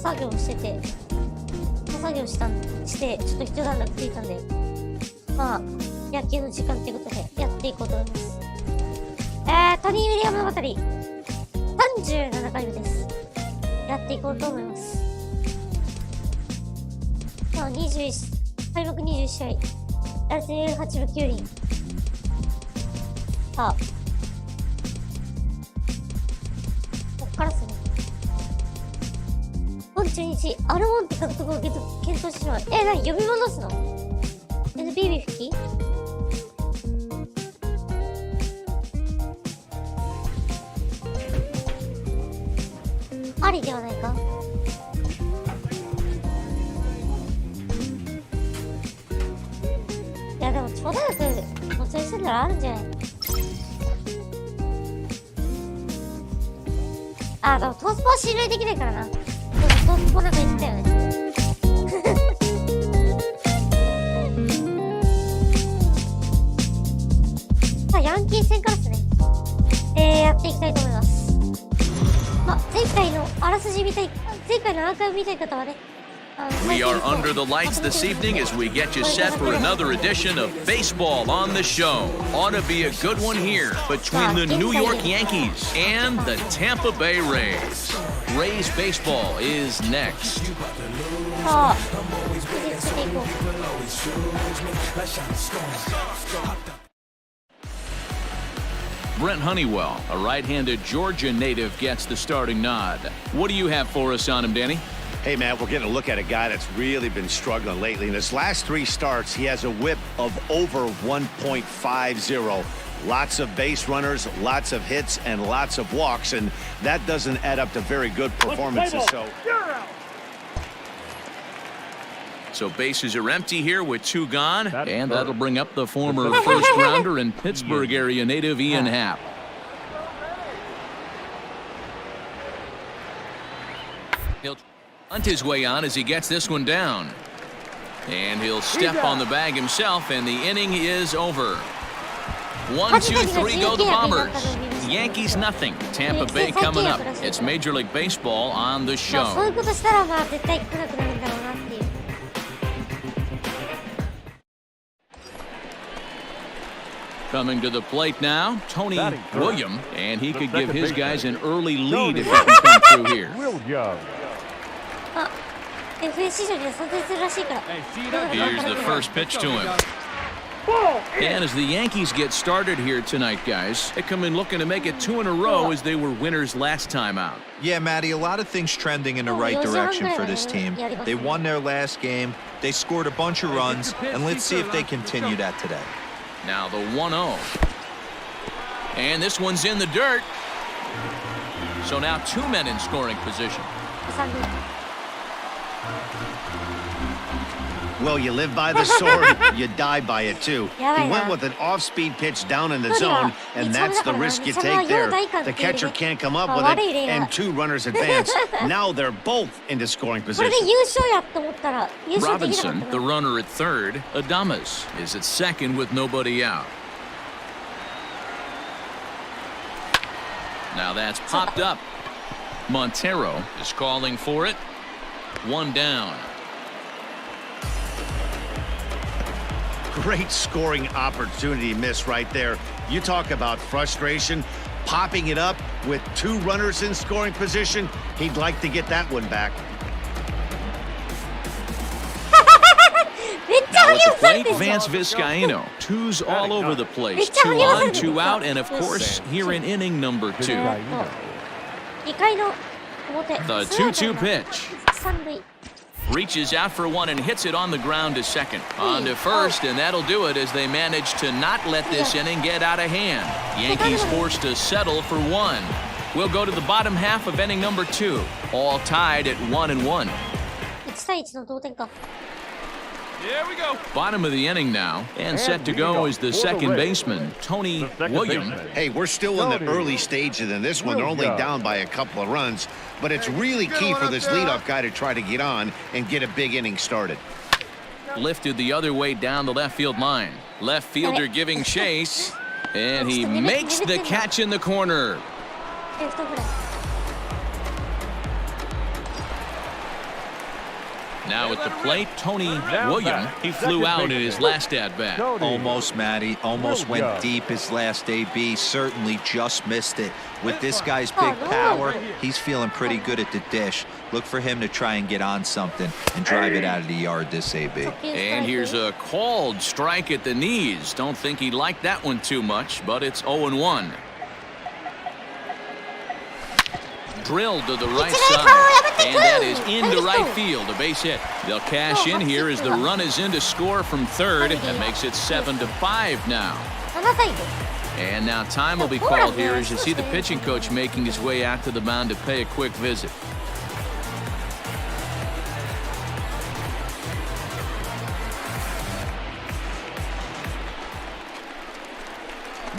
作業してちょっと一段落ついたんで、まあ野球の時間っていうことでやっていこうと思います。トニー・ウィリアム物語37回目です。やっていこうと思います。まあ開幕21試合、打率8分9厘。さあ、こっからっすね。本中日、アルモンテ獲得を検討してしまう。何呼び戻すの ?NPB 復帰ありではないか。いやでも長大学もつれしてるならあるんじゃない。でもトースポは信頼できないからな。トースポなんか言ってたよね。さあヤンキー戦からですね。やっていきたいと思います。前回のアーカイブ見たい方はね、We are under the lights this evening as we get you set for another edition of Baseball on the Show. Ought to be a good one here between the New York Yankees and the Tampa Bay Rays. Rays baseball is next. Brent Honeywell, a right-handed Georgia native, gets the starting nod. What do you have for us on him, Danny? Hey, man, we're getting a look at a guy that's really been struggling lately. In his last 3 starts, he has a whip of over 1.50. Lots of base runners, lots of hits, and lots of walks, and that doesn't add up to very good performances. So bases are empty here with 2 gone, and that'll bring up the former first-rounder and Pittsburgh area native Ian Happ. He'll hunt his way on as he gets this one down. And he'll step on the bag himself, and the inning is over. 1, 2, 3 go the Bombers. Yankees nothing. Tampa Bay coming up. It's Major League Baseball on the show. Coming to the plate now, Tony William, and he could give his guys an early lead if he can come through here. Here's the first pitch to him. And as the Yankees get started here tonight, guys, they come in looking to make it 2 in a row as they were winners last time out. Yeah, Matty, a lot of things trending in the right direction for this team. They won their last game, they scored a bunch of runs, and let's see if they continue that today. Now the 1-0. And this one's in the dirt. So now 2 men in scoring position. Well, you live by the sword, you die by it too. He went with an off-speed pitch down in the zone, and that's the risk you take there. The catcher can't come up with it, and 2 runners advance. Now they're both into scoring position. Robinson, the runner at third. Adames is at second with nobody out. Now that's popped up. Montero is calling for it. 1 down. Great scoring opportunity miss right there. You talk about frustration, popping it up with 2 runners in scoring position. He'd like to get that one back. Now at the plate, Vance Vizcaino. 2s all over the place. 2 on, 2 out, and of course, here in inning number 2. The 2-2 pitch. Reaches out for one and hits it on the ground to second. On to first, and that'll do it as they manage to not let this inning get out of hand. Yankees forced to settle for 1. We'll go to the bottom half of inning number 2. All tied at 1-1. Here we go. Bottom of the inning now, and set to go is the second baseman, Tony William. Hey, we're still in the early stages in this one. They're only down by a couple of runs, but it's really key for this leadoff guy to try to get on and get a big inning started. Lifted the other way down the left field line. Left fielder giving chase, and he makes the catch in the corner. Now at the plate, Tony William. He flew out in his last at-bat. Almost, Matty. Almost went deep his last AB. Certainly just missed it. With this guy's big power, he's feeling pretty good at the dish. Look for him to try and get on something and drive it out of the yard this AB. And here's a called strike at the knees. Don't think he liked that one too much, but it's 0-1. Drilled to the right side, and that is into right field, a base hit. They'll cash in here as the run is in to score from third. That makes it 7-5 now. And now time will be called here as you see the pitching coach making his way out to the mound to pay a quick visit.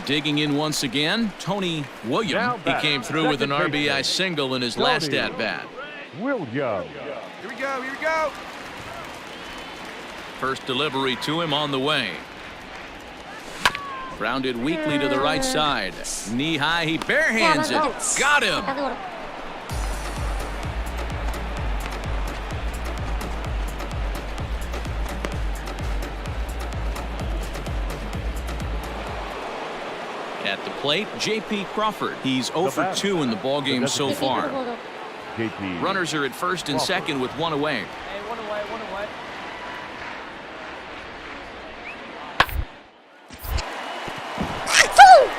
Digging in once again, Tony William. He came through with an RBI single in his last at-bat. William. Here we go, here we go. First delivery to him on the way. Grounded weakly to the right side. Knee high, he barehands it. Got him. At the plate, J.P. Crawford. He's 0 for 2 in the ballgame so far. Runners are at first and second with one away. Hey, one away.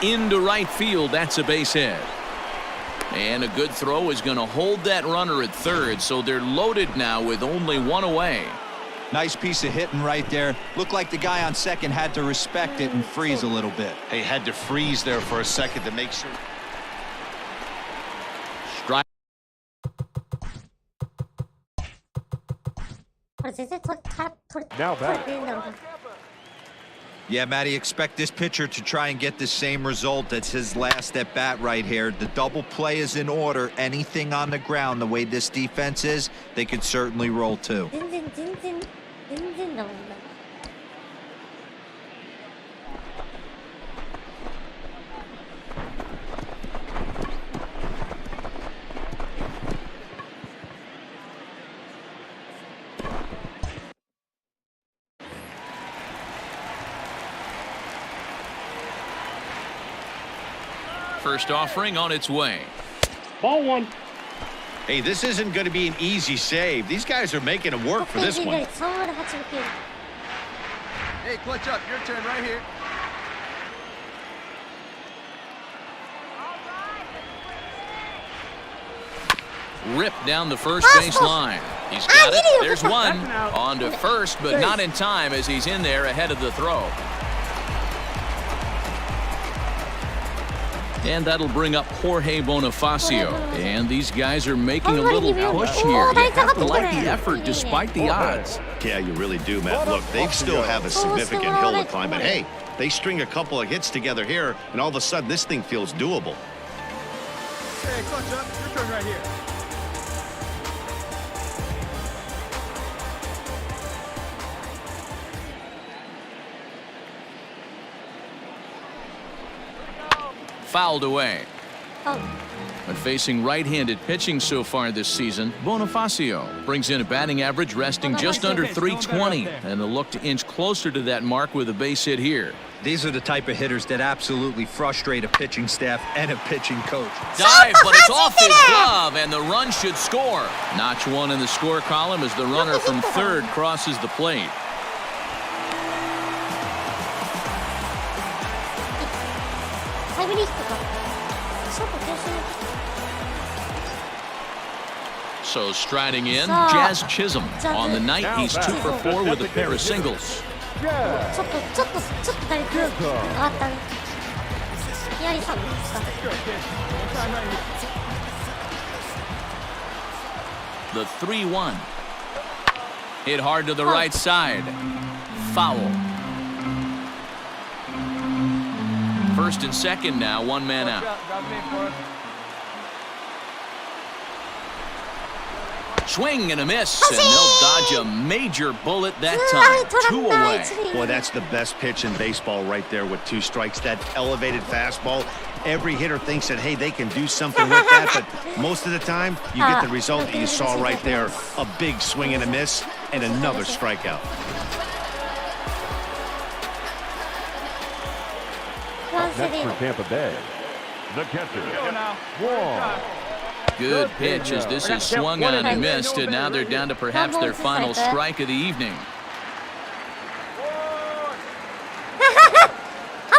Into right field, that's a base hit. And a good throw is going to hold that runner at third, so they're loaded now with only one away. Nice piece of hitting right there. Looked like the guy on second had to respect it and freeze a little bit. He had to freeze there for a second to make sure. Strike. Now back. Yeah, Matty, expect this pitcher to try and get the same result as his last at bat right here. The double play is in order. Anything on the ground, the way this defense is, they could certainly roll too. First offering on its way. Ball one. Hey, this isn't going to be an easy save. These guys are making it work for this one. Hey, clutch up. Your turn right here. Ripped down the first base line. He's got it. There's one. On to first, but not in time as he's in there ahead of the throw. And that'll bring up Jorge Bonifacio. And these guys are making a little push here. You have to like the effort despite the odds. Yeah, you really do, Matt. Look, they still have a significant hill to climb, but hey, they string a couple of hits together here, and all of a sudden this thing feels doable. Hey, clutch up. Your turn right here. Fouled away. But facing right-handed pitching so far this season, Bonifacio brings in a batting average resting just under 320, and they'll look to inch closer to that mark with a base hit here. These are the type of hitters that absolutely frustrate a pitching staff and a pitching coach. Dive, but it's off his glove, and the run should score. Notch one in the score column as the runner from third crosses the plate. So striding in, Jazz Chisholm. On the night, he's 2 for 4 with a pair of singles. The 3-1. Hit hard to the right side. Foul. First and second now, one man out. swing and a miss, and they'll dodge a major bullet that time. 2 away. Boy, that's the best pitch in baseball right there with 2 strikes. That elevated fastball. Every hitter thinks that, hey, they can do something with that, but most of the time, you get the result that you saw right there. A big swing and a miss, and another strikeout. Next for Tampa Bay, the catcher, Wong. Good pitch as this is swung on and missed, and now they're down to perhaps their final strike of the evening.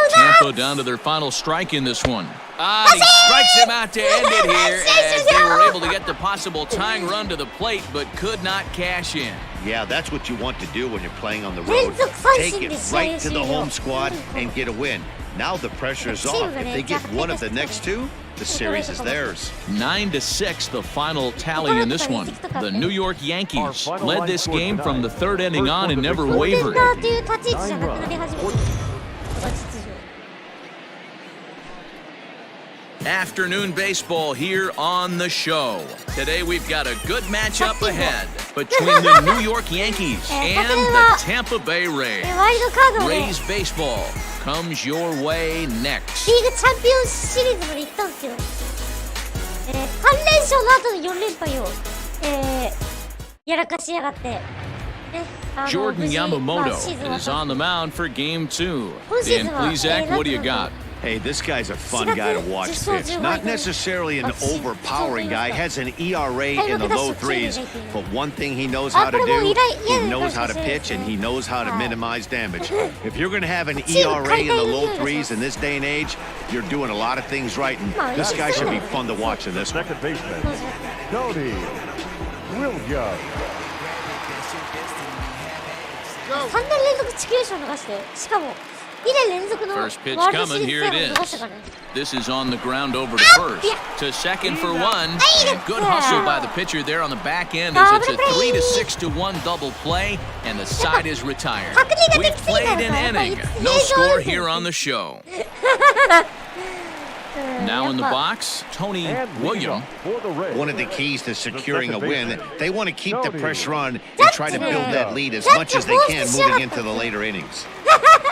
Tampa down to their final strike in this one. He strikes him out to end it here as they were able to get the possible tying run to the plate, but could not cash in. Yeah, that's what you want to do when you're playing on the road. Take it right to the home squad and get a win. Now the pressure is off. If they get one of the next 2, the series is theirs. 9-6, the final tally in this one. The New York Yankees led this game from the 3rd inning on and never wavered. Afternoon baseball here on the show. Today we've got a good matchup ahead between the New York Yankees and the Tampa Bay Rays. Rays baseball comes your way next. リーグチャンピオンシリーズまで行ったんですよ。3連勝の後の4連敗を、やらかしやがって。ね、Jordan Yamamoto is on the mound for game 2. Dan Plesac, what do you got? Hey, this guy's a fun guy to watch pitch. Not necessarily an overpowering guy. Has an ERA in the low 3s. But one thing he knows how to do, he knows how to pitch and he knows how to minimize damage. If you're going to have an ERA in the low 3s in this day and age, you're doing a lot of things right. And this guy should be fun to watch in this one. Second baseman, Tony Williams. 3年連続地球賞逃して、しかも2年連続のワールドシリーズ制覇を逃したからね。This is on the ground over to first. To second for 1. And good hustle by the pitcher there on the back end as it's a 3-6-1 double play, and the side is retired. We've played an inning. No score here on the show. Now in the box, Tony Williams. One of the keys to securing a win, they want to keep the pressure on and try to build that lead as much as they can moving into the later innings.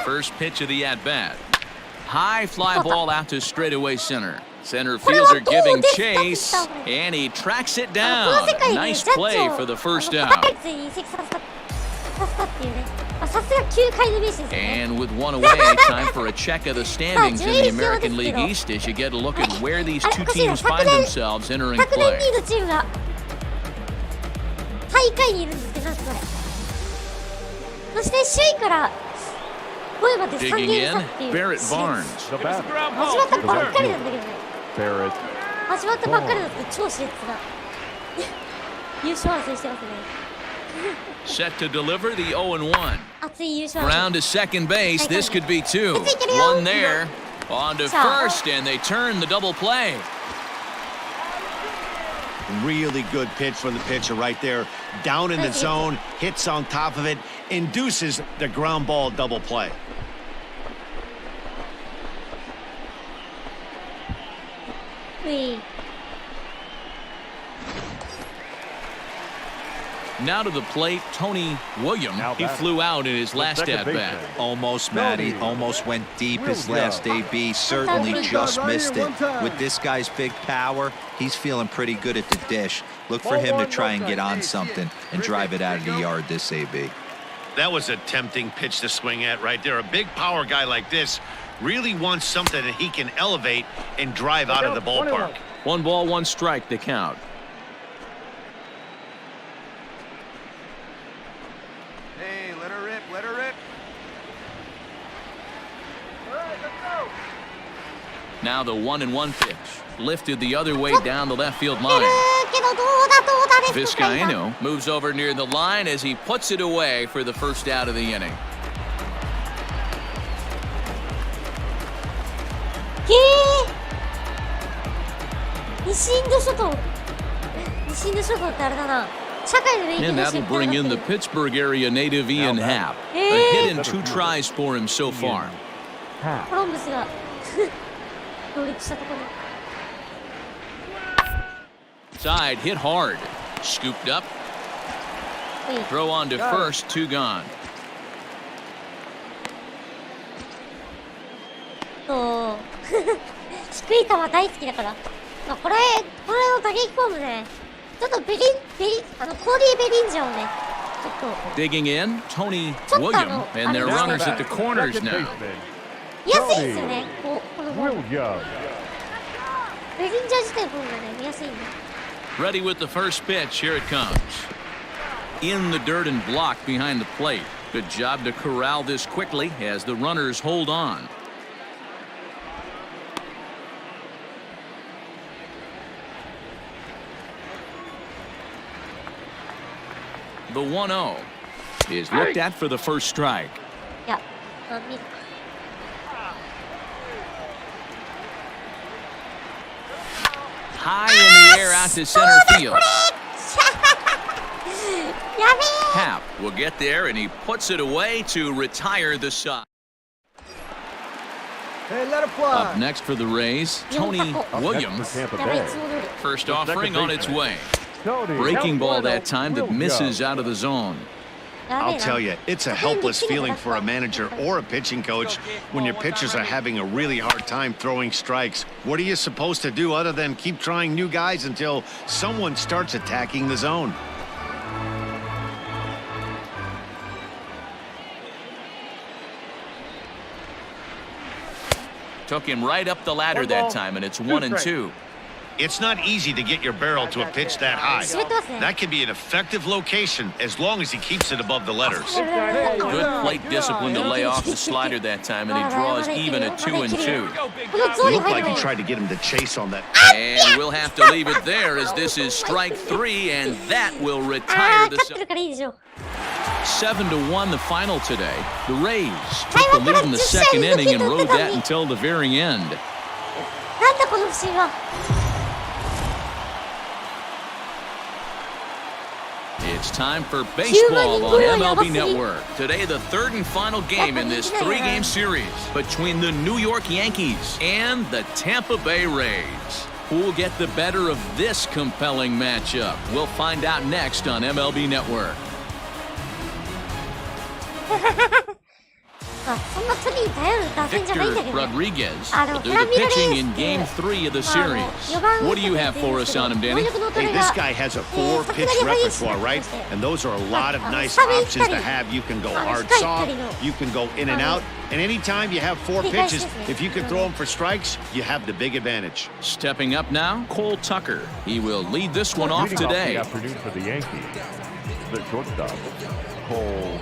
First pitch of the at-bat. High fly ball out to straightaway center. Center fielder giving chase, and he tracks it down. Nice play for the first out. And with 1 away, time for a check of the standings in the American League East as you get a look at where these 2 teams find themselves entering play. Digging in, Barrett Barnes. 始まったばっかりなんだけどね。始まったばっかりだって超熾烈な優勝争いしてますね。Set to deliver the 0-1. Ground to second base. This could be 2. 1 there. On to first, and they turn the double play. Really good pitch from the pitcher right there. Down in the zone, hits on top of it, induces the ground ball double play. Now to the plate, Tony Williams. He flew out in his last at-bat. Almost, Matty. Almost went deep his last AB. Certainly just missed it. With this guy's big power, he's feeling pretty good at the dish. Look for him to try and get on something and drive it out of the yard this AB. That was a tempting pitch to swing at right there. A big power guy like this really wants something that he can elevate and drive out of the ballpark. 1 ball, 1 strike, the count. Hey, let her rip, let her rip. All right, let's go. Now the 1-1 pitch. Lifted the other way down the left field line. Vizcaino moves over near the line as he puts it away for the first out of the inning. And that'll bring in the Pittsburgh area native Ian Happ. A hit and 2 tries for him so far. Side hit hard. Scooped up Throw on to first, 2 gone. 低い球大好きだから。まあ、これの打撃フォームね、ちょっとコーディー・ベリンジャーをね、ちょっと。Digging in, Tony William, and their runners at the corners now. 見やすいんですよね、このフォーム。ベリンジャー自体のフォームがね、見やすいんだ。Ready with the first pitch, here it comes. In the dirt and blocked behind the plate. Good job to corral this quickly as the runners hold on. The 1-0 is looked at for the first strike. Yeah. High in the air out to center field. Happ will get there, and he puts it away to retire the side. Hey, let it fly. Up next for the Rays, Tony Williams. First offering on its way. Breaking ball that time that misses out of the zone. I'll tell you, it's a helpless feeling for a manager or a pitching coach when your pitchers are having a really hard time throwing strikes. What are you supposed to do other than keep trying new guys until someone starts attacking the zone? Took him right up the ladder that time, and it's 1-2. It's not easy to get your barrel to a pitch that high. That can be an effective location as long as he keeps it above the letters. Good plate discipline to lay off the slider that time, and he draws even at 2-2. It looked like he tried to get him to chase on that. And we'll have to leave it there as this is strike 3, and that will retire the 7-1 the final today. The Rays took the lead in the second inning and rode that until the very end. It's time for baseball on MLB Network. Today, the third and final game in this 3-game series between the New York Yankees and the Tampa Bay Rays. Who will get the better of this compelling matchup? We'll find out next on MLB Network. Victor Rodriguez will do the pitching in Game 3 of the series. What do you have for us on him, Danny? Hey, this guy has a 4-pitch repertoire, right? And those are a lot of nice options to have. You can go hard soft, you can go in and out. And anytime you have 4 pitches, if you can throw them for strikes, you have the big advantage. Stepping up now, Cole Tucker. He will lead this one off today. Afternoon for the Yankees, the shortstop, Cole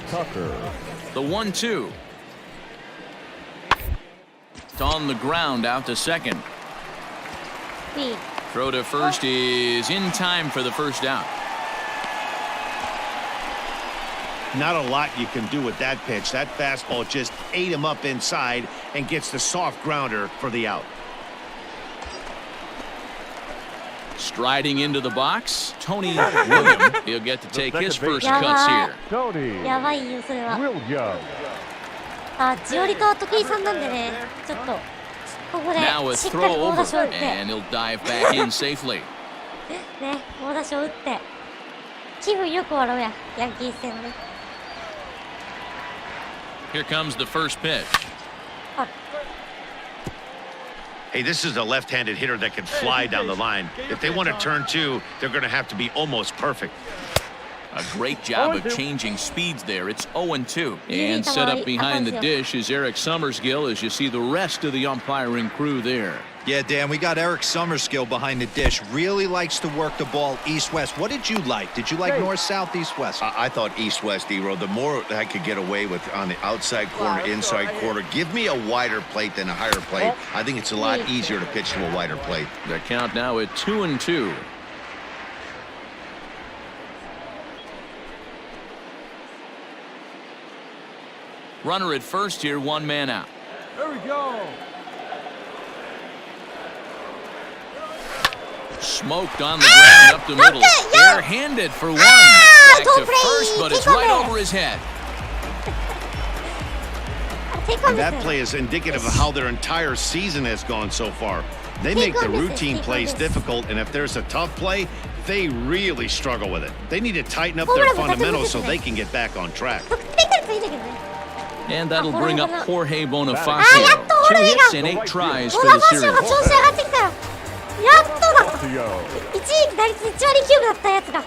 Tucker. The 1-2. It's on the ground out to second. Throw to first is in time for the first out. Not a lot you can do with that pitch. That fastball just ate him up inside and gets the soft grounder for the out. Striding into the box, Tony William. He'll get to take his first cuts here. Tony William. Now a throw over, and he'll dive back in safely. Here comes the first pitch. Hey, this is a left-handed hitter that can fly down the line. If they want to turn 2, they're going to have to be almost perfect. A great job of changing speeds there. It's 0-2. And set up behind the dish is Eric Summersgill as you see the rest of the umpiring crew there. Yeah, Dan, we got Eric Summersgill behind the dish. Really likes to work the ball east-west. What did you like? Did you like north-south, east-west? I thought east-west, D-Road. The more I could get away with on the outside corner, inside corner, give me a wider plate than a higher plate. I think it's a lot easier to pitch to a wider plate. The count now at 2-2. Runner at first here, 1 man out. There we go. Smoked on the ground up the middle. Bare-handed for 1. Back to first, but it's right over his head. And that play is indicative of how their entire season has gone so far. They make the routine plays difficult, and if there's a tough play, They really struggle with it. They need to tighten up their fundamentals so they can get back on track. And that'll bring up Jorge Bonifacio. 2 hits and 8 tries for the series. 調子上がってきたよ。やっとだ。一時期打率1割9分だったやつが3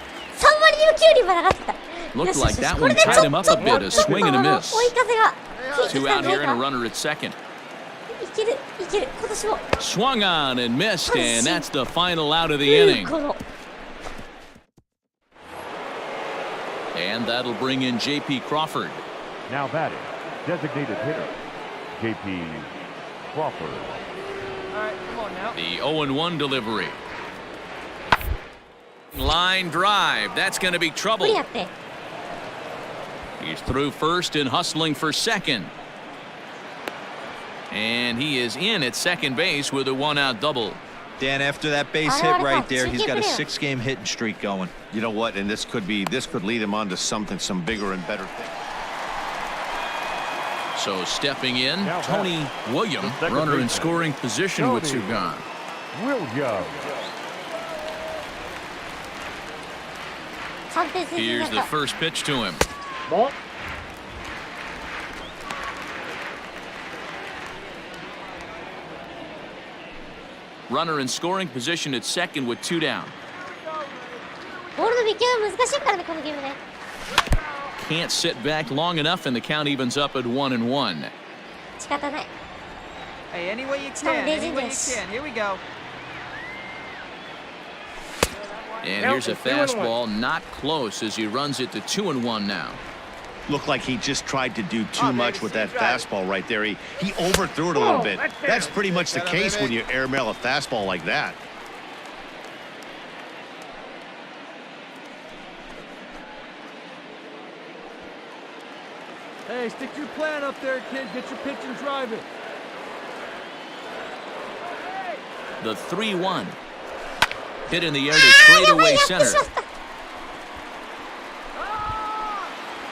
割9厘まで上がってきた。 Looked like that one tied him up a bit, a swing and a miss. 追い風が吹いてき 2 out たんじゃ here ない and a か。 runner at second. いけるいける今年も。 Swung on and missed, and that's the final out of the inning. この And that'll bring in J.P. Crawford. Now batting, designated hitter, J.P. Crawford. All right, come on now. The 0-1 delivery. Line drive. That's going to be 無 trouble. 理やって。 He's through first and hustling for second. And he is in at second base with a 1-out double. Dan, after that base hit right there, he's got a 6-game hitting streak going. You know what? And this could lead him on to some bigger and better things. So stepping in, Tony William, runner in scoring position with 2 gone. William. 3点先制 Here's さ the れた。 first pitch to him. Runner in scoring position at second with 2 down. ボールの見極め難しいからねこのゲームね。 Can't sit back long enough, and the count evens up at 1-1. 仕方ない。 Hey, any way you Some can, any way you laziness. can. Here we go. And here's a fastball, not close as he runs it to 2-1 now. Looked like he just tried to do too much with that fastball right there. He overthrew it a little bit. That's pretty much the case when you airmail a fastball like that. Hey, stick your plan up there, kid. Get your pitch and drive it. The 3-1. Hit in the air to straightaway center.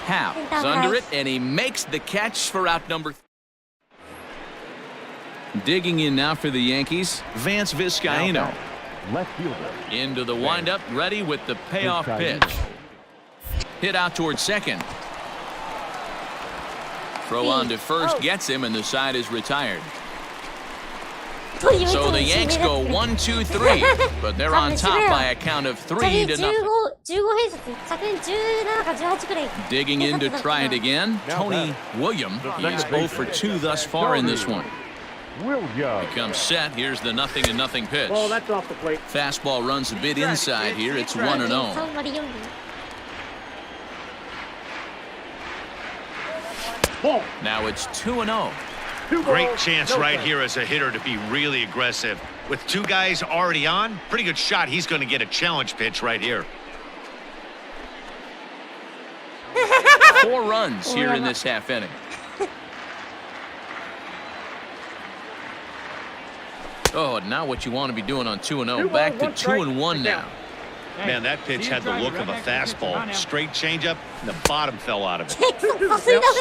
Howe is under it, and he makes the catch for out number 3. Digging in now for the Yankees, Vance Vizcaino. Left fielder. Into the windup, ready with the payoff pitch. Hit out towards second. Throw on to first gets him, and the side is retired. So the Yanks go 1-2-3, but they're on top by a count of 3-0. 15併殺昨年17か18くらい。 Digging in to try it again, Tony William. He's 0 for 2 thus far in this one. William. Becomes set. Here's the 0-0 pitch. Well, that's off the plate. Fastball runs a bit inside here. It's 1-0. 3割4厘。 Now it's 2-0. Great chance right here as a hitter to be really aggressive. With 2 guys already on, pretty good shot. He's going to get a challenge pitch right here. 4 runs here in this half inning. Oh, now what you want to be doing on 2-0. Back to 2-1 now. Man, that pitch had the look of a fastball. Straight changeup, and the bottom fell out of it.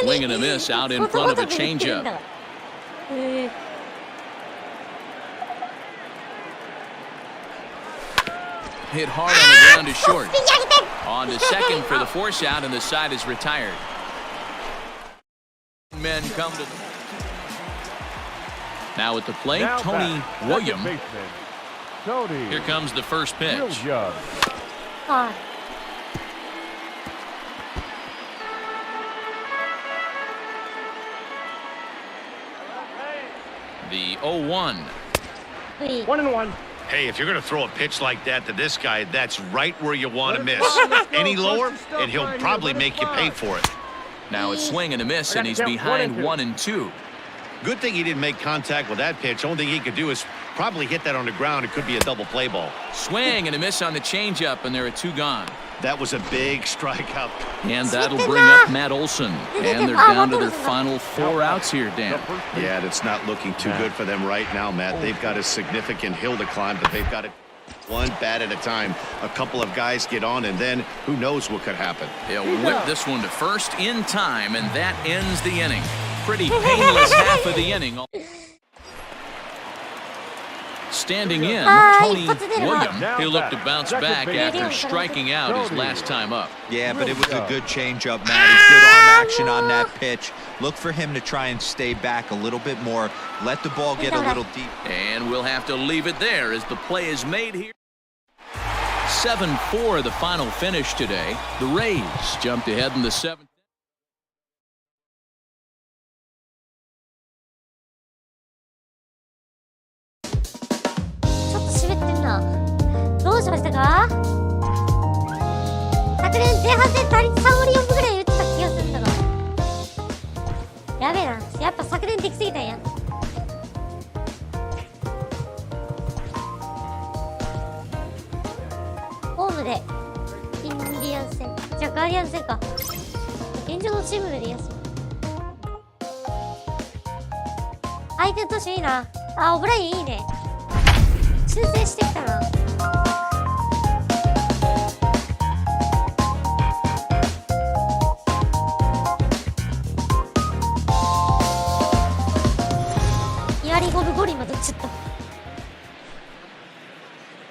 Swing and a miss out in front of a changeup. Hit hard on the ground to short. On to second for the force out, and the side is retired. Men come to the... Now at the plate, Now Tony back, William. second baseman, Tony Here comes the first pitch. William. はい。 The 0-1. 1-1. Hey, if you're going to throw a pitch like that to this guy, that's right where you want to miss. Any lower, and he'll probably make you pay for it. Now it's swing and a miss, and he's behind 1-2. Good thing he didn't make contact with that pitch. Only thing he could do is probably hit that on the ground. It could be a double play ball. Swing and a miss on the changeup, and there are 2 gone. That was a big strikeout. And that'll bring up Matt Olson. And they're down to their final 4 outs here, Dan. Yeah, that's not looking too good for them right now, Matt. They've got a significant hill to climb, but they've got it one bat at a time. A couple of guys get on, and then who knows what could happen. He'll whip this one to first in time, and that ends the inning. Pretty painless half of the inning. standing in, Tony William. He looked to bounce back after striking out his last time up. Yeah, but it was a good changeup, Matty. Good arm action on that pitch. Look for him to try and stay back a little bit more. Let the ball get a little deep. And we'll have to leave it there as the play is made here. 7-4 the final finish today. The Rays jumped ahead in the 7th. ちょっと湿ってんな。どうしましたか？昨年前半戦打率3割4分ぐらい打ってた気がするんだが。やべえな。やっぱ昨年できすぎたんや。ホームでインディアン戦。じゃあガーディアン戦か。現状のチームで休む。相手の投手いいな。あ、オブラインいいね。修正してきたな。2割5分5厘まで打っちゃった。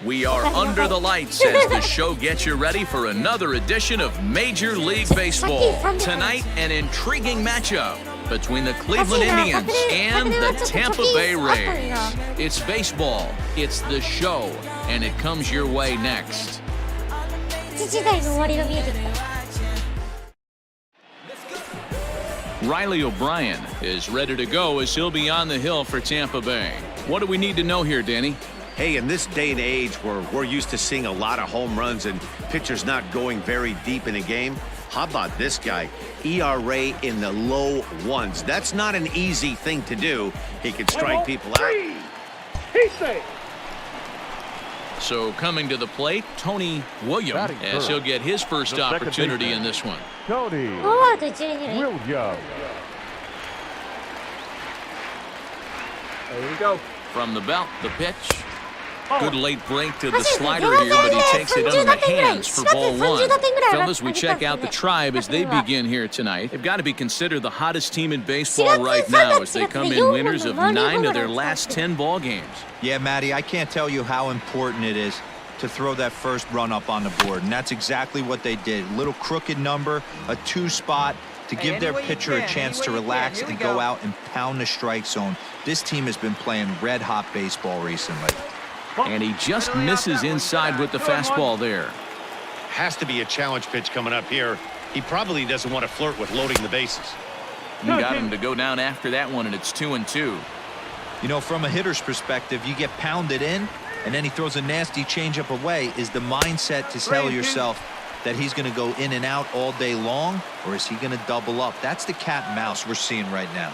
We are under the lights as the show gets you ready for another edition of Major League Baseball. Tonight, an intriguing matchup between the Cleveland Indians and the Tampa Bay Rays. It's baseball, it's the show, and it comes your way next. 時代の終わりが見えてきた。Riley O'Brien is ready to go as he'll be on the hill for Tampa Bay. What do we need to know here, Danny? Hey, in this day and age where we're used to seeing a lot of home runs and pitchers not going very deep in a game, how about this guy? ERA in the low ones. That's not an easy thing to do. He can strike people out. So coming to the plate, Tony William, as he'll get his first opportunity in this one. Tony ノーアウト一塁二塁。 Williams. There you go. From the belt, the pitch. Good late break to the slider here, but he takes it under the hands for ball one. Fellas, we check out the Tribe as they begin here tonight. They've got to be considered the hottest team in baseball right now as they come in winners of 9 of their last 10 ball games. Yeah, Matty, I can't tell you how important it is to throw that first run up on the board, and that's exactly what they did. Little crooked number, a 2 spot to give their pitcher a chance to relax and go out and pound the strike zone. This team has been playing red-hot baseball recently. And he just misses inside with the fastball there. Has to be a challenge pitch coming up here. He probably doesn't want to flirt with loading the bases. You got him to go down after that one, and it's 2-2. You know, from a hitter's perspective, you get pounded in, and then he throws a nasty changeup away. Is the mindset to tell yourself that he's going to go in and out all day long, or is he going to double up? That's the cat and mouse we're seeing right now.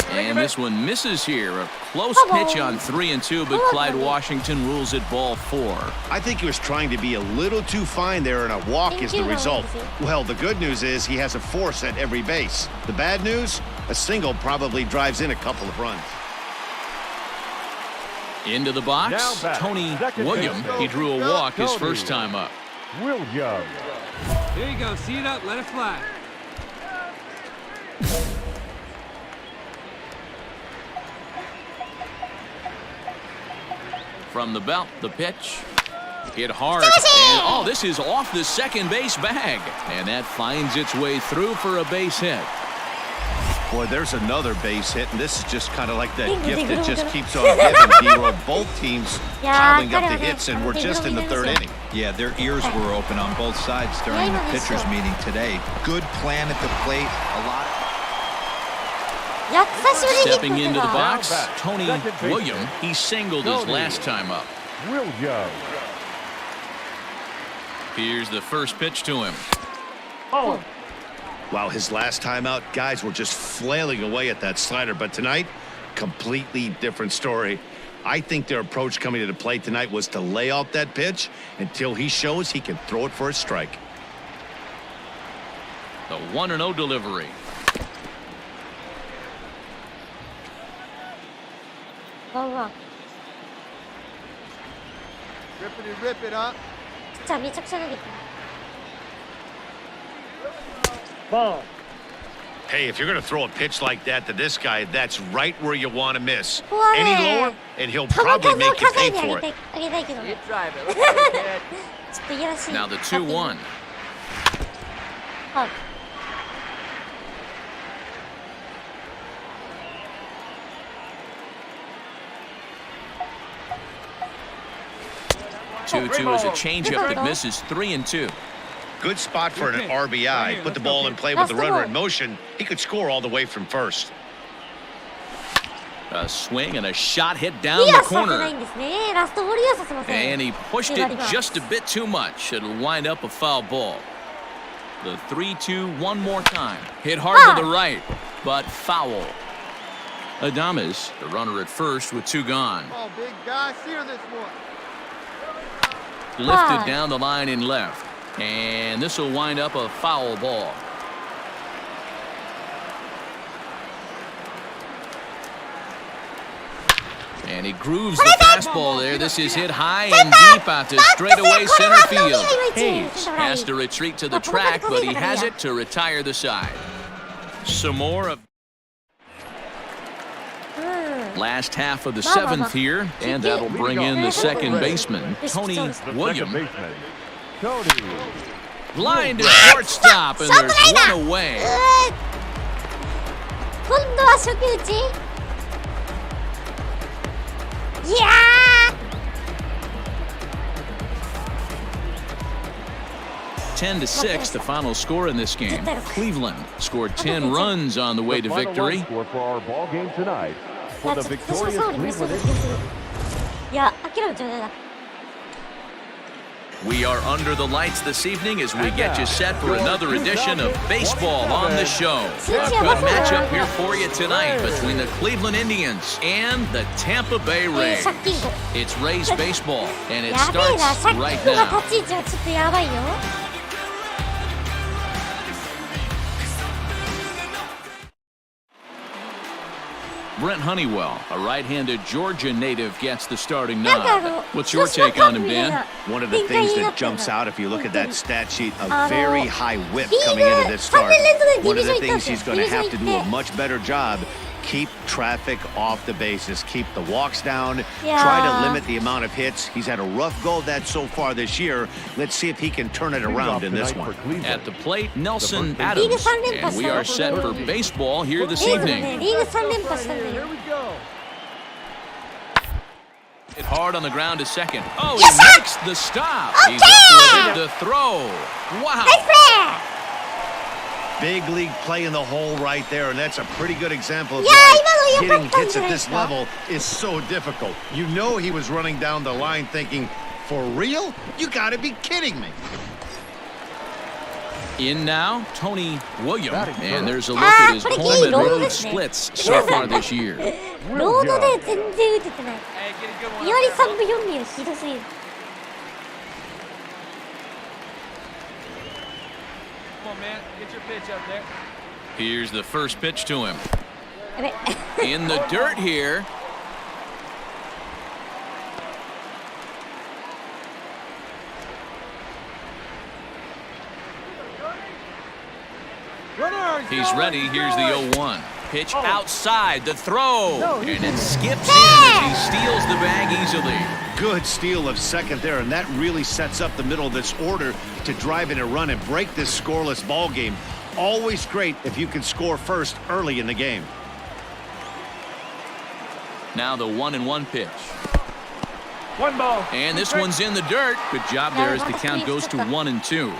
And this one misses here. A close pitch on 3-2, but Clyde Washington rules it ball 4. I think he was trying to be a little too fine there, and a walk is the result. Well, the good news is he has a force at every base. The bad news, a single probably drives in a couple of runs. Into the box, Tony William. He drew a walk his first time up. Williams. Here you go. See it up. Let it fly. From the belt, the pitch. Hit hard. And, oh, this is off the second base bag. And that finds its way through for a base hit. Boy, there's another base hit, and this is just kind of like that gift that just keeps on giving. D-roll. Both teams piling up the hits, and we're just in the 3rd inning. Yeah, their ears were open on both sides during the pitchers' meeting today. Good plan at the plate. A lot. Stepping into the box, Tony William. He singled his last time up. Williams. Here's the first pitch to him. Wow, his last time out, guys were just flailing away at that slider. But tonight, completely different story. I think their approach coming to the plate tonight was to lay off that pitch until he shows he can throw it for a strike. The 1-0 delivery. Rip it up. じゃあめちゃくちゃ投げてる。Hey, if you're going to throw a pitch like that to this guy, that's right where you want to miss. ここは Any ね lower, and he'll 球数を probably 数 make you え pay て for it. あげたいけどね Keep driving. Let's go, kid. ちょっといやらしい Now the バッティング 2-1. はい 2-2 is a changeup that misses 3-2. Good spot for an RBI. Put the ball in play with the runner in motion. He could score all the way from first. A swing and a shot hit い down や the させない corner. んですねラストボールいやさせません And he pushed it just a bit too much. It'll wind up a foul ball. The 3-2 one more time. Hit hard to the right, but foul. Adames, the runner at first with 2 gone. Come on, big guy. Sear this one. Lifted down the line in left. And this will wind up a foul ball. And he grooves the fastball there. This is hit high and deep out to straightaway center field. Hayes has to retreat to the track, but he has it to retire the side. Some more of last half of the 7th here, and that'll bring in the second baseman, Tony Williams. Second baseman, Tony. Line to shortstop, and there's one away. 今度は初球打ちいや 10-6, the final score in this game. Cleveland scored 10 runs on the way to The final victory. run score for our ball game tonight. いや For ち the ょっと私も victorious そうに見せる Cleveland 気がするいや諦めちゃうね We are under the lights this evening as we get you set for another edition of Baseball on the Show. A good matchup here for you tonight between the Cleveland Indians and the Tampa Bay Rays. 借金後 It's Rays baseball, and it やべえな starts 借 right 金後が now. 立ち位置はちょっとやばいよ Brent Honeywell, a right-handed Georgia native, gets the starting nod. なんか What's your take on him, Dan? One of the things that jumps out if you look at that stat sheet, a very high whip coming into this start. One of the things he's going to have to do a much better job, keep traffic off the bases, keep the walks down, try to limit the amount of hits. He's had a rough go of that so far this year. Let's see if he can turn it around in this one. At the plate, Nelson Adams, and we are set for baseball here this レイズもね evening. リーグ3連覇したんだ Here よ we go. Hit hard on the ground to second. Oh, he makes the stop. He's up with it to throw. Wow. ナイスプレー Big league play in the hole right there, and that's a pretty good example of Yeah, why 今の良か hitting ったん hits じゃ at ないで this すか level is so difficult. You know he was running down the line thinking, for real? You gotta be kidding me. In now, Tony Williams. And there's a look at his home and road splits so far this year. ロードで全然打ててない Hey, get a good one. 2割3分4厘はひどすぎる Come on, man. Get your pitch up there. Here's the first pitch to him. やべ In the dirt here. Runner, He's ready. Here's the 0-1. Pitch outside, the throw. And it skips in as he steals the bag easily. Good steal of second there, and that really sets up the middle of this order to drive in a run and break this scoreless ball game. Always great if you can score first early in the game. Now the 1-1 pitch. 1 ball. And this one's in the dirt. Good job there as the count goes to 1-2.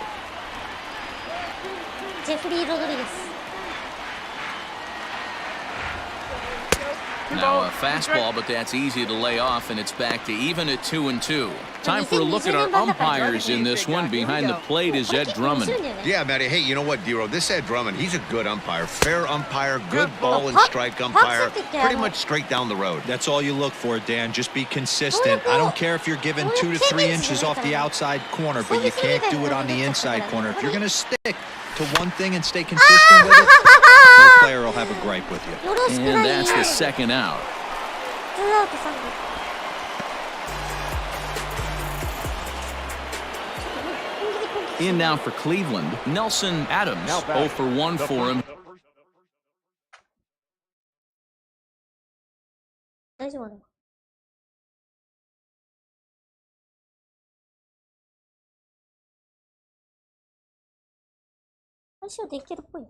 ジェフリー・ロドリゲス Now a fastball, but that's easy to lay off, and it's back to even at 2-2. Time for a look at our umpires in this one. Behind the plate is Ed Drummond. Yeah, Matty. Hey, you know what, Dero? This Ed Drummond, he's a good umpire. Fair umpire, good ball and strike umpire. Pretty much straight down the road. That's all you look for, Dan. Just be consistent. I don't care if you're given 2 to 3 inches off the outside corner, but you can't do it on the inside corner. If you're going to stick to one thing and stay consistent with it, no player will have a gripe with you. よろしくな And い that's 2 the second out. アウト3塁 In now for Cleveland, Nelson Adams. 0 for 1 for him. 大丈夫なの？最初できるっぽいな。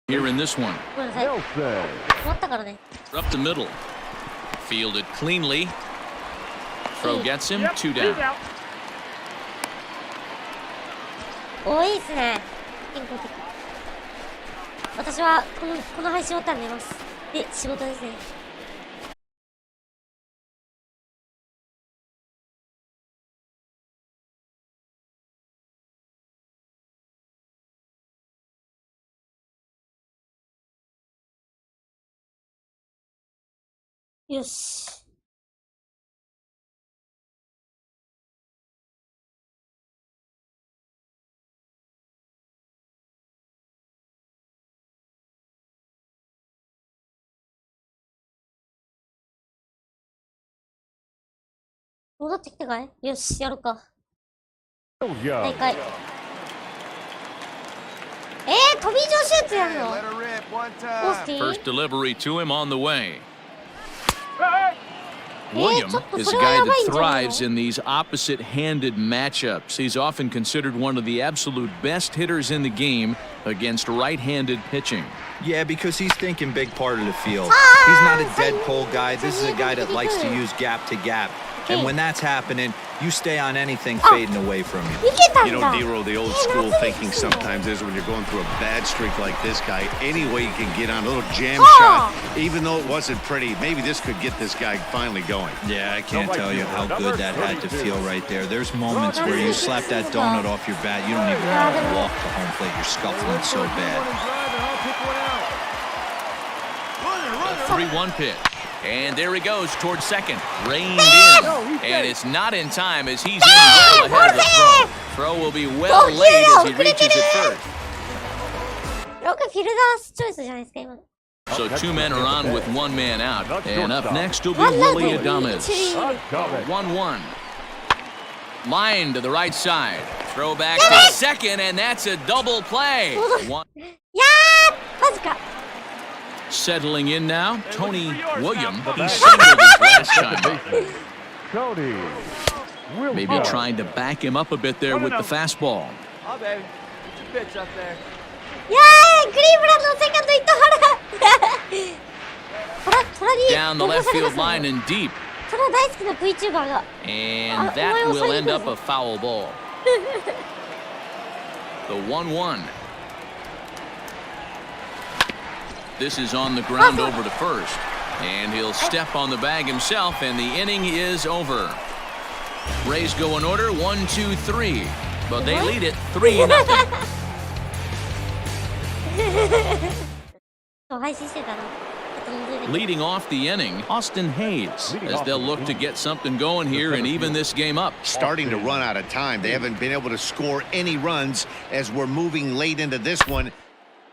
Here in this one. ごめんなさい。終わったからね。 Up the middle. Fielded cleanly. Throw gets him. 2 down. おいいっすね。健康的。私はこの配信終わったら寝ます。で、仕事ですね。よし。戻ってきたかい？よし、やるか。大会。トミー・ジョーシューツやるの？オースティン？ First delivery to him on the way. William is a guy that thrives in these opposite-handed matchups. He's often considered one of the absolute best hitters in the game against right-handed pitching. Yeah, because he's thinking big part of the field. He's not a dead pull guy. This is a guy that likes to use gap to gap. And when that's happening, you stay on anything fading away from you. You know, Nero, the old school thinking sometimes is when you're going through a bad streak like this guy, any way you can get on a little jam shot, even though it wasn't pretty, maybe this could get this guy finally going. Yeah, I can't tell you how good that had to feel right there. There's moments where you slap that donut off your bat, you don't even want to walk to home plate. You're scuffling so bad. A 3-1 pitch. And there he goes towards second. Reined in. And it's not in time as he's in well ahead of the throw. Throw will be well laid as he reaches it first. よくフィルダーチョイスじゃないですか、今。So 2 men are on with 1 man out. And up next will be Willie Adames. 1-1. Line to the right side. Throw back to second, and that's a double play. いやー、マジか。Settling in now, Tony William. He singled his last time. Maybe trying to back him up a bit there with the fastball. いやー、グリーブランドのセカンドヒットトラに Down the left field line and deep. トラ大好きな Vtuber が。And that will end up a foul ball. The 1-1. This is on the ground over to first. And he'll step on the bag himself, and the inning is over. Rays go in order, 1, 2, 3. But they lead it 3-0. 配信してたな。 Leading off the inning, Austin Hayes, as they'll look to get something going here and even this game up. Starting to run out of time. They haven't been able to score any runs as we're moving late into this one.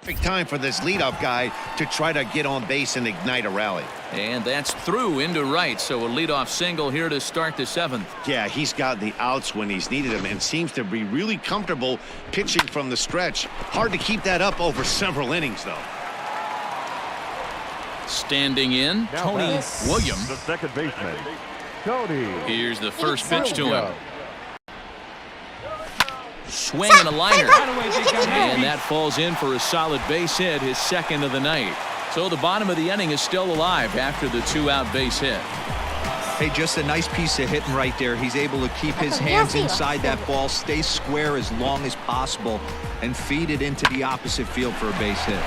Perfect time for this leadoff guy to try to get on base and ignite a rally. And that's through into right, so a leadoff single here to start the 7th. Yeah, he's got the outs when he's needed them and seems to be really comfortable pitching from the stretch. Hard to keep that up over several innings, though. Standing in, Tony William. The second baseman, Tony. Here's the first pitch to him. Swing and a liner. And that falls in for a solid base hit, his second of the night. So the bottom of the inning is still alive after the 2-out base hit. Hey, just a nice piece of hitting right there. He's able to keep his hands inside that ball, stay square as long as possible, and feed it into the opposite field for a base hit.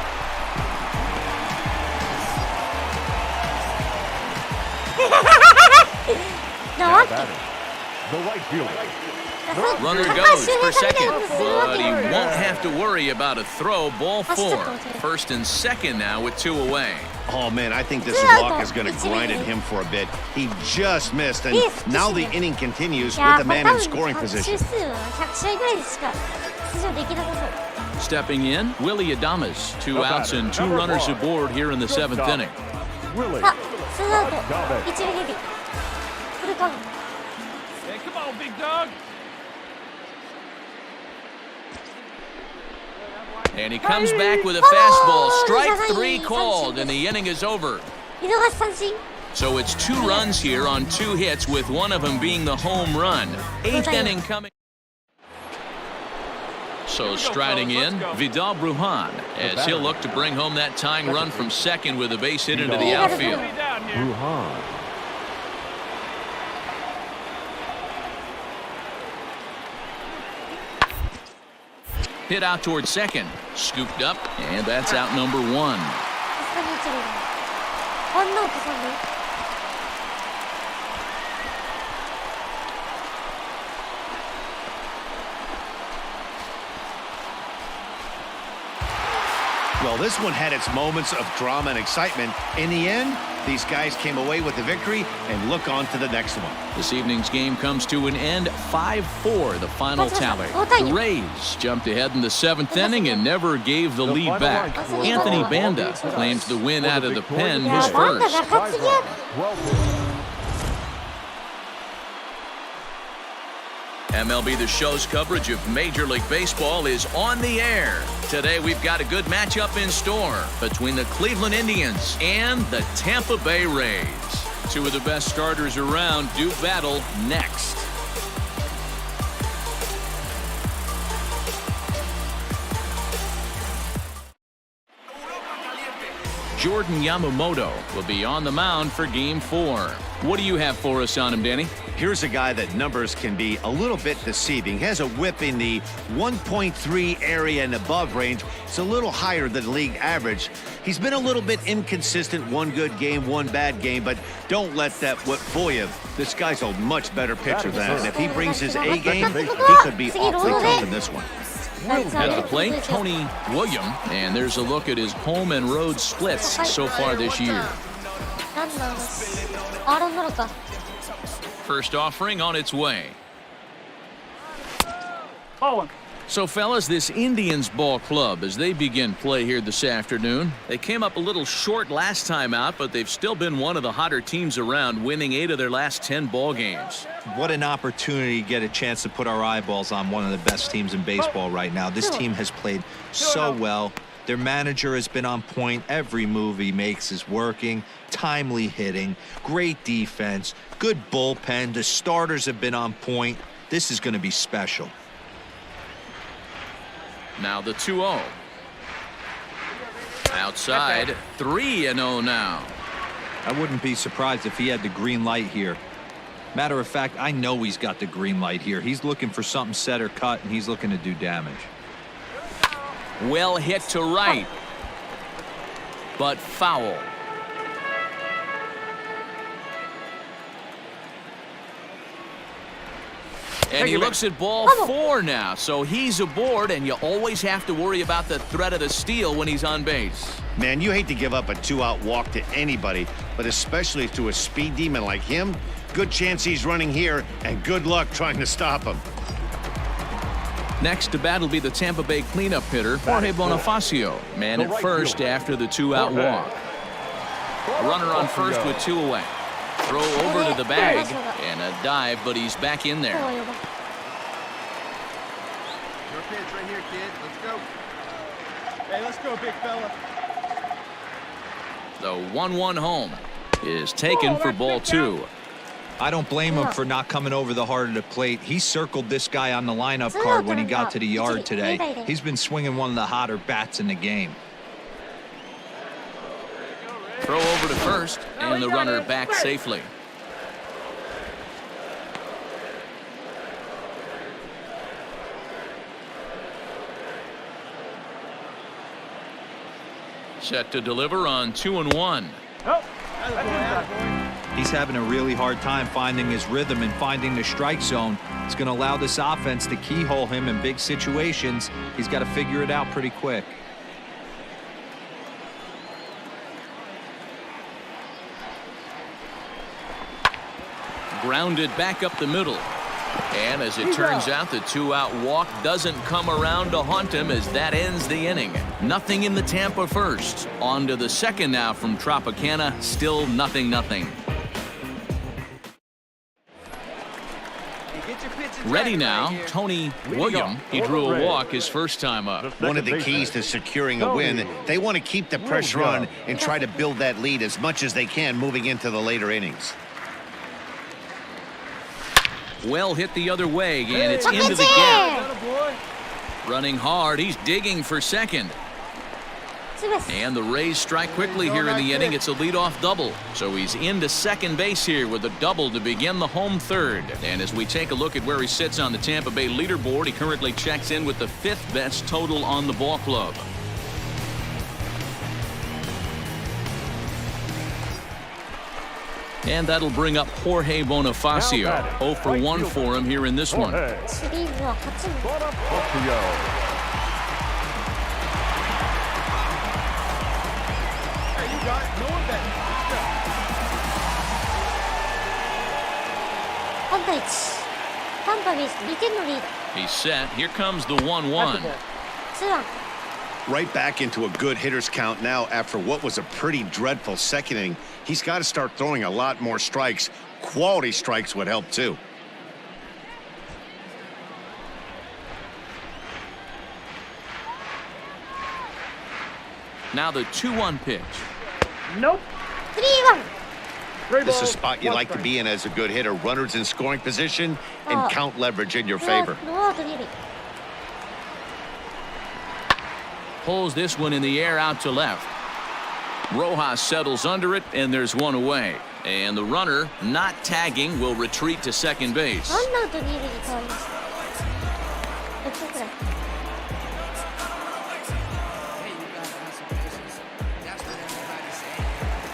The right fielder. Runner goes for second, but he won't have to worry about a throw. Ball 4. First and second now with 2 away. Oh, man, I think this walk is going to grind at him for a bit. He just missed, and now the inning continues with the man in scoring position. 100試合ぐらいでしか出場できなさそう。 Stepping in, Willie Adames. 2 outs and 2 runners aboard here in the 7th inning. Willie. あ、ツーアウト。一塁ヘビ。フルカウント。 Hey, come on, big dog. And he comes back with a fastball. Strike 3 called, and the inning is over. 見逃し三振。 So it's 2 runs here on 2 hits, with one of them being the home run. 8th inning coming. So striding in, Vidal Brujan, as he'll look to bring home that tying run from second with a base hit into the outfield. Brujan. Hit out towards second, scooped up, and that's out number 1. さすがに一塁だ。ワンアウト三塁。 Well, this one had its moments of drama and excitement. In the end, these guys came away with the victory and look on to the next one. This evening's game comes to an end, 5-4, the final tally. The Rays jumped ahead in the 7th inning and never gave the lead back. Anthony Banda claims the win out of the pen, his first. MLB The Show's coverage of Major League Baseball is on the air. Today we've got a good matchup in store between the Cleveland Indians and the Tampa Bay Rays. 2 of the best starters around do battle next. Jordan Yamamoto will be on the mound for Game 4. What do you have for us on him, Danny? Here's a guy that numbers can be a little bit deceiving. Has a whip in the 1.3 area and above range. It's a little higher than league average. He's been a little bit inconsistent. 1 good game, 1 bad game, but don't let that whip fool you. This guy's a much better pitcher than that. And if he brings his A game, he could be awfully tough in this one. At the plate, Tony William, and there's a look at his home and road splits so far this year. First offering on its way. So, fellas, this Indians ball club, as they begin play here this afternoon, they came up a little short last time out, but they've still been one of the hotter teams around, winning 8 of their last 10 ball games. What an opportunity to get a chance to put our eyeballs on one of the best teams in baseball right now. This team has played so well. Their manager has been on point. Every move he makes is working. Timely hitting, great defense, good bullpen. The starters have been on point. This is going to be special. Now the 2-0. Outside, 3-0 now. I wouldn't be surprised if he had the green light here. Matter of fact, I know he's got the green light here. He's looking for something set or cut, and he's looking to do damage. Well hit to right, but foul. And he looks at ball 4 now, so he's aboard, and you always have to worry about the threat of the steal when he's on base. Man, you hate to give up a 2-out walk to anybody, but especially to a speed demon like him. Good chance he's running here, and good luck trying to stop him. Next to bat will be the Tampa Bay cleanup hitter, Jorge Bonifacio, man at first after the 2-out walk. A runner on first with 2 away. Throw over to the bag, and a dive, but he's back in there. Your pitch right here, kid. Let's go. Hey, let's go, big fella. The 1-1 home is taken for ball 2. I don't blame him for not coming over the heart of the plate. He circled this guy on the lineup card when he got to the yard today. He's been swinging one of the hotter bats in the game. Throw over to first, and the runner back safely. Set to deliver on 2-1. He's having a really hard time finding his rhythm and finding the strike zone. It's going to allow this offense to keyhole him in big situations. He's got to figure it out pretty quick. Grounded back up the middle. And as it turns out, the 2-out walk doesn't come around to haunt him as that ends the inning. Nothing in the Tampa first. On to the second now from Tropicana. Still 0-0. Ready now, Tony William. He drew a walk his first time up. One of the keys to securing a win, they want to keep the pressure on and try to build that lead as much as they can moving into the later innings. Well hit the other way, and it's into the gap. Running hard, he's digging for second. And the Rays strike quickly here in the inning. It's a leadoff double. So he's into second base here with a double to begin the home third. And as we take a look at where he sits on the Tampa Bay leaderboard, he currently checks in with the 5th best total on the ball club. And that'll bring up Jorge Bonifacio. 0 for 1 for him here in this one. He's set. Here comes the 1-1. Right back into a good hitter's count now after what was a pretty dreadful second inning. He's got to start throwing a lot more strikes. Quality strikes would help too. Now the 2-1 pitch. Nope. 3-1. This is a spot you like to be in as a good hitter. Runners in scoring position and count leverage in your favor. Pulls this one in the air out to left. Rojas settles under it, and there's one away. And the runner, not tagging, will retreat to second base.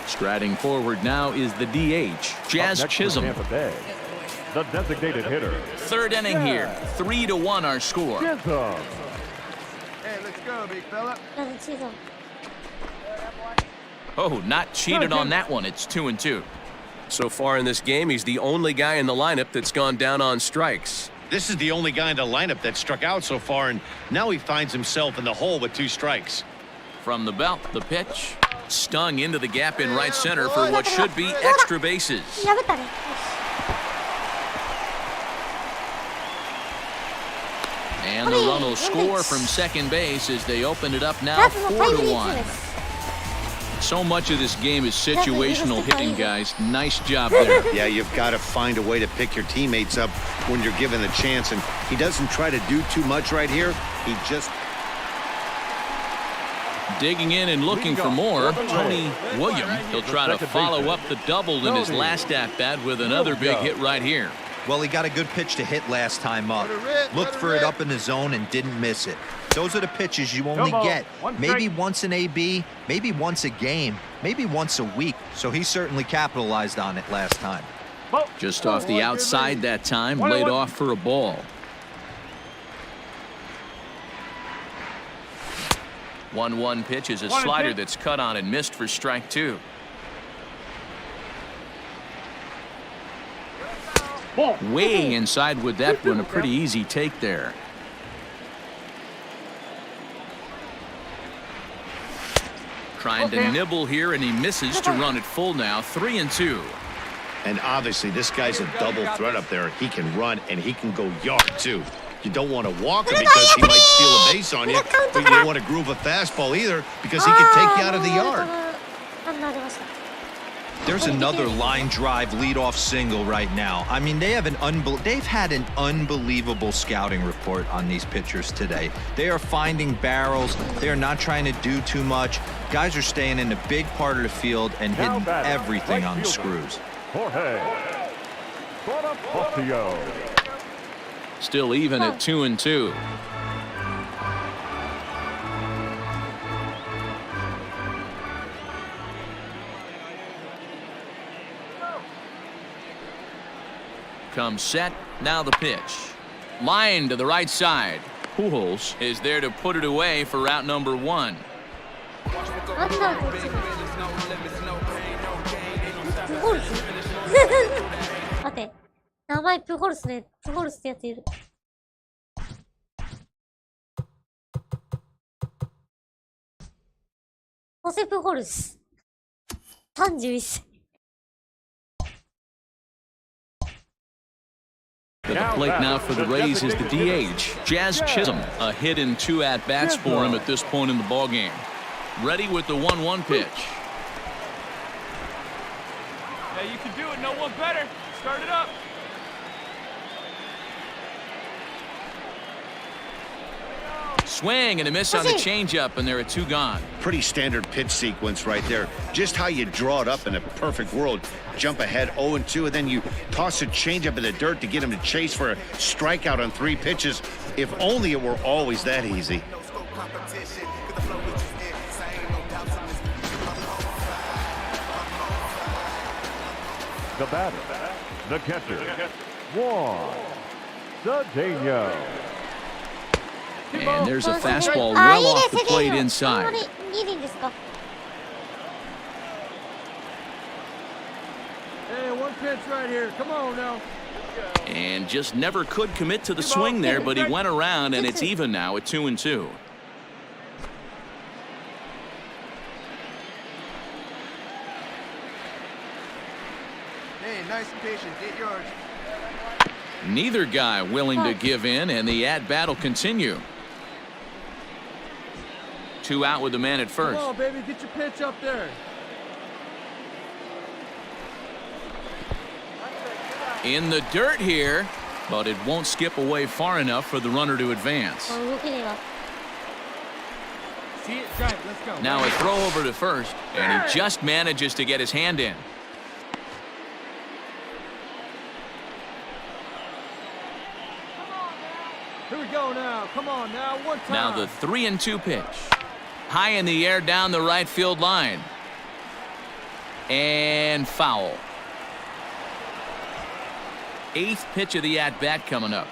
Striding forward now is the DH, Jazz Chisholm. The designated hitter. Third inning here, 3-1 our score. Hey, let's go, big fella. Oh, not cheated on that one. It's 2-2. So far in this game, he's the only guy in the lineup that's gone down on strikes. This is the only guy in the lineup that struck out so far, and now he finds himself in the hole with 2 strikes. From the belt, the pitch. Stung into the gap in right center for what should be extra bases. And the run will score from second base as they open it up now 4-1. So much of this game is situational hitting, guys. Nice job there. Yeah, you've got to find a way to pick your teammates up when you're given the chance, and he doesn't try to do too much right here. He just... Digging in and looking for more, Tony William. He'll try to follow up the double in his last at-bat with another big hit right here. Well, he got a good pitch to hit last time up. Looked for it up in the zone and didn't miss it. Those are the pitches you only get maybe once an AB, maybe once a game, maybe once a week. So he certainly capitalized on it last time. Just off the outside that time, laid off for a ball. 1-1 pitch is a slider that's cut on and missed for strike 2. Way inside with that one, a pretty easy take there. Trying to nibble here, and he misses to run it full now, 3-2. And obviously, this guy's a double threat up there. He can run, and he can go yard, too. You don't want to walk him because he might steal a base on you, but you don't want to groove a fastball either because he can take you out of the yard. There's another line drive leadoff single right now. I mean, they've had an unbelievable scouting report on these pitchers today. They are finding barrels. They are not trying to do too much. Guys are staying in the big part of the field and hitting everything on the screws. Jorge Bonifacio. Still even at 2-2. Comes set, now the pitch. Line to the right side. Pujols is there to put it away for route number 1. 名前プホルスね。プホルスってやついる。ホセプホルス。31歳。At the plate now for the Rays is the DH, Jazz Chisholm. A hit and 2 at-bats for him at this point in the ballgame. Ready with the 1-1 pitch. Yeah, you can do it. No one better. Start it up. Swing and a miss on the changeup, and there are 2 gone. Pretty standard pitch sequence right there. Just how you draw it up in a perfect world. Jump ahead 0-2, and then you toss a changeup in the dirt to get him to chase for a strikeout on 3 pitches. If only it were always that easy. The batter, the catcher, Juan Cedeno. And there's a fastball well off the plate inside. Hey, one pitch right here. Come on now. And just never could commit to the swing there, but he went around, and it's even now at 2-2. Hey, nice and patient. Get yours. Neither guy willing to give in, and the at-bat will continue. 2 out with the man at first. Come on, baby. Get your pitch up there. In the dirt here, but it won't skip away far enough for the runner to advance. See it? Drive. Let's go. Now a throw over to first, and he just manages to get his hand in. Here we go now. Come on now. One time. Now the 3-2 pitch. High in the air down the right field line. And foul. 8th pitch of the at-bat coming up.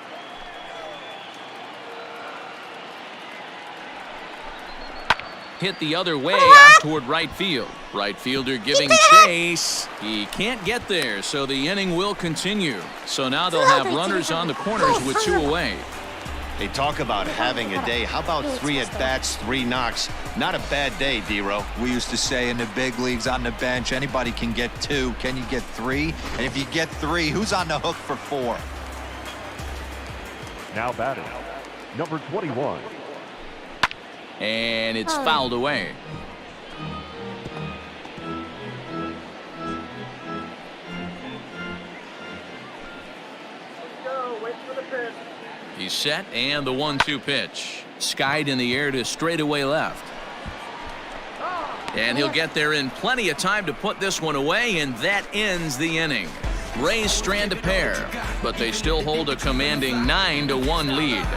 Hit the other way out toward right field. Right fielder giving chase. He can't get there, so the inning will continue. So now they'll have runners on the corners with 2 away. They talk about having a day. How about 3 at-bats, 3 knocks? Not a bad day, D-Row. We used to say in the big leagues on the bench, anybody can get 2. Can you get 3? And if you get 3, who's on the hook for 4? Now batting, number 21. And it's fouled away. Go. Wait for the pitch. He's set, and the 1-2 pitch. Skied in the air to straightaway left. And he'll get there in plenty of time to put this one away, and that ends the inning. Rays strand a pair, but they still hold a commanding 9-1 lead.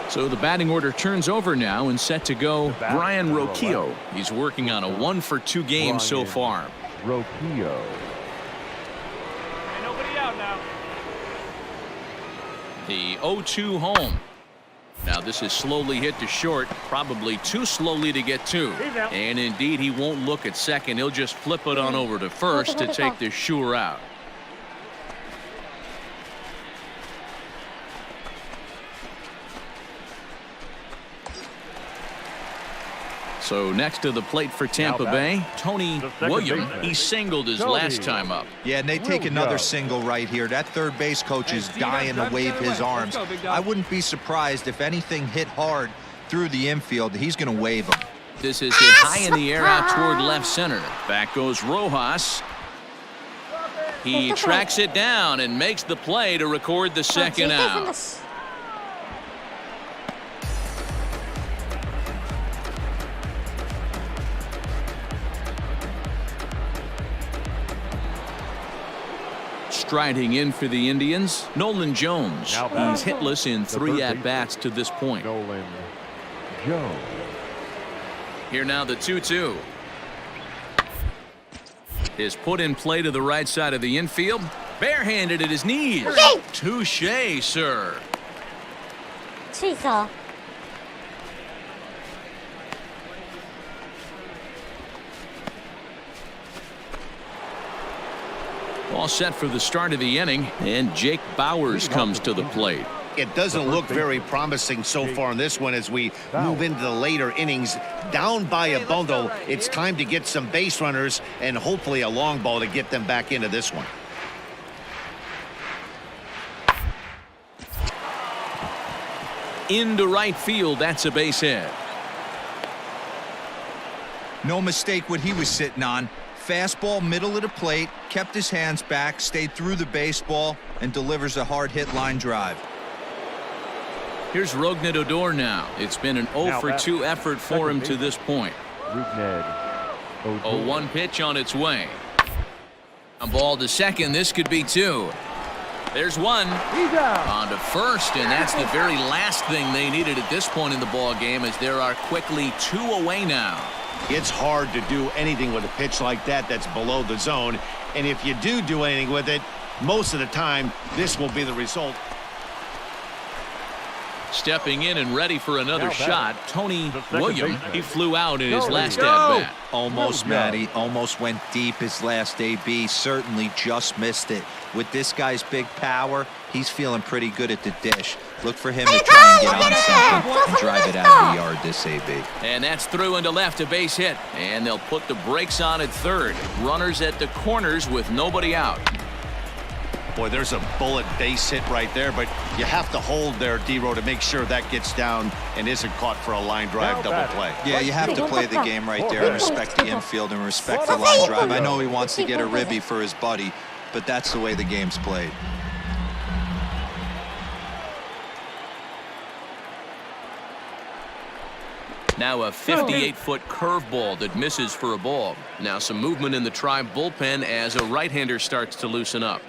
So the batting order turns over now and set to go Brian Roquillo. He's working on a 1-for-2 game so far. Roquillo. Ain't nobody out now. The 0-2 home. Now this is slowly hit to short, probably too slowly to get 2. And indeed, he won't look at second. He'll just flip it on over to first to take the sure out. So next to the plate for Tampa Bay, Tony Williams. He singled his last time up. Yeah, and they take another single right here. That third base coach is dying to wave his arms. I wouldn't be surprised if anything hit hard through the infield. He's going to wave them. This is hit high in the air out toward left center. Back goes Rojas. He tracks it down and makes the play to record the second out. Striding in for the Indians, Nolan Jones. He's hitless in 3 at-bats to this point. Nolan Jones. Here now the 2-2. Is put in play to the right side of the infield. Barehanded at his knees. Touché, sir. All set for the start of the inning, and Jake Bauers comes to the plate. It doesn't look very promising so far in this one as we move into the later innings. Down by a bundle, it's time to get some base runners and hopefully a long ball to get them back into this one. Into right field, that's a base hit. No mistake what he was sitting on. Fastball, middle of the plate, kept his hands back, stayed through the baseball, and delivers a hard hit line drive. Here's Rougned Odor now. It's been an 0-for-2 effort for him to this point. 0-1 pitch on its way. A ball to second. This could be two. There's one. On to first, and that's the very last thing they needed at this point in the ball game, as there are quickly 2 away now. It's hard to do anything with a pitch like that that's below the zone, and if you do anything with it, most of the time this will be the result. Stepping in and ready for another shot, Tony Williams. He flew out in his last at-bat. Almost, Matty. Almost went deep his last AB. Certainly just missed it. With this guy's big power, he's feeling pretty good at the dish. Look for him to try and get on something and drive it out of the yard this AB. And that's through into left, a base hit. And they'll put the brakes on at third. Runners at the corners with nobody out. Boy, there's a bullet base hit right there, but you have to hold there, D-Row, to make sure that gets down and isn't caught for a line drive double play. Yeah, you have to play the game right there and respect the infield and respect the line drive. I know he wants to get a ribby for his buddy, but that's the way the game's played. Now a 58-foot curveball that misses for a ball. Now some movement in the Tribe bullpen as a right-hander starts to loosen up.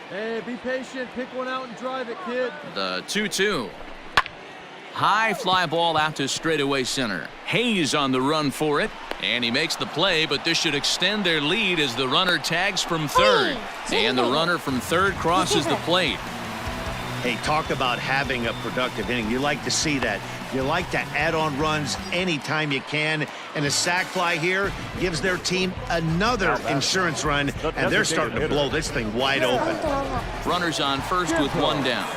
Hey, be patient. Pick one out and drive it, kid. The 2-2. High fly ball out to straightaway center. Hayes on the run for it, and he makes the play, but this should extend their lead as the runner tags from third. And the runner from third crosses the plate. Hey, talk about having a productive inning. You like to see that. You like to add on runs anytime you can. And a sac fly here gives their team another insurance run, and they're starting to blow this thing wide open. Runners on first with one down.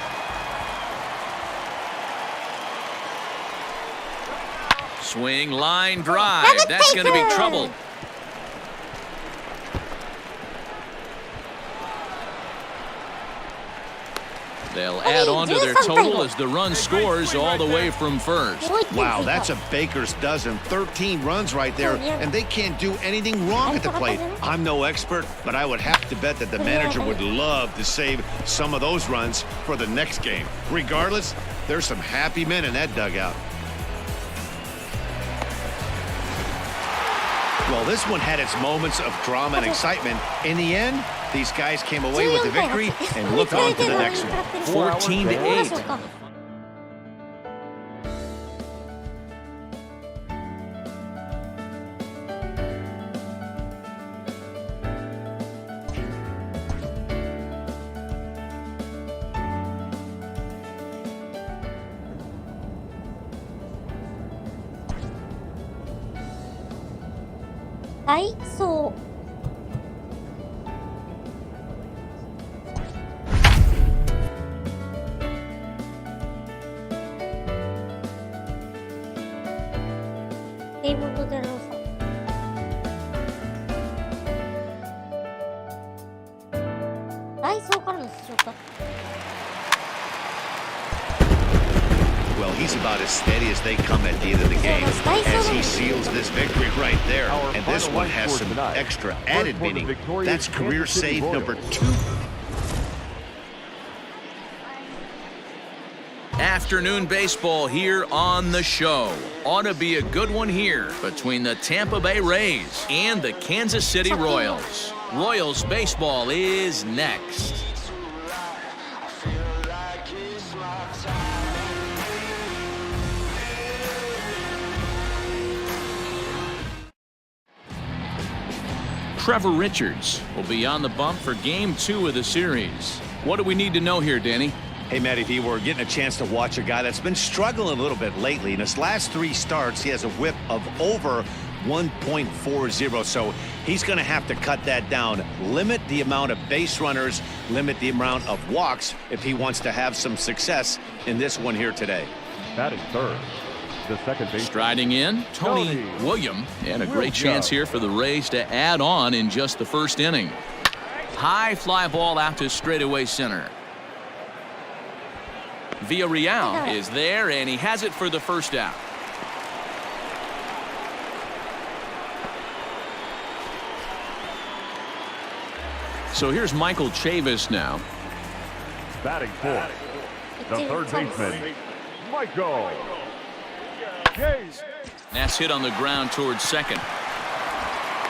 Swing, line drive. That's going to be trouble. They'll add on to their total as the run scores all the way from first. Wow, that's a baker's dozen. 13 runs right there, and they can't do anything wrong at the plate. I'm no expert, but I would have to bet that the manager would love to save some of those runs for the next game. Regardless, there's some happy men in that dugout. Well, this one had its moments of drama and excitement. In the end, these guys came away with the victory and looked on to the next one. 14-8. So Raymond de Rosa. Well, he's about as steady as they come at the end of the game as he seals this victory right there. And this one has some extra added meaning. That's career save number 2. Afternoon baseball here on the show. Ought to be a good one here between the Tampa Bay Rays and the Kansas City Royals. Royals baseball is next. Trevor Richards will be on the bump for Game 2 of the series. What do we need to know here, Danny? Hey, Matty V, we're getting a chance to watch a guy that's been struggling a little bit lately. In his last 3 starts, he has a whip of over 1.40, so he's going to have to cut that down, limit the amount of base runners, limit the amount of walks if he wants to have some success in this one here today. Batting third, the second base. Striding in, Tony William, and a great chance here for the Rays to add on in just the first inning. High fly ball out to straightaway center. Villarreal is there, and he has it for the first out. So here's Michael Chavis now. Batting fourth, the third baseman, Michael Chavis. That's hit on the ground towards second.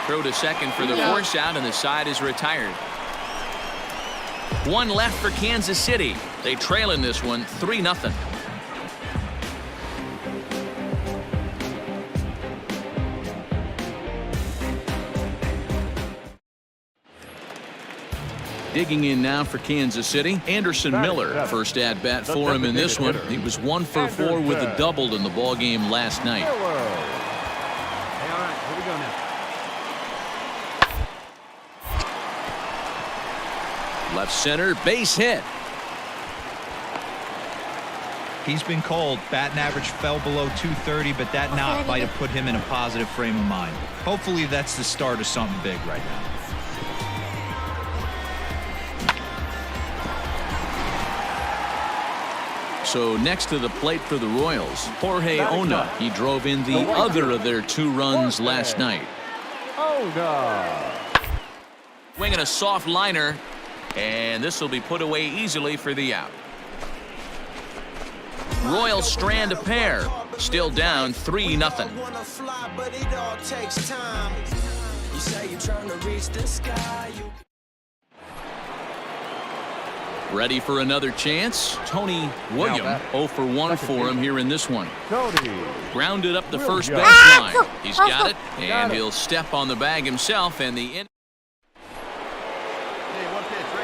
Throw to second for the force out, and the side is retired. One left for Kansas City. They trail in this one 3-0. Digging in now for Kansas City, Anderson Miller. First at bat for him in this one. He was 1 for 4 with a double in the ball game last night. Hey, all right, here we go now. Left center, base hit. He's been cold. Batting average fell below 230, but that knock might have put him in a positive frame of mind. Hopefully that's the start of something big right now. So next to the plate for the Royals, Jorge Ona. He drove in the other of their 2 runs last night. Swinging a soft liner, and this will be put away easily for the out. Royals strand a pair, still down 3-0. Ready for another chance? Tony William 0 for 1 for him here in this one. Grounded up the first baseline. He's got it, and he'll step on the bag himself, and the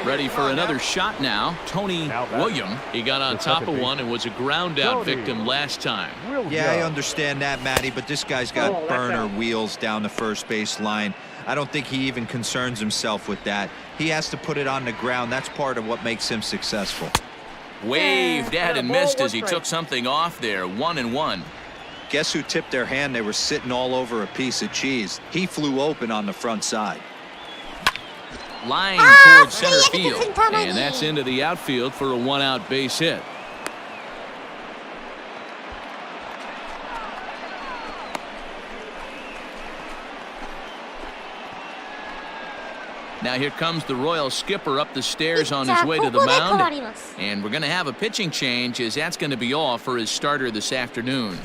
ready for another shot now. Tony William. He got on top of one and was a ground out victim last time. Yeah, I understand that, Matty, but this guy's got burner wheels down the first base line. I don't think he even concerns himself with that. He has to put it on the ground. That's part of what makes him successful. Waved at and missed as he took something off there. 1-1. Guess who tipped their hand? They were sitting all over a piece of cheese. He flew open on the front side. Line towards center field, and that's into the outfield for a 1-out base hit. Now here comes the Royal skipper up the stairs on his way to the mound, and we're going to have a pitching change, as that's going to be all for his starter this afternoon.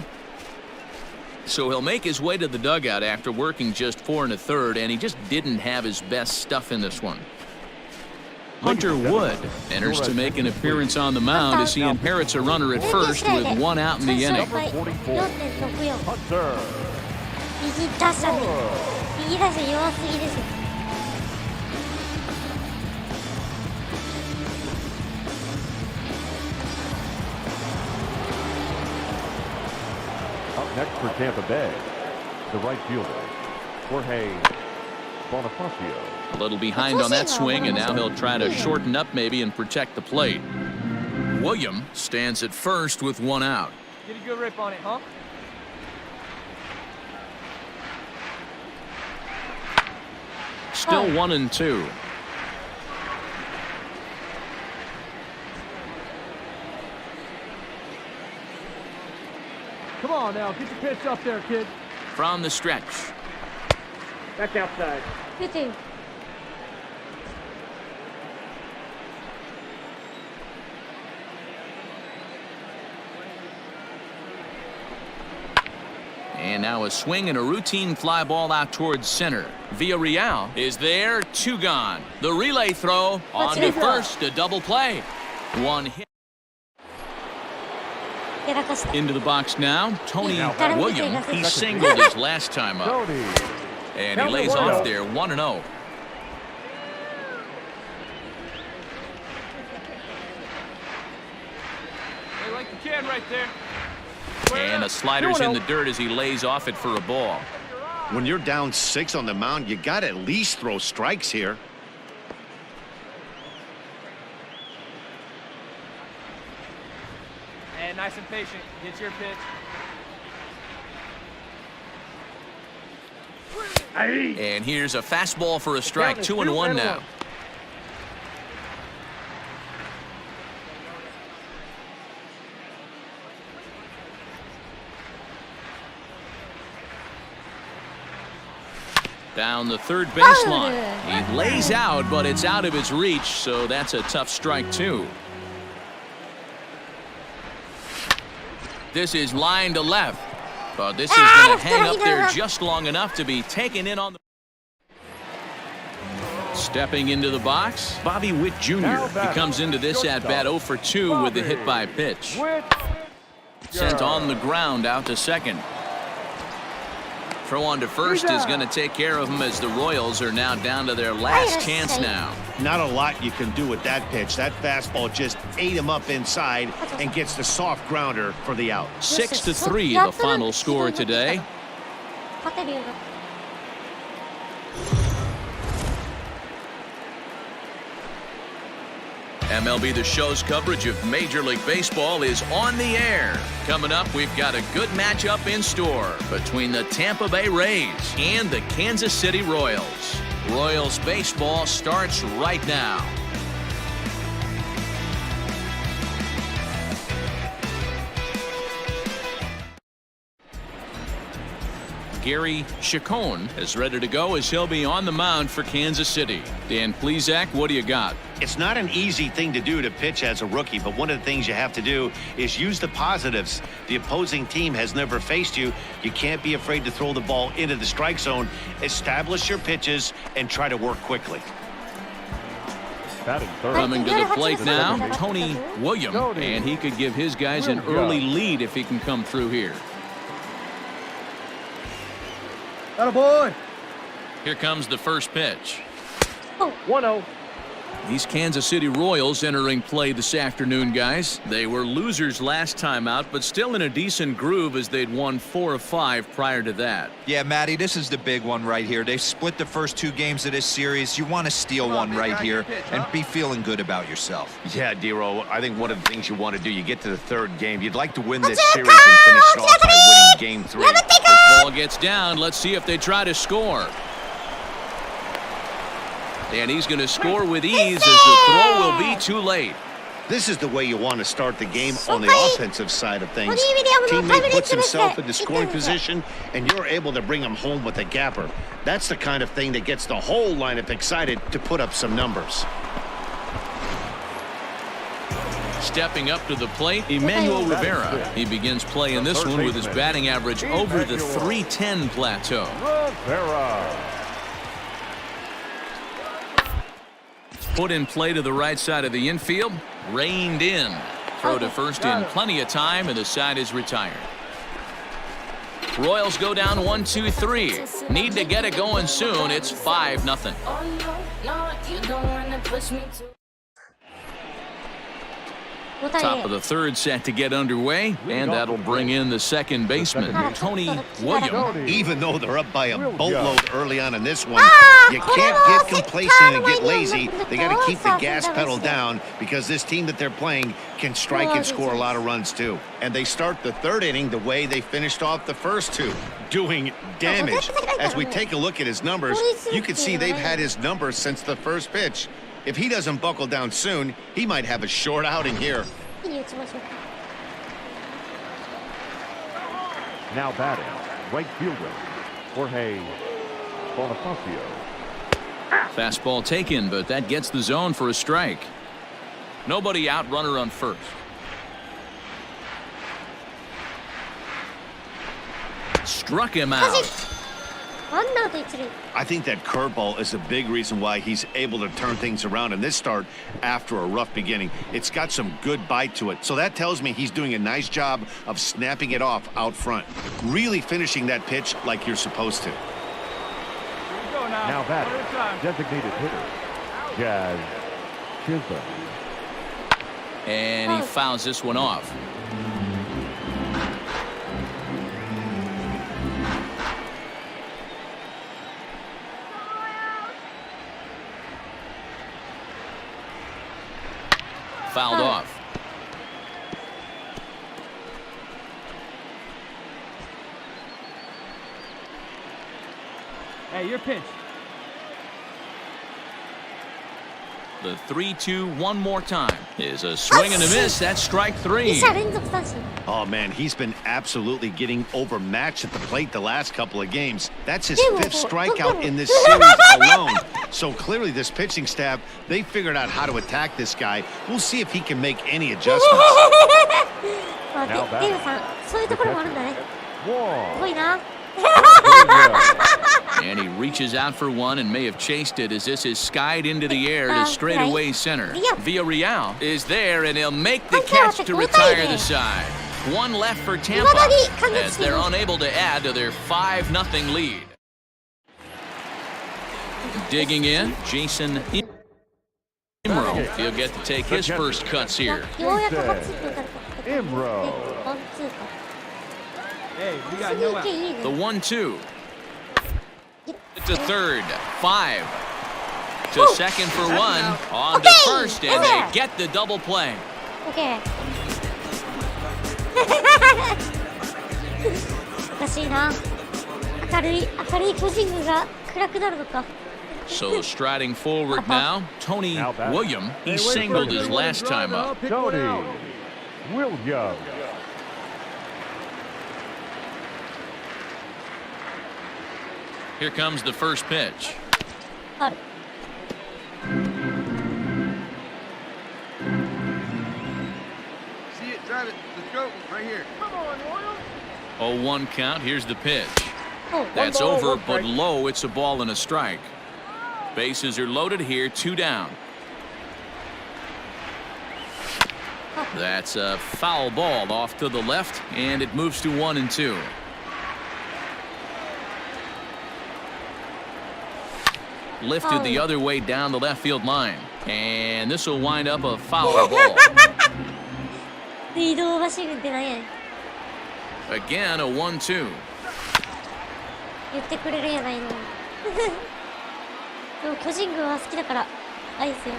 So he'll make his way to the dugout after working just 4 1/3, and he just didn't have his best stuff in this one. Hunter Wood enters to make an appearance on the mound as he inherits a runner at first with 1 out in the inning. Up next for Tampa Bay, the right fielder, Jorge Bonifacio. A little behind on that swing, and now he'll try to shorten up maybe and protect the plate. William stands at first with 1 out. Get a good rip on it, huh? Still 1-2. Come on now, get your pitch up there, kid. From the stretch. Back outside. And now a swing and a routine fly ball out towards center. Villarreal is there, 2 gone. The relay throw on to first, a double play. 1 hit. Into the box now, Tony William. He singled his last time up. And he lays off there, 1-0. Like you can right there. And a slider's in the dirt as he lays off it for a ball. When you're down 6 on the mound, you got to at least throw strikes here. And nice and patient. Get your pitch. And here's a fastball for a strike. 2-1 now. Down the third baseline. He lays out, but it's out of his reach, so that's a tough strike, too. This is line to left, but this is going to hang up there just long enough to be taken in on the... Stepping into the box, Bobby Witt Jr. He comes into this at-bat 0 for 2 with the hit by pitch. Sent on the ground out to second. Throw on to first is going to take care of him as the Royals are now down to their last chance now. Not a lot you can do with that pitch. That fastball just ate him up inside and gets the soft grounder for the out. 6-3 the final score today. MLB The Show's coverage of Major League Baseball is on the air. Coming up, we've got a good matchup in store between the Tampa Bay Rays and the Kansas City Royals. Royals baseball starts right now. Gary Chacon is ready to go as he'll be on the mound for Kansas City. Dan Plesac, what do you got? It's not an easy thing to do to pitch as a rookie, but one of the things you have to do is use the positives. The opposing team has never faced you. You can't be afraid to throw the ball into the strike zone. Establish your pitches and try to work quickly. Coming to the plate now, Tony Williams, and he could give his guys an early lead if he can come through here. Attaboy. Here comes the first pitch. 1-0. These Kansas City Royals entering play this afternoon, guys. They were losers last time out, but still in a decent groove as they'd won 4 of 5 prior to that. Yeah, Matty, this is the big one right here. They've split the first 2 games of this series. You want to steal one right here and be feeling good about yourself. Yeah, Dero, I think one of the things you want to do, you get to the 3rd game. You'd like to win this series and finish it off by winning game 3. This ball gets down. Let's see if they try to score. And he's going to score with ease as the throw will be too late. This is the way you want to start the game on the offensive side of things. Teammate puts himself in the scoring position, and you're able to bring him home with a gapper. That's the kind of thing that gets the whole lineup excited to put up some numbers. Stepping up to the plate, Emmanuel Rivera. He begins play in this one with his batting average over the .310 plateau. Rivera. Put in play to the right side of the infield. Reined in. Throw to first in plenty of time, and the side is retired. Royals go down 1-2-3. Need to get it going soon. It's 5-0. Top of the 3rd set to get underway, and that'll bring in the second baseman, Tony Williams. Even though they're up by a boatload early on in this one, you can't get complacent and get lazy. They got to keep the gas pedal down because this team that they're playing can strike and score a lot of runs too. And they start the 3rd inning the way they finished off the first 2, doing damage. As we take a look at his numbers, you can see they've had his numbers since the first pitch. If he doesn't buckle down soon, he might have a short outing here. Now batting, right fielder, Jorge Bonifacio. Fastball taken, but that gets the zone for a strike. Nobody out, runner on first. Struck him out. I think that curveball is a big reason why he's able to turn things around in this start after a rough beginning. It's got some good bite to it. So that tells me he's doing a nice job of snapping it off out front. Really finishing that pitch like you're supposed to. Now batting, designated hitter, Jazz Chisholm. And he fouls this one off. fouled off. Hey, your pitch. The 3-2 one more time is a swing and a miss. That's strike 3. 2者連続三振。 Oh, man, he's been absolutely getting overmatched at the plate the last couple of games. That's his 5th strikeout in this series alone. So clearly this pitching staff, they figured out how to attack this guy. We'll see if he can make any adjustments. まあ、デイブさん、そういうところもあるんだね。すごいな。 And he reaches out for one and may have chased it as this is skied into the air to straightaway center. Villarreal is there and he'll make the catch to retire the side. One left for Tampa as they're unable to add to their 5-0 lead. Digging in, Jason Imro. He'll get to take his first cuts here. ようやくワンツーと打たれた。ワンツーか。 Hey, we got no out. The 1-2. To third, 5. To second for 1. On to first, and they get the double play. オッケー。おかしいな。明るい巨人軍が暗くなるのか。 So striding forward now, Tony William. He singled his last time up. Tony William. Here comes the first pitch. ある。 See it, drive it. Let's go. Right here. Come on, Royal. 0-1 count. Here's the pitch. Oh. That's over, but low. It's a ball and a strike. Bases are loaded here. 2 down. That's a foul ball off to the left, and it moves to 1-2. Lifted the other way down the left field line. And this will wind up a foul ball. 移動マシンって何やねん。 Again, a 1-2. 言ってくれるんやないの。でも巨人軍は好きだから、あいですよ。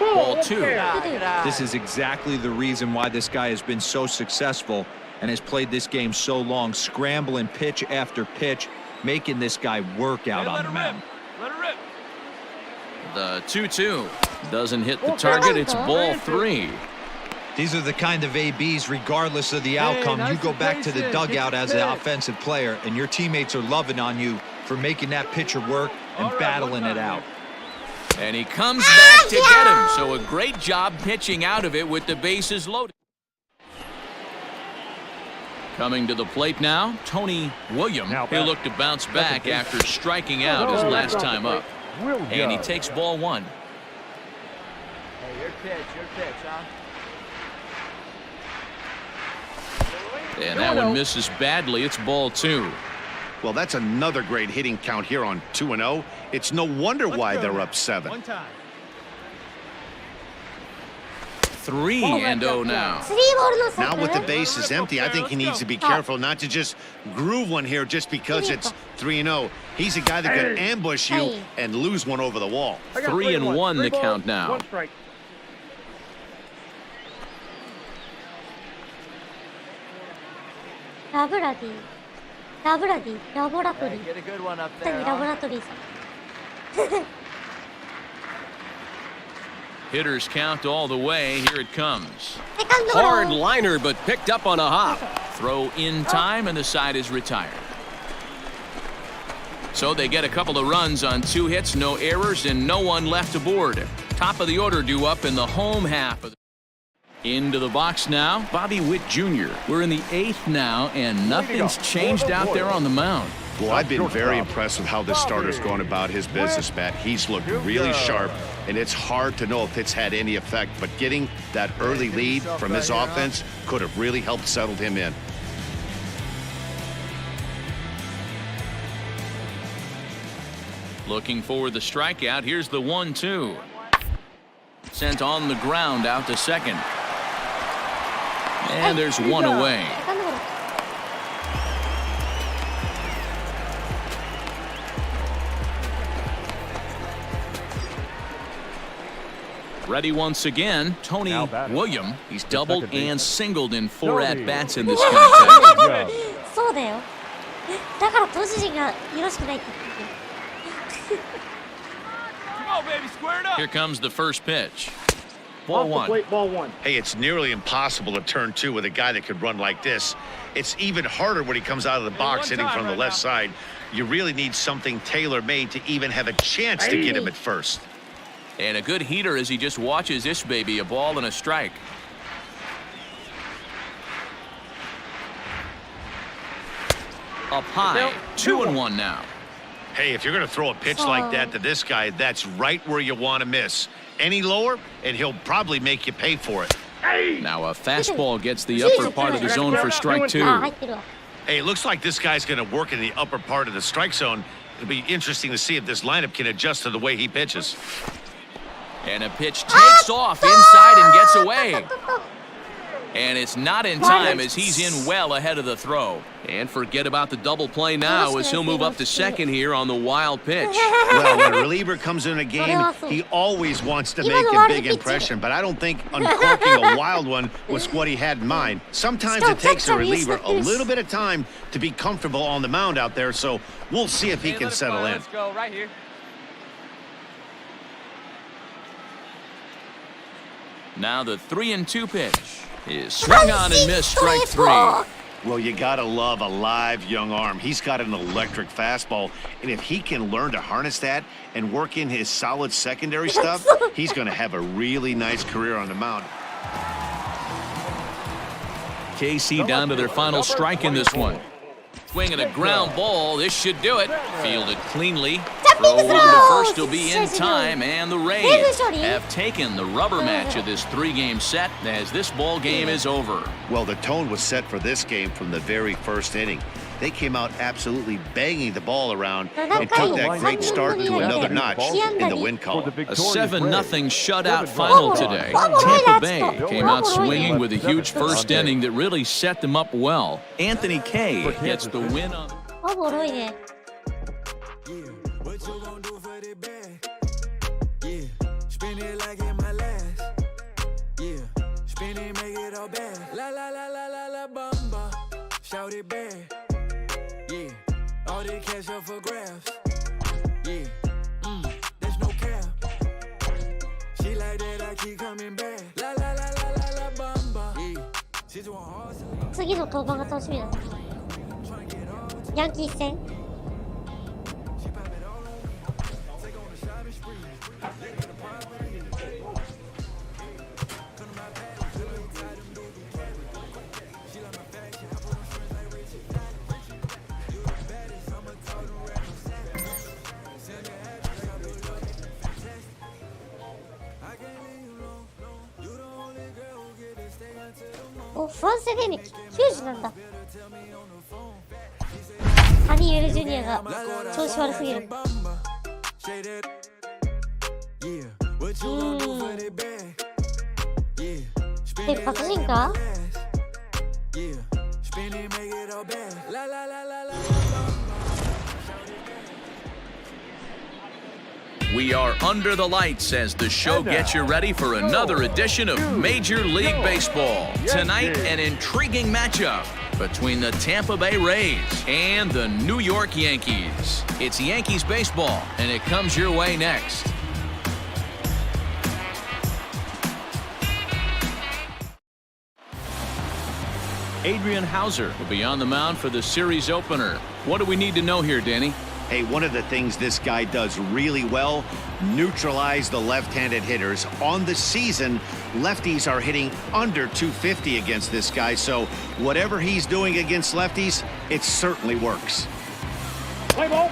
Ball 2. This is exactly the reason why this guy has been so successful and has played this game so long, scrambling pitch after pitch, making this guy work out on the mound. Let her rip. The 2-2 doesn't hit the target. It's ball 3. These are the kind of ABs, regardless of the outcome, you go back to the dugout as an offensive player, and your teammates are loving on you for making that pitcher work and battling it out. And he comes back to get him. So a great job pitching out of it with the bases loaded. Coming to the plate now, Tony William. He'll look to bounce back after striking out his last time up. And he takes ball 1. Hey, your pitch, huh? And that one misses badly. It's ball 2. Well, that's another great hitting count here on 2-0. It's no wonder why they're up 7. 1 time. 3-0 now. スリーボールのサ Now ーク with ル the bases empty, I think he needs to be careful not to just groove one here just because it's 3-0. He's a guy that could ambush you and lose one over the wall. 3-1 the count now. 1 strike. ラブラディ。ラブラディ。ラボラトリー。 Get a good one up 何 there. ラボラトリーさん。 Hitters count all the way. Here it comes. セカンドゴロ Hard liner, but picked up on a hop. Throw in time, and the side is retired. So they get a couple of runs on 2 hits, no errors, and no one left aboard. Top of the order due up in the home half of the... Into the box now, Bobby Witt Jr. We're in the 8th now, and nothing's changed out there on the mound. Well, I've been very impressed with how this starter's going about his business, Matt. He's looked really sharp, and it's hard to know if it's had any effect, but getting that early lead from his offense could have really helped settle him in. Looking for the strikeout. Here's the 1-2. Sent on the ground out to second. And there's one away. セカンドゴロ 2 Ready once again, Tony Now batting. William. He's doubled second baseman. and singled in 4 Tony. at-bats in this contest. Go. そうだよ。だから投手陣がよろしくないって言ってる。 Come on, baby, square it up. Here comes the first pitch. Ball one. Ball one. Hey, it's nearly impossible to turn 2 with a guy that could run like this. It's even harder when he comes out of the box hitting from the left side. You really need something tailor-made to even have a chance to get him at first. And a good heater as he just watches this baby, a ball and a strike. Up high, 2-1 now. Hey, if you're going to throw a pitch like that to this guy, that's right where you want to miss. Any lower, and he'll probably make you pay for it. Now a fastball gets the upper part of the zone for strike 2. あ、入ってるわ。 Hey, it looks like this guy's going to work in the upper part of the strike zone. It'll be interesting to see if this lineup can adjust to the way he pitches. And a pitch takes off inside and gets away. And it's not in time as he's in well ahead of the throw. And forget about the double play now as he'll move up to second here on the wild pitch. Well, when a reliever comes in a game, he always wants to make a big impression, but I don't think uncorking a wild one was what he had in mind. Sometimes it takes a reliever a little bit of time to be comfortable on the mound out there, so we'll see if he can settle in. Let's go right here. Now the 3-2 pitch is swung on and missed, strike 3. Well, you gotta love a live young arm. He's got an electric fastball, and if he can learn to harness that and work in his solid secondary stuff, he's gonna have a really nice career on the mound. KC down to their final strike in this one. Swinging a ground ball, this should do it. Fielded cleanly. Throw on to first will be in time, and the Rays have taken the rubber match of this 3-game set as this ball game is over. Well, the tone was set for this game from the very first inning. They came out absolutely banging the ball around and took that great start to another notch in the win column. A 7-0 shutout final today. Tampa Bay came out swinging with a huge first inning that really set them up well. Anthony Kay gets the win on. おもろいね。 What you gon' do for the bag? Yeah, spin it like in my last. Yeah, spin it, make it all bad. La la la la la la bamba, shout it back. Yeah, all the cash up for grabs. Yeah, there's no cap. She like that, I keep coming back. La la la la la la bamba. Yeah, she's doing hard. 次の登板が楽しみだ。ヤンキース戦。 お、フランスでね、90なんだ。ハニーエルジュニアが調子悪すぎる。鉄白人か？ We are under the lights as the show gets you ready for another edition of Major League Baseball. Tonight, an intriguing matchup between the Tampa Bay Rays and the New York Yankees. It's Yankees baseball, and it comes your way next. Adrian Hauser will be on the mound for the series opener. What do we need to know here, Danny? Hey, one of the things this guy does really well, neutralize the left-handed hitters. On the season, lefties are hitting under 250 against this guy, so whatever he's doing against lefties, it certainly works. Play ball.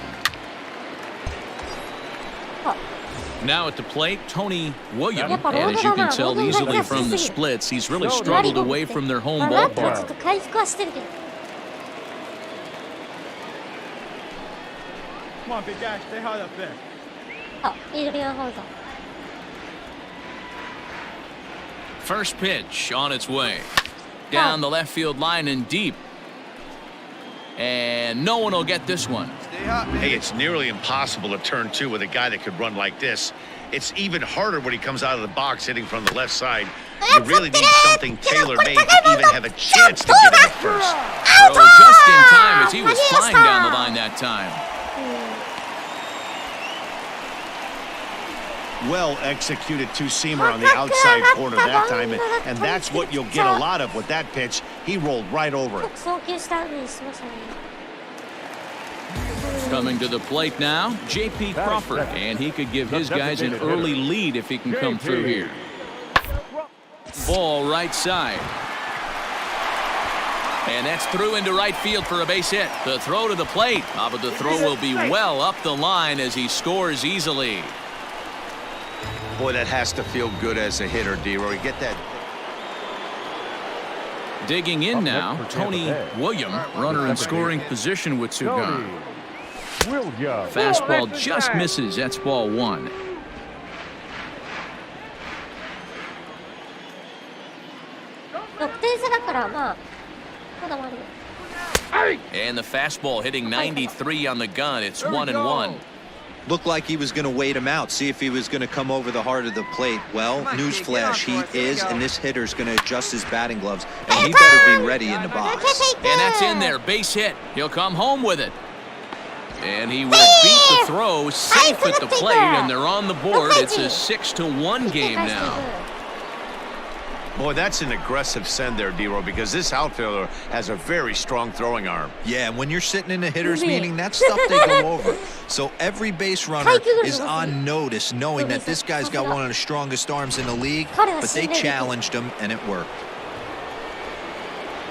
Now at the plate, Tony William. And as you can tell easily from the splits, he's really struggled away from their home まあ、ラップはちょっ ballpark. と回復はしてるけど。 Come on, big guy, stay high up there. あ、エイドリアン・ハウザー。 First pitch on its way. Down the left field line and deep. And no one will get this one. Hey, it's nearly impossible to turn two with a guy that could run like this. It's even harder when he comes out of the box hitting from the left side. You really need something tailor-made to even have a chance to get him at first. Throw just in time as he was flying down the line that time. Well executed two-seamer on the outside corner that time, and that's what you'll get a lot of with that pitch. He rolled right over it. Coming to the plate now, J.P. Crawford, and he could give his guys an early lead if he can come through here. Ball right side. And that's through into right field for a base hit. The throw to the plate, but the throw will be well up the line as he scores easily. Boy, that has to feel good as a hitter, D-Roy. Get that. Digging in now, Tony William, runner in scoring position with two gone. Fastball just misses. That's ball one. And the fastball hitting 93 on the gun. It's 1-1. Looked like he was going to wait him out, see if he was going to come over the heart of the plate. Well, newsflash, he is, and this hitter's going to adjust his batting gloves, and he better be ready in the box. And that's in there, base hit. He'll come home with it. And he will beat the throw safe at the plate, and they're on the board. It's a 6-1 game now. Boy, that's an aggressive send there, D-Roy, because this outfielder has a very strong throwing arm. Yeah, and when you're sitting in a hitter's meeting, that's stuff they go over. So every base runner is on notice, knowing that this guy's got one of the strongest arms in the league, but they challenged him, and it worked.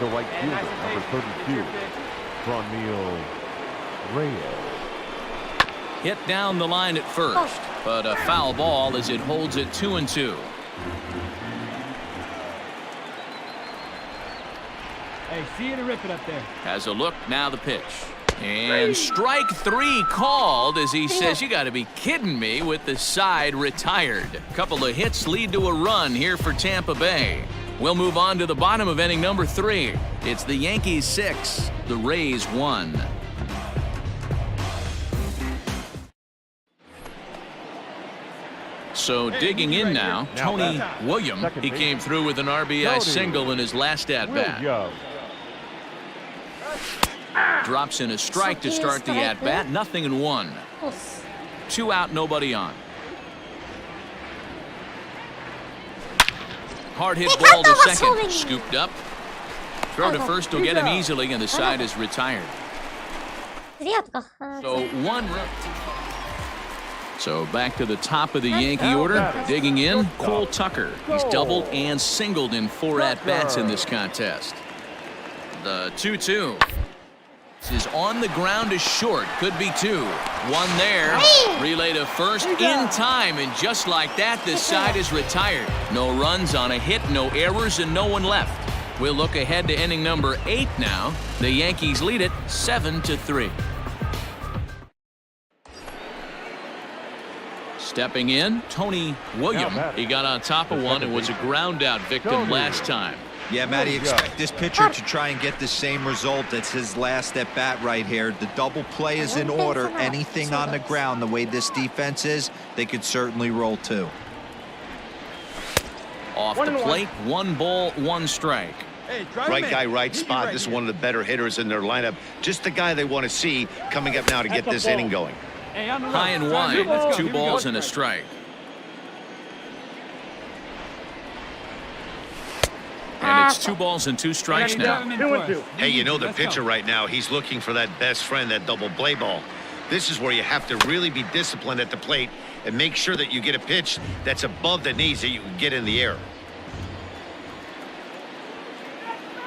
The right fielder, number 32, Franmil Reyes. Hit down the line at first, but a foul ball as it holds it 2-2. Hey, see you to rip it up there. Has a look, now the pitch. And strike three called as he says, you got to be kidding me, with the side retired. Couple of hits lead to a run here for Tampa Bay. We'll move on to the bottom of inning number 3. It's the Yankees 6, the Rays 1. So digging in now, Tony William. He came through with an RBI single in his last at-bat. Drops in a strike to start the at-bat. 0-1. 2 out, nobody on. Hard hit ball to second. Scooped up. Throw to first will get him easily, and the side is retired. So 1 run. So back to the top of the Yankee order. Digging in, Cole Tucker. He's doubled and singled in 4 at-bats in this contest. The 2-2. This is on the ground to short. Could be 2. 1 there. Relay to first in time, and just like that, this side is retired. No runs on a hit, no errors, and no one left. We'll look ahead to inning number 8 now. The Yankees lead it 7-3. Stepping in, Tony William. He got on top of one and was a ground out victim last time. Yeah, Matty, expect this pitcher to try and get the same result. That's his last at bat right here. The double play is in order. Anything on the ground, the way this defense is, they could certainly roll 2. Off the plate, 1 ball, 1 strike. Right guy, right spot. This is one of the better hitters in their lineup. Just the guy they want to see coming up now to get this inning going. High and wide, 2 balls and a strike. And it's 2 balls and 2 strikes now. Hey, you know the pitcher right now, he's looking for that best friend, that double play ball. This is where you have to really be disciplined at the plate and make sure that you get a pitch that's above the knees that you can get in the air.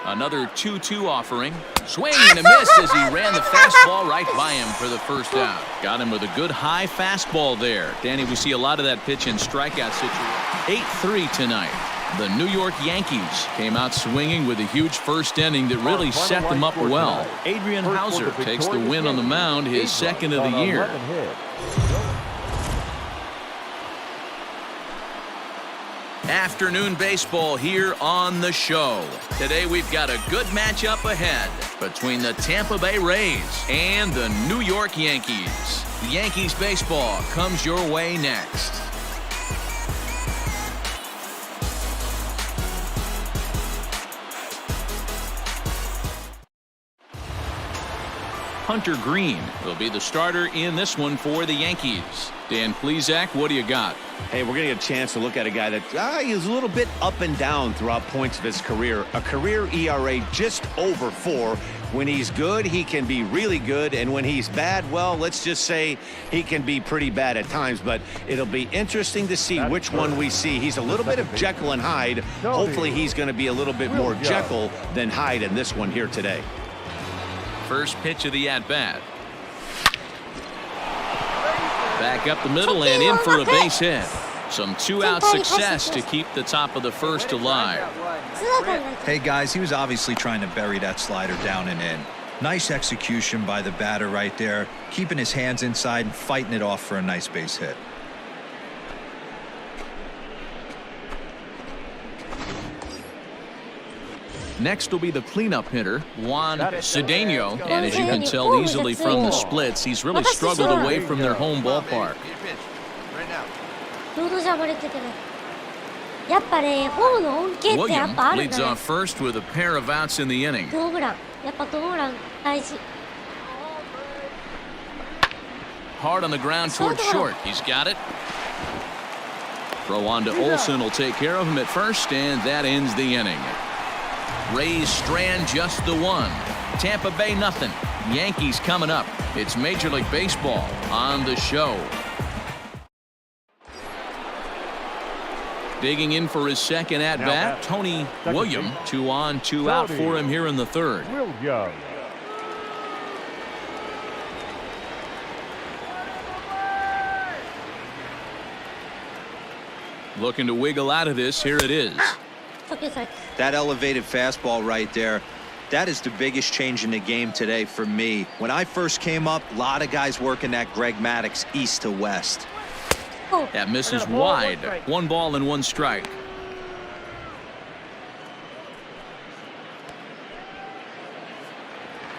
Another 2-2 offering. Swing and a miss as he ran the fastball right by him for the first out. Got him with a good high fastball there. Danny, we see a lot of that pitch and strikeout situation. 8-3 tonight. The New York Yankees came out swinging with a huge first inning that really set them up well. Adrian Hauser takes the win on the mound, his 2nd of the year. Afternoon baseball here on the show. Today we've got a good matchup ahead between the Tampa Bay Rays and the New York Yankees. Yankees baseball comes your way next. Hunter Green will be the starter in this one for the Yankees. Dan Plesac, what do you got? Hey, we're going to get a chance to look at a guy that is a little bit up and down throughout points of his career. A career ERA just over 4. When he's good, he can be really good. And when he's bad, well, let's just say he can be pretty bad at times. But it'll be interesting to see which one we see. He's a little bit of Jekyll and Hyde. Hopefully he's going to be a little bit more Jekyll than Hyde in this one here today. First pitch of the at-bat. Back up the middle and in for a base hit. Some two-out success to keep the top of the first alive. Hey, guys, he was obviously trying to bury that slider down and in. Nice execution by the batter right there, keeping his hands inside and fighting it off for a nice base hit. Next will be the cleanup hitter, Juan Cedeno. And as you can tell easily from the splits, he's really struggled away from their home ballpark. ロードじゃ暴れててね。やっぱね、ホームの恩恵ってやっぱあるん leads だね。 off first with a pair of outs in the inning. ホームラン。やっぱホームラン大事。 Hard on the ground towards short. He's got it. Throw on to Olsen will take care of him at first, and that ends the inning. Rays strand just the one. Tampa Bay nothing. Yankees coming up. It's Major League Baseball on the show. Digging in for his second at-bat, Tony William. 2 on, 2 out for him here in the third. Looking to wiggle out of this. Here it is. That elevated fastball right there, that is the biggest change in the game today for me. When I first came up, a lot of guys working that Greg Maddux east to west. That misses wide. 1 ball and 1 strike.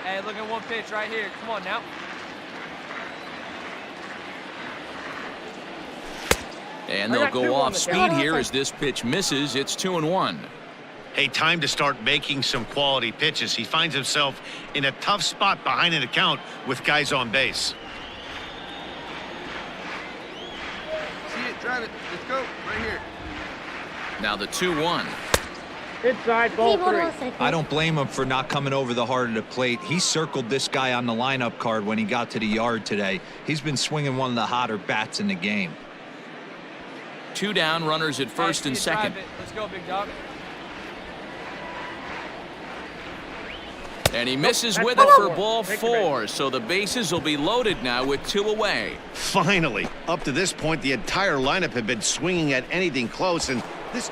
Hey, look at one pitch right here. Come on now. And they'll go off speed here as this pitch misses. It's 2-1. Hey, time to start making some quality pitches. He finds himself in a tough spot behind an account with guys on base. See it, drive it. Let's go. Right here. Now the 2-1. Inside ball 3. I don't blame him for not coming over the heart of the plate. He circled this guy on the lineup card when he got to the yard today. He's been swinging one of the hotter bats in the game. 2 down, runners at first and second. Let's go, big dog. And he misses with it for ball 4, so the bases will be loaded now with 2 away. Finally, up to this point, the entire lineup had been swinging at anything close, and this.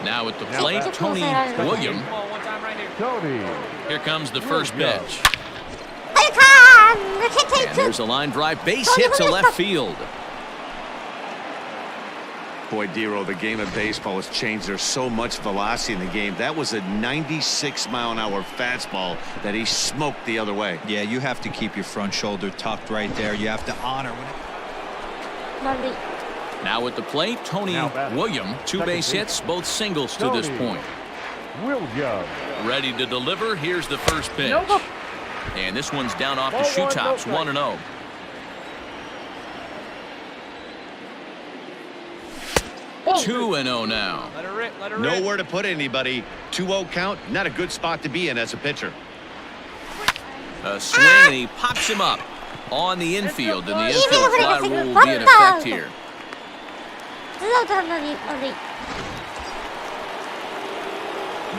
Now at the plate, Tony William. Here comes the first pitch. And there's a line drive, base hit to left field. Boy, Dero, the game of baseball has changed. There's so much velocity in the game. That was a 96-mile-an-hour fastball that he smoked the other way. Yeah, you have to keep your front shoulder tucked right there. You have to honor when it... Now at the plate, Tony William. 2 base hits, both singles to this point. Ready to deliver. Here's the first pitch. And this one's down off the shoe tops, 1-0. Oh. 2-0 now. Let her rip, let her rip. Nowhere to put anybody. 2-0 count, not a good spot to be in as a pitcher. A swing, and he pops him up on the infield, and the infield fly rule will be in effect here.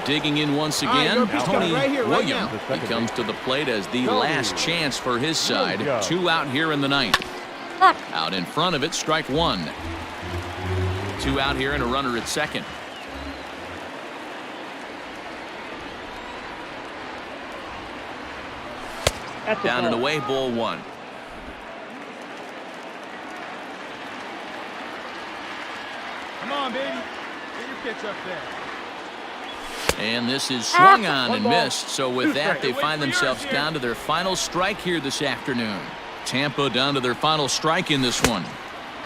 Digging in once again, Tony William. He comes to the plate as the last chance for his side. 2 out here in the ninth. Out in front of it, strike 1. 2 out here and a runner at second. Down and away, ball 1. Come on, baby. Get your pitch up there. And this is swung on and missed. So with that, they find themselves down to their final strike here this afternoon. Tampa down to their final strike in this one.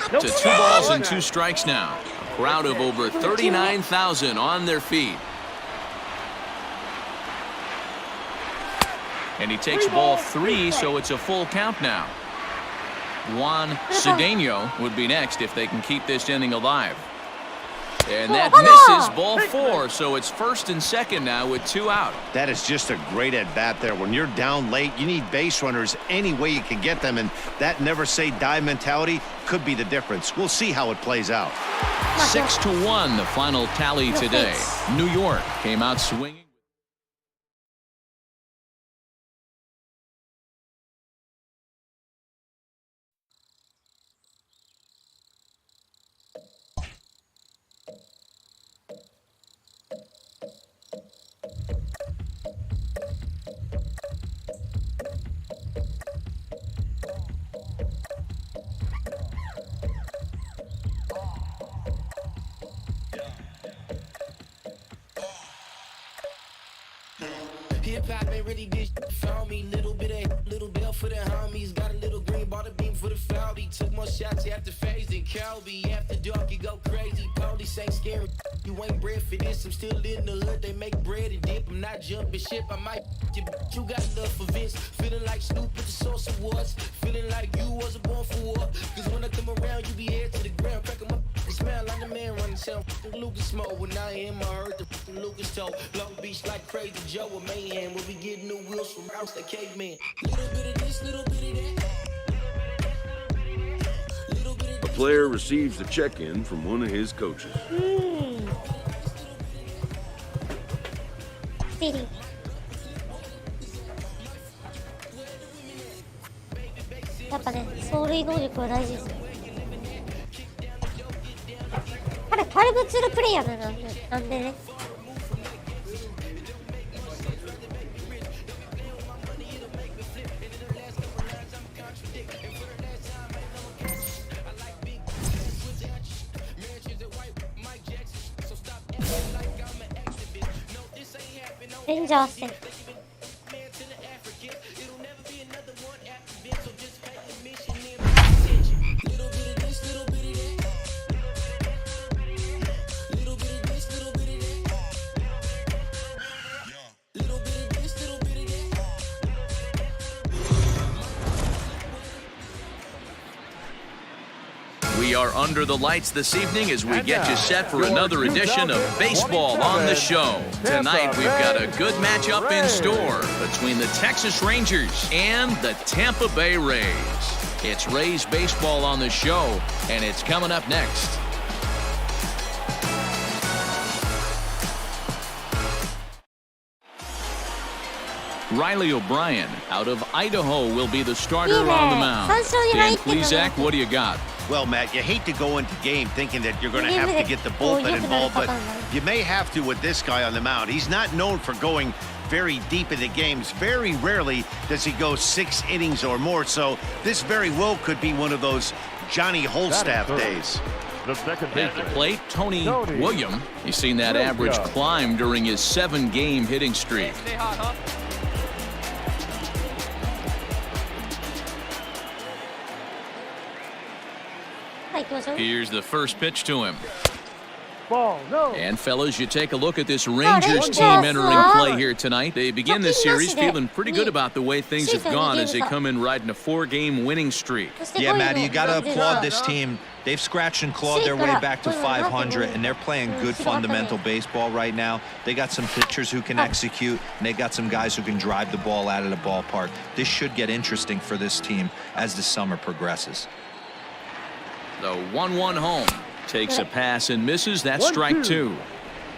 To 2 balls and 2 strikes now. A crowd of over 39,000 on their feet. And he takes ball 3, so it's a full count now. Juan Cedeno would be next if they can keep this inning alive. And that misses ball 4, so it's first and second now with 2 out. That is just a great at-bat there. When you're down late, you need base runners any way you can get them, and that never-say-die mentality could be the difference. We'll see how it plays out. 6-1, the final tally today. New York came out swinging. Hip-hop ain't really this found me. Little bell for the homies. Got a little green ball, the beam for the foul. He took more shots after phase than Calby. After dark, you go crazy. Police ain't scary. You ain't bred for this. I'm still in the hood. They make bread and dip. I'm not jumping ship. I might you, but you got enough for Vince. Feeling like Snoop at the Source Awards. Feeling like you wasn't born for war. Cause when I come around, you be head to the ground. Crack 'em up. Smell like the man running sound. Lucas mode. When I am, I heard the Lucas toe. Long Beach like Crazy Joe or Mayhem. We'll be getting new wheels from Rouse like Caveman. Little bit of this, little bit of that. A player receives the check-in from one of his coaches. City. やっぱね、走塁能力は大事ですよ。彼、12ツールプレイヤーなんでね。レンジャー戦。We are under the lights this evening as we get you set for another edition of Baseball on the Show. Tonight we've got a good matchup in store between the Texas Rangers and the Tampa Bay Rays. It's Rays Baseball on the Show, and it's coming up next. Riley O'Brien out of Idaho will be the starter on the mound. Dan Plesac, what do you got? Well, Matt, you hate to go into game thinking that you're going to have to get the bullpen involved, but you may have to with this guy on the mound. He's not known for going very deep into games. Very rarely does he go 6 innings or more, so this very well could be one of those Johnny Holstaff days. At the plate, Tony William. You've seen that average climb during his 7-game hitting streak. Stay hot, huh? Here's the first pitch to him. Ball, no. And fellas, you take a look at this Rangers team entering play here tonight. They begin this series feeling pretty good about the way things have gone as they come in riding a 4-game winning streak. Yeah, Matty, you got to applaud this team. They've scratched and clawed their way back to 500, and they're playing good fundamental baseball right now. They got some pitchers who can execute, and they got some guys who can drive the ball out of the ballpark. This should get interesting for this team as the summer progresses. The 1-1 home. Takes a pass and misses. That's strike 2.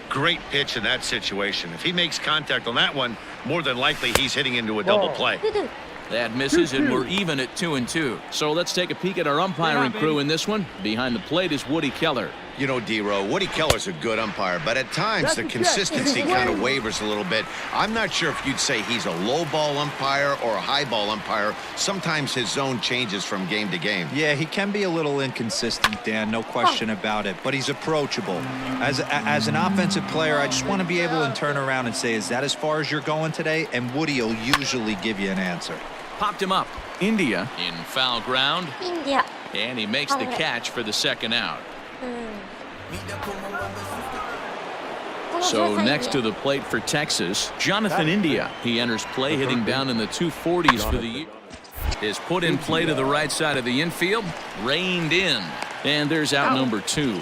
Great pitch in that situation. If he makes contact on that one, more than likely he's hitting into a double play. That misses, and we're even at 2-2. So let's take a peek at our umpiring crew in this one. Behind the plate is Woody Keller. You know, D-Row, Woody Keller's a good umpire, but at times the consistency kind of wavers a little bit. I'm not sure if you'd say he's a low ball umpire or a high ball umpire. Sometimes his zone changes from game to game. Yeah, he can be a little inconsistent, Dan, no question about it, but he's approachable. As an offensive player, I just want to be able to turn around and say, is that as far as you're going today? And Woody will usually give you an answer. Popped him up. India in foul ground. India. And he makes the catch for the second out. So next to the plate for Texas, Jonathan India. He enters play hitting down in the 240s for the year. Is put in play to the right side of the infield, reined in. And there's out number 2.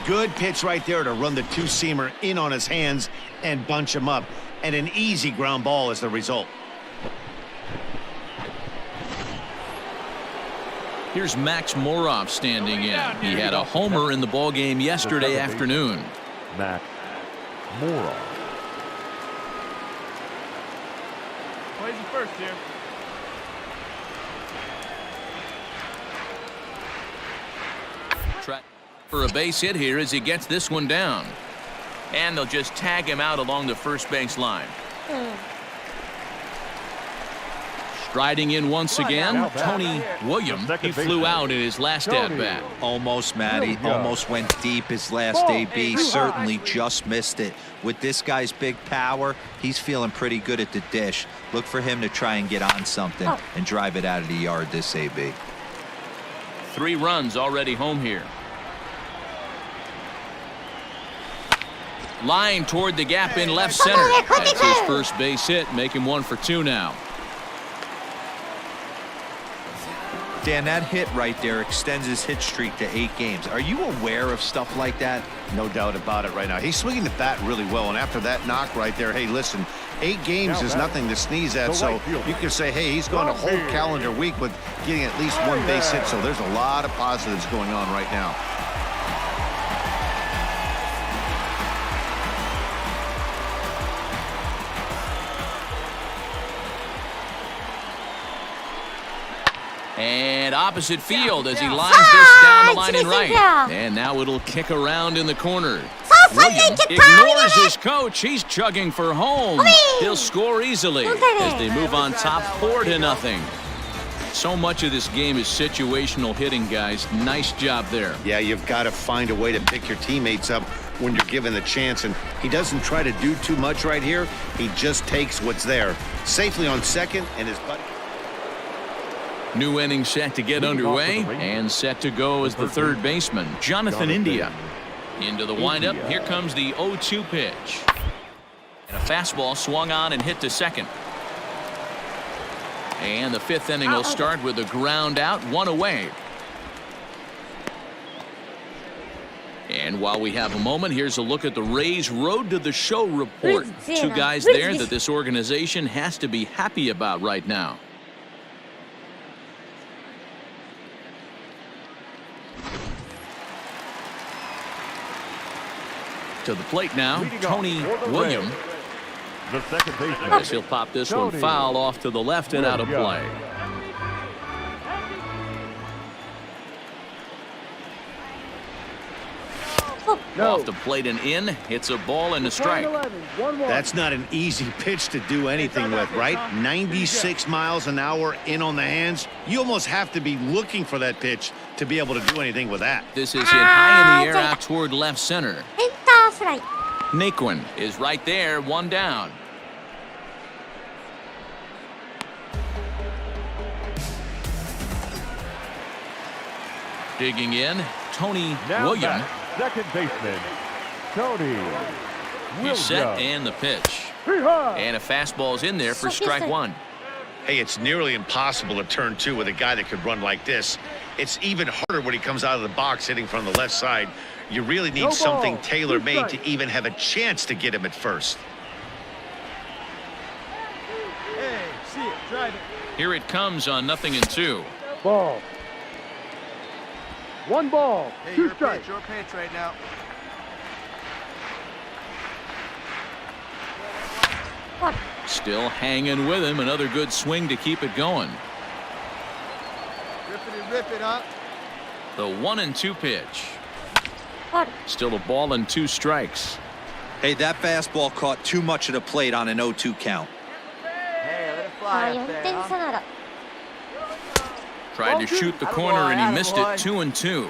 Good pitch right there to run the two-seamer in on his hands and bunch him up. And an easy ground ball is the result. Here's Max Moroff standing in. He had a homer in the ballgame yesterday afternoon. Max Moroff. Plays it first here. Try for a base hit here as he gets this one down. And they'll just tag him out along the first base line. Striding in once again, Tony William. He flew out in his last at-bat. Almost, Matty. Almost went deep his last AB. Certainly just missed it. With this guy's big power, he's feeling pretty good at the dish. Look for him to try and get on something and drive it out of the yard this AB. 3 runs already home here. Line toward the gap in left center. That's his first base hit, make him 1 for 2 now. Dan, that hit right there extends his hit streak to 8 games. Are you aware of stuff like that? No doubt about it right now. He's swinging the bat really well, and after that knock right there, hey, listen, 8 games is nothing to sneeze at, so you can say, hey, he's gone a whole calendar week with getting at least 1 base hit, so there's a lot of positives going on right now. And opposite field as he lines this down the line in right. And now it'll kick around in the corner. William ignores his coach. He's chugging for home. He'll score easily as they move on top 4-0. So much of this game is situational hitting, guys. Nice job there. Yeah, you've got to find a way to pick your teammates up when you're given the chance, and he doesn't try to do too much right here. He just takes what's there. Safely on second, and his buddy. New inning set to get underway, and set to go as the third baseman, Jonathan India. Into the windup, here comes the 0-2 pitch. And a fastball swung on and hit to second. And the 5th inning will start with a ground out, 1 away. And while we have a moment, here's a look at the Rays Road to the Show report. 2 guys there that this organization has to be happy about right now. To the plate now, Tony William. The second baseman. Yes, he'll pop this one foul off to the left and out of play. Off the plate and in, hits a ball and a strike. That's not an easy pitch to do anything with, right? 96 miles an hour in on the hands. You almost have to be looking for that pitch to be able to do anything with that. This is hit high in the air out toward left center. Naquin is right there, 1 down. Digging in, Tony William. Second baseman, Tony William. He's set and the pitch. And a fastball's in there for strike 1. Hey, it's nearly impossible to turn 2 with a guy that could run like this. It's even harder when he comes out of the box hitting from the left side. You really need something tailor-made to even have a chance to get him at first. Hey, see it, drive it. Here it comes on 0-2. Ball. 1 ball. Hey, 2 your strikes. pitch, your pitch right now. Still hanging with him. Another good swing to keep it going. Your and rip it up. The 1-2 pitch. ファウル。 Still a ball and 2 strikes. Hey, that fastball caught too much of the plate on an 0-2 count. Hey, let it ああ、 fly 4 up there, 点 huh? 差なら。 Tried to shoot the corner and he missed it. 2-2.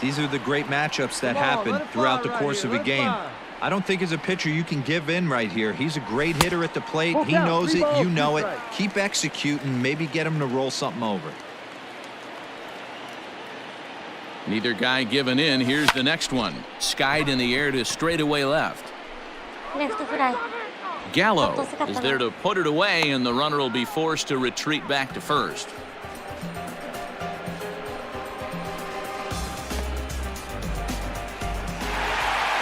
These are the great matchups that happen throughout the course of a game. I don't think as a pitcher you can give in right here. He's a great hitter at the plate. He knows it. You know it. Keep executing. Maybe get him to roll something over. Neither guy giving in. Here's the next one. Skied in the air to straightaway left. レフトフライ。 Gallo is there to put it away, and the runner will be forced to retreat back to first.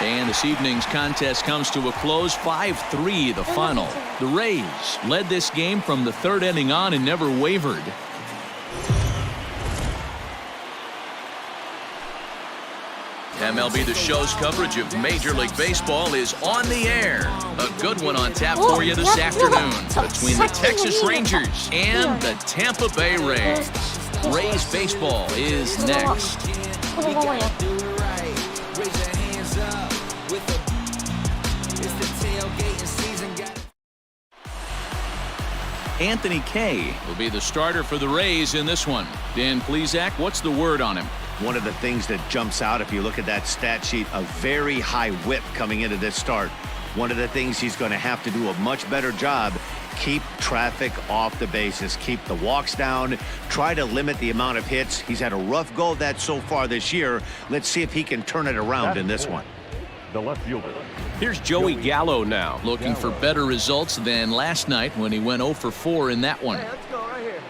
And this evening's contest comes to a close, 5-3 the final. The Rays led this game from the 3rd inning on and never wavered. MLB The Show's coverage of Major League Baseball is on the air. A good one on tap for you this afternoon between the Texas Rangers and the Tampa Bay Rays. Rays baseball is next. このままよ。 Anthony Kay will be the starter for the Rays in this one. Dan Plesac, what's the word on him? One of the things that jumps out, if you look at that stat sheet, a very high whip coming into this start. One of the things he's going to have to do a much better job, keep traffic off the bases, keep the walks down, try to limit the amount of hits. He's had a rough go of that so far this year. Let's see if he can turn it around in this one. The left fielder. Here's Joey Gallo now. Looking for better results than last night when he went 0 for 4 in that one. Hey, let's go right here.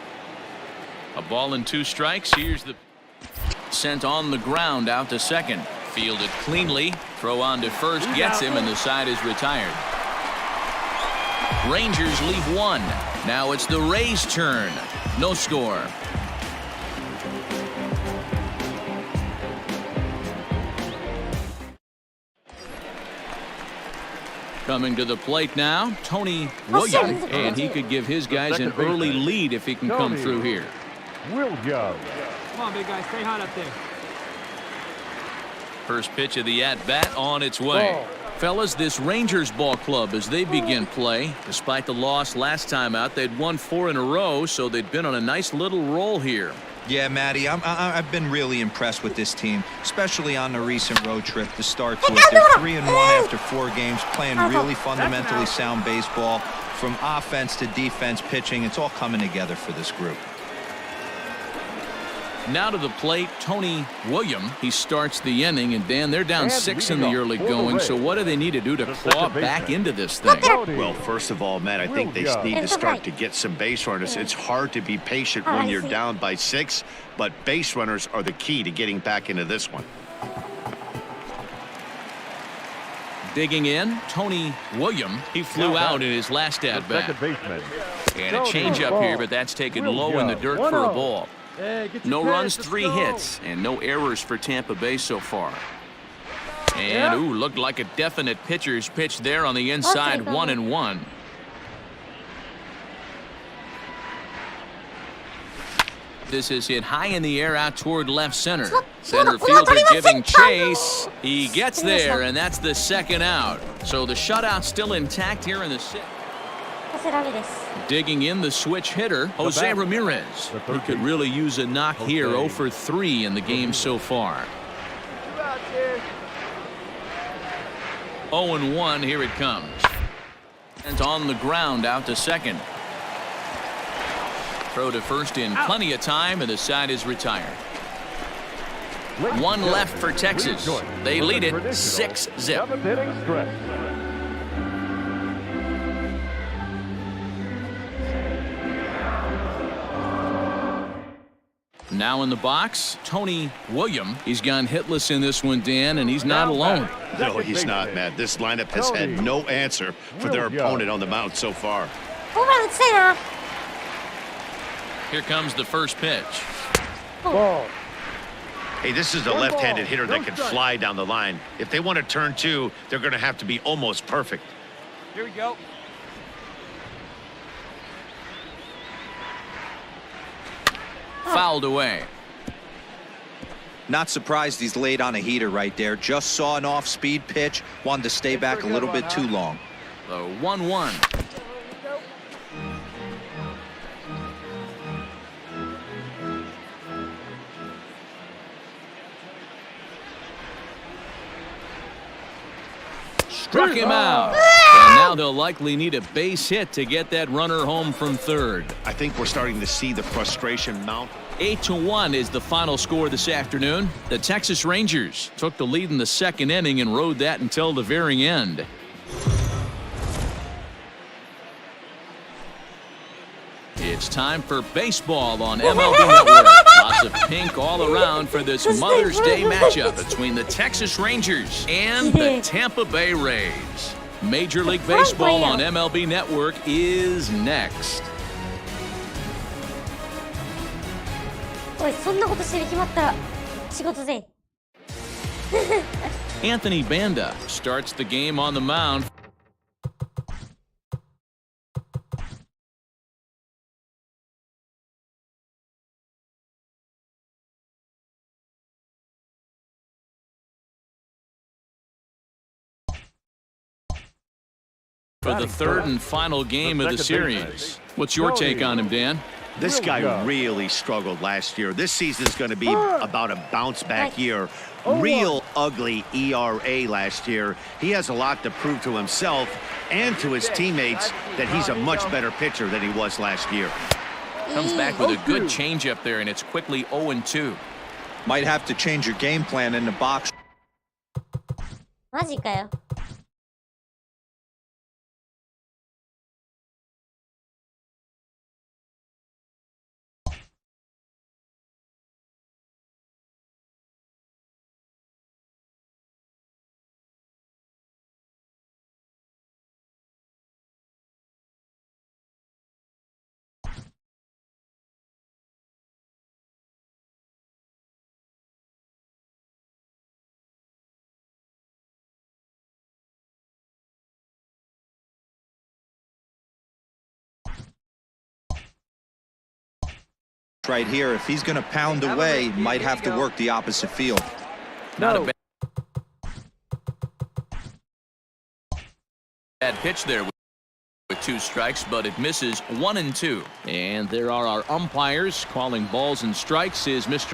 A ball and 2 strikes. Here's the sent on the ground out to second. Fielded cleanly. Throw on to first. Gets him, and the side is retired. Rangers leave 1. Now it's the Rays' turn. No score. Coming to the plate now, Tony Williams, and he could give his guys an early lead if he can come through here. Williams. Come on, big guy. Stay hot up there. First pitch of the at-bat on its way. Fellas, this Rangers ball club, as they begin play, despite the loss last time out, they'd won 4 in a row, so they'd been on a nice little roll here. Yeah, Matty, I've been really impressed with this team, especially on the recent road trip to start with. They're 3-1 after 4 games, playing really fundamentally sound baseball. From offense to defense, pitching, it's all coming together for this group. Now to the plate, Tony Williams. He starts the inning, and Dan, they're down 6 in the early going, so what do they need to do to claw back into this thing? Well, first of all, Matt, I think they need to start to get some base runners. It's hard to be patient when you're down by 6, but base runners are the key to getting back into this one. Digging in, Tony Williams. He flew out in his last at-bat. And a changeup here, but that's taken low in the dirt for a ball. No runs, 3 hits, and no errors for Tampa Bay so far. And, ooh, looked like a definite pitcher's pitch there on the inside, 1-1. This is hit high in the air out toward left center. Center fielder giving chase. He gets there, and that's the second out. So the shutout still intact here in the 6th. Digging in the switch hitter, Jose Ramirez. He could really use a knock here, 0 for 3 in the game so far. 0-1, here it comes. And on the ground out to second. Throw to first in plenty of time, and the side is retired. 1 left for Texas. They lead it 6-0. Now in the box, Tony Williams. He's gone hitless in this one, Dan, and he's not alone. No, he's not, Matt. This lineup has had no answer for their opponent on the mound so far. Here comes the first pitch. Hey, this is a left-handed hitter that can fly down the line. If they want to turn 2, they're going to have to be almost perfect. Here we go. fouled away. Not surprised he's laid on a heater right there. Just saw an off-speed pitch. Wanted to stay back a little bit too long. The 1-1. Struck him out. And now they'll likely need a base hit to get that runner home from third. I think we're starting to see the frustration mount. 8-1 is the final score this afternoon. The Texas Rangers took the lead in the second inning and rode that until the very end. It's time for baseball on MLB Network. Lots of pink all around for this Mother's Day matchup between the Texas Rangers and the Tampa Bay Rays. Major League Baseball on MLB Network is next. おい、そんなことしてる決まったら仕事ぜ。Anthony Banda starts the game on the mound. For the third and final game of the series. What's your take on him, Dan? This guy really struggled last year. This season's going to be about a bounce-back year. Real ugly ERA last year. He has a lot to prove to himself and to his teammates that he's a much better pitcher than he was last year. Comes back with a good changeup there, and it's quickly 0-2. Might have to change your game plan in the box. マジかよ。Right here, if he's going to pound away, might have to work the opposite field. Not a bad pitch there with 2 strikes, but it misses 1-2. And there are our umpires calling balls and strikes. Is Mr.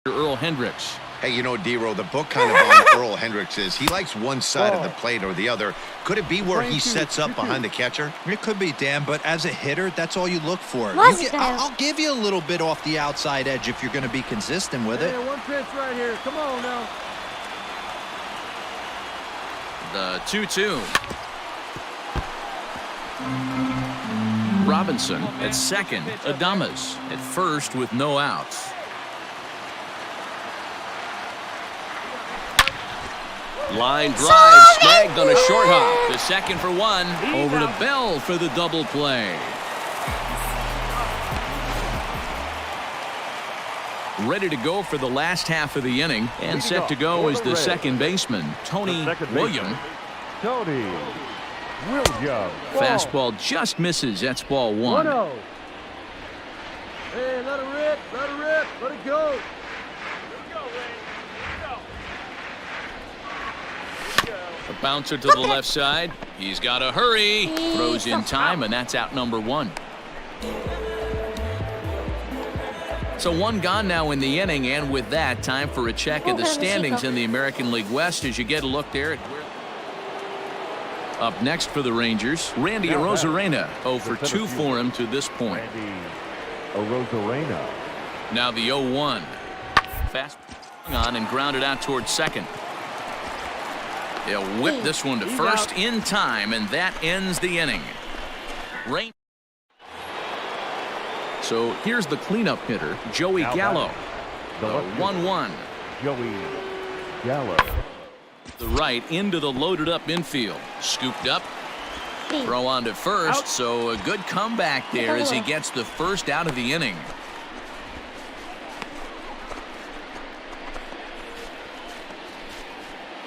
Earl Hendricks? Hey, you know, D-Row, the book kind of on Earl Hendricks is he likes one side of the plate or the other. Could it be where he sets up behind the catcher? It could be, Dan, but as a hitter, that's all you look for. I'll give you a little bit off the outside edge if you're going to be consistent with it. Hey, one pitch right here. Come on now. The 2-2. Robinson at second. Adames at first with no outs. Line drive snagged on a short hop. The second for one. Over to Bell for the double play. Ready to go for the last half of the inning. And set to go is the second baseman, Tony Williams. Tony Williams. Fastball just misses. That's ball 1. 1-0. Hey, let it rip. Let it rip. Let it go. A bouncer to the left side. He's got to hurry. Throws in time, and that's out number 1. So one gone now in the inning, and with that, time for a check of the standings in the American League West as you get a look there at where. Up next for the Rangers, Randy Arozarena. 0 for 2 for him to this point. Randy Arozarena. Now the 0-1. Fast on and grounded out towards second. They'll whip this one to first in time, and that ends the inning. So here's the cleanup hitter, Joey Gallo. The 1-1. Joey Gallo. The right into the loaded up infield. Scooped up. Throw on to first. So a good comeback there as he gets the first out of the inning.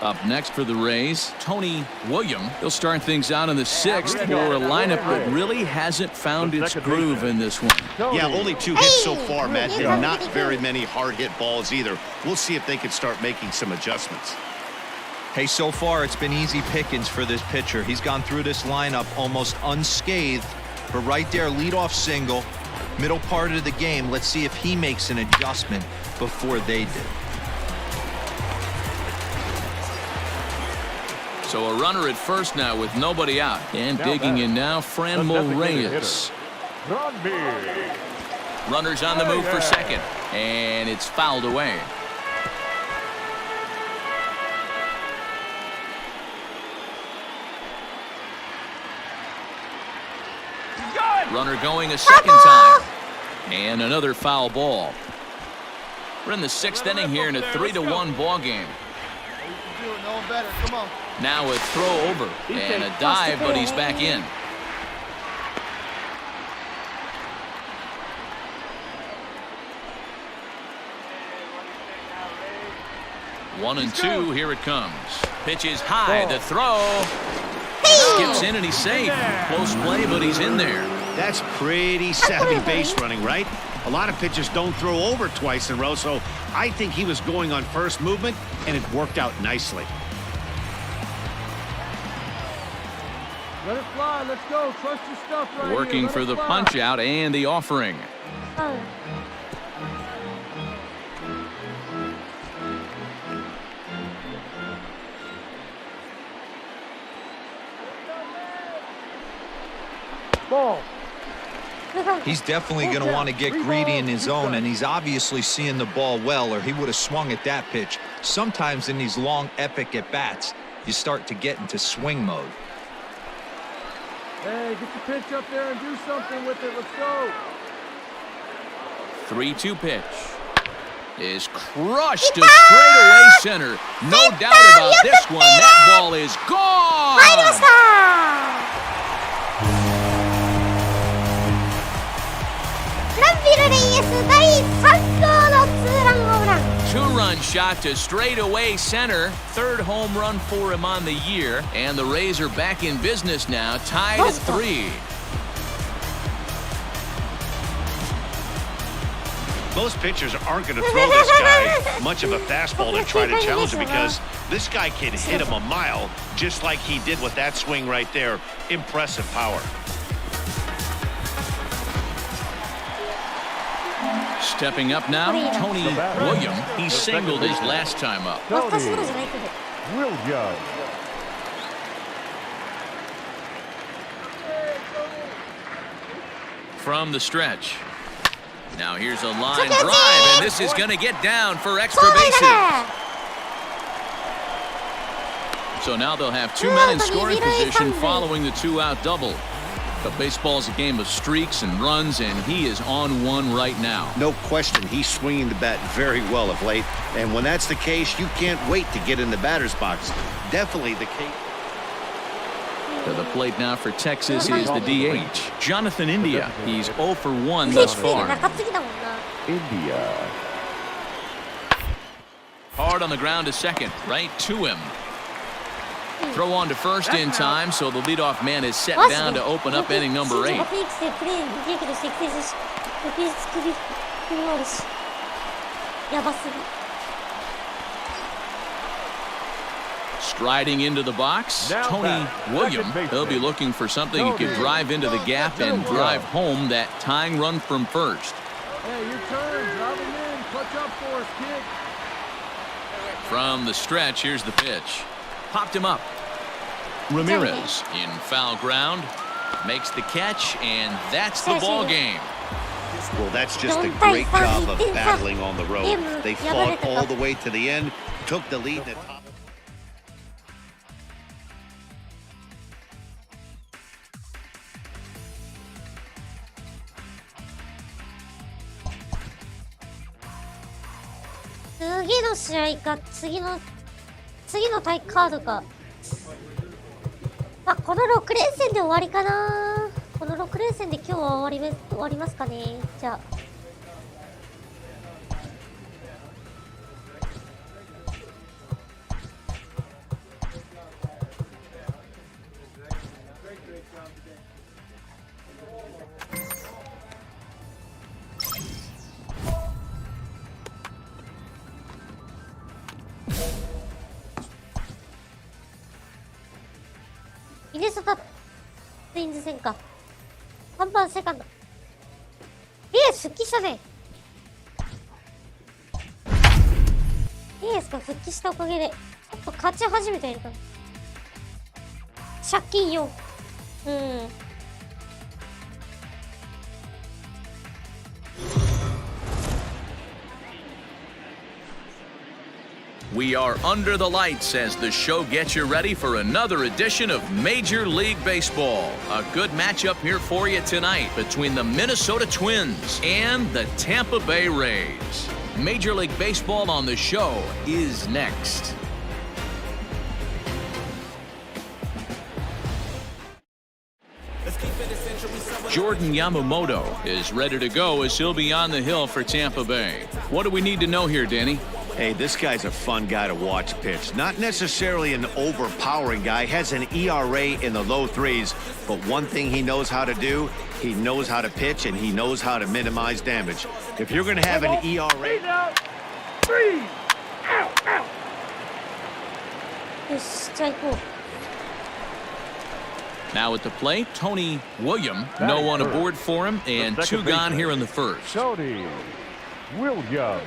Up next for the Rays, Tony William. He'll start things out in the 6th for a lineup that really hasn't found its groove in this one. Yeah, only 2 hits so far, Matt, and not very many hard hit balls either. We'll see if they can start making some adjustments. Hey, so far it's been easy pickings for this pitcher. He's gone through this lineup almost unscathed. But right there, leadoff single, middle part of the game. Let's see if he makes an adjustment before they do. So a runner at first now with nobody out. And digging in now, Franmil Reyes. Runners on the move for second. And it's fouled away. Runner going a second time. And another foul ball. We're in the 6th inning here in a 3-1 ball game. Now a throw over and a dive, but he's back in. One and 2, here it comes. Pitch is high, the throw. Skips in and he's safe. Close play, but he's in there. That's pretty savvy base running, right? A lot of pitchers don't throw over twice in a row, so I think he was going on first movement, and it worked out nicely. Let it fly. Let's go. Trust your stuff right Working for the punch out and the offering. Ball. He's definitely going to want to get greedy in his zone, and he's obviously seeing the ball well, or he would have swung at that pitch. Sometimes in these long, epic at-bats, you start to get into swing mode. Hey, get the pitch up there and do something with it. Let's go. 3-2 pitch is crushed to straightaway center. No doubt about this one. That ball is gone. Two-run shot to straightaway center. 3rd home run for him on the year. And the Rays are back in business now, tied at 3. Most pitchers aren't going to throw this guy much of a fastball to try to challenge him, because this guy can hit him a mile just like he did with that swing right there. Impressive power. Stepping up now, Tony William. He singled his last time up. William. From the stretch. Now here's a line drive, and this is going to get down for extra bases. So now they'll have 2 men in scoring position following the 2-out double. But baseball's a game of streaks and runs, and he is on one right now. No question, he's swinging the bat very well of late. And when that's the case, you can't wait to get in the batter's box. Definitely the case. To the plate now for Texas is the DH, Jonathan India. He's 0 for 1 thus far. India. Hard on the ground to second, right to him. Throw on to first in time, so the leadoff man is set down to open up inning number 8. Striding into the box, Tony William. He'll be looking for something he could drive into the gap and drive home that tying run from first. Hey, your turn. Drive him in. Clutch up for us, kid. From the stretch, here's the pitch. Popped him up. Ramirez in foul ground. Makes the catch, and that's the ball game. Well, that's just a great job of battling on the road. They fought all the way to the end, took the lead at top.次の試合か、次のタイカードか。まあ、この6連戦で終わりかな。この6連戦で今日は終わりますかね。じゃあ。ミネソタツインズ戦か。3番セカンド。イエス復帰したね。イエスが復帰したおかげで、ちょっと勝ち始めているかな。借金4。We are under the lights as the show gets you ready for another edition of Major League Baseball. A good matchup here for you tonight between the Minnesota Twins and the Tampa Bay Rays. Major League Baseball on the show is next. Jordan Yamamoto is ready to go as he'll be on the hill for Tampa Bay. What do we need to know here, Danny? Hey, this guy's a fun guy to watch pitch. Not necessarily an overpowering guy. Has an ERA in the low threes. But one thing he knows how to do, he knows how to pitch and he knows how to minimize damage. If you're going to have an ERA... Three. Out, out. よし、じゃあ行こう。 Now at the plate, Tony William. No one aboard for him, and two gone here in the first. Tony William.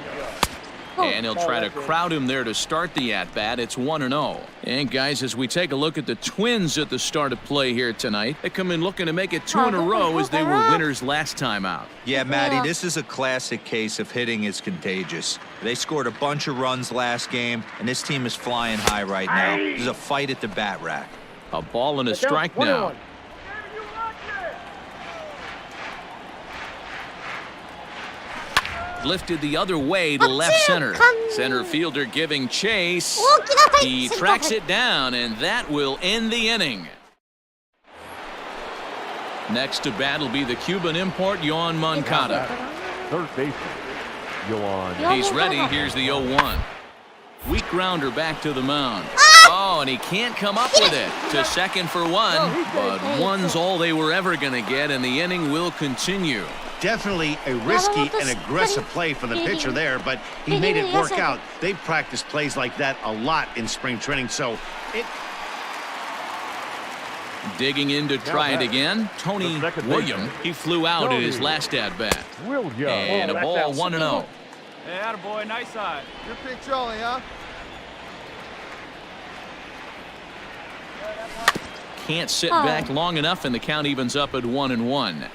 And he'll try to crowd him there to start the at-bat. It's 1-0. And guys, as we take a look at the Twins at the start of play here tonight, they come in looking to make it 2 in a row as they were winners last time out. Yeah, Matty, this is a classic case of hitting is contagious. They scored a bunch of runs last game, and this team is flying high right now. There's a fight at the bat rack. A ball and a strike now. Lifted the other way to left center. Center fielder giving chase. He tracks it down, and that will end the inning. Next to bat will be the Cuban import, Yoan Moncada. Third baseman, Yoan. He's ready. Here's the 0-1. Weak grounder back to the mound. Oh, and he can't come up with it. To second for one, but one's all they were ever going to get, and the inning will continue. Definitely a risky and aggressive play for the pitcher there, but he made it work out. They practice plays like that a lot in spring training, so it... Digging in to try it again, Tony William. He flew out at his last at-bat. And a ball 1-0. Hey, attaboy, nice side. Good pitch, Charlie, huh? Can't sit back long enough, and the count evens up at 1-1.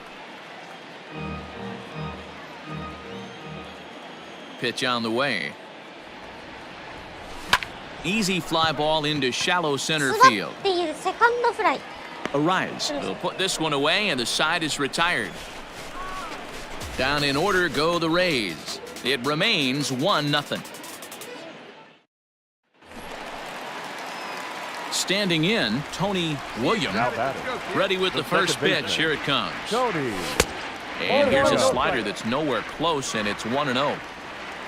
Pitch on the way. Easy fly ball into shallow center field. Arise. They'll put this one away, and the side is retired. Down in order go the Rays. It remains 1-0. Standing in, Tony William. Ready with the first pitch. Here it comes. And here's a slider that's nowhere close, and it's 1-0.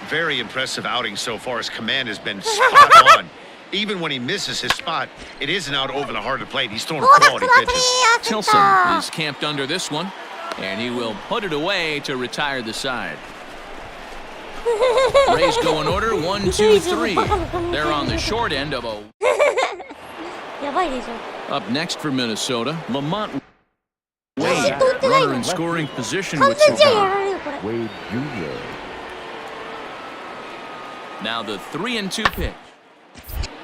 Very impressive outing so far. His command has been spot on. Even when he misses his spot, it isn't out over the heart of the plate. He's throwing quality pitches. Tilson is camped under this one, and he will put it away to retire the side. Rays go in order, 1, 2, 3. They're on the short end of a... Up next for Minnesota, Lamont Wade. Runner in scoring position with Chicago. これ。 Wade Jr. Now the 3-2 pitch.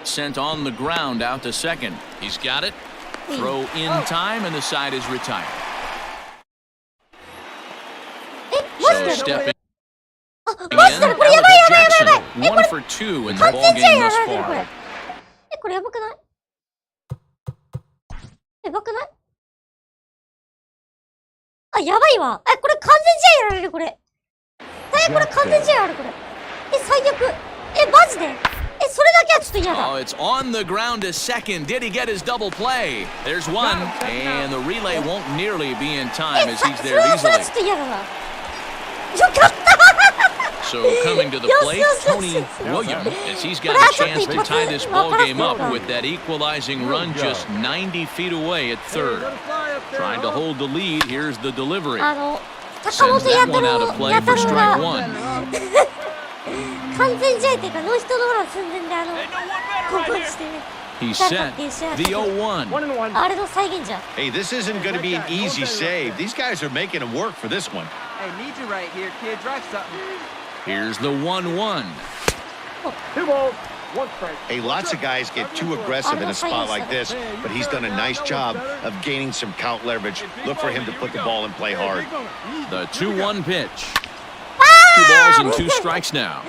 Sent on the ground out to second. He's got it. Throw in time, and the side is retired. マジ So で stepping マジで in, これやばいやばいやばいやばい Jackson, 1 for 2 in the 完 ball 全試合 game や thus られてるこれ far. これやばくないやばくないあ、やばいわ。これ完全試合やられるこれ。これ完全試合あるこれ。最悪。マジでそれだけはちょっと嫌だ。 Oh, it's on the ground to second. Did he get his double play? There's one, and the relay won't nearly be in time as he's それ there は easily. ちょっと嫌だな。よかった So coming to the plate, Tony Williams, as he's got a chance to tie this ball game up with that equalizing run just 90 feet away at third. Trying to hold the lead, here's the delivery. 高 Sends 本や that た one out ろ of play やた for ろ strike が one. 完全試合っていうかノーヒットノーラン寸前で興奮してね He's set. The 0-1. あれの再現じゃん Hey, this isn't going to be an easy save. These guys are making him work for this one. Hey, need you right here, kid. Drive something. Here's the 1-1. 2 balls, 1 strike. Hey, lots of guys get too aggressive in a spot like this, but he's done a nice job of gaining some count leverage. Look for him to put the ball in play hard. The 2-1 pitch. 2 balls and 2 strikes now.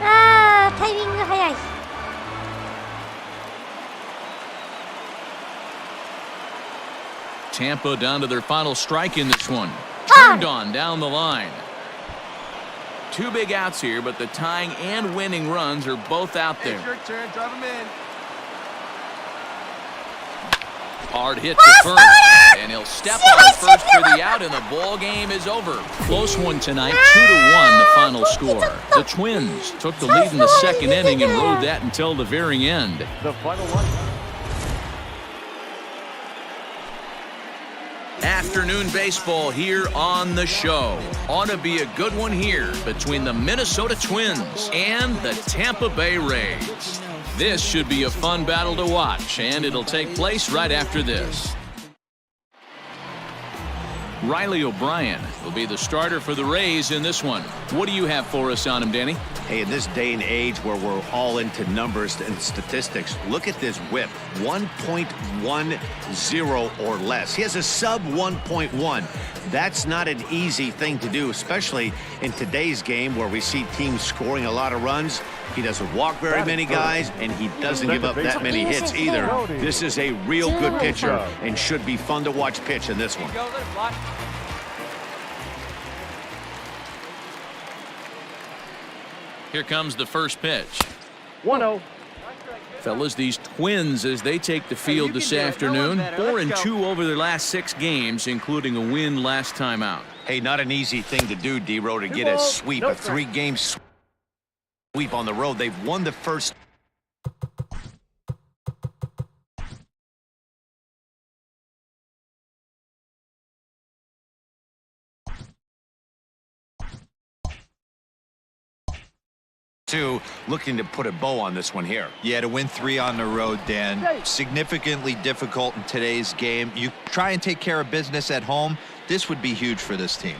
タイミング早い Tampa down to their final strike in this one. Turned on down the line. 2 big outs here, but the tying and winning runs are both out there. It's your turn. Drive him in. Hard hit to first, and he'll step on first for the out, and the ball game is over. Close one tonight, 2-1 the final score. The Twins took the lead in the second inning and rode that until the very end. The final one. Afternoon baseball here on the show. Ought to be a good one here between the Minnesota Twins and the Tampa Bay Rays. This should be a fun battle to watch, and it'll take place right after this. Riley O'Brien will be the starter for the Rays in this one. What do you have for us on him, Danny? Hey, in this day and age where we're all into numbers and statistics, look at this whip, 1.10 or less. He has a sub 1.1. That's not an easy thing to do, especially in today's game where we see teams scoring a lot of runs. He doesn't walk very many guys, and he doesn't give up that many hits either. This is a real good pitcher and should be fun to watch pitch in this one. Here comes the first pitch. 1-0. Fellas, these Twins, as they take the field this afternoon, 4-2 over their last 6 games, including a win last time out. Hey, not an easy thing to do, D-Row, to get a sweep, a 3-game sweep on the road. They've won the first. Two, looking to put a bow on this one here. Yeah, to win 3 on the road, Dan, significantly difficult in today's game. You try and take care of business at home, this would be huge for this team.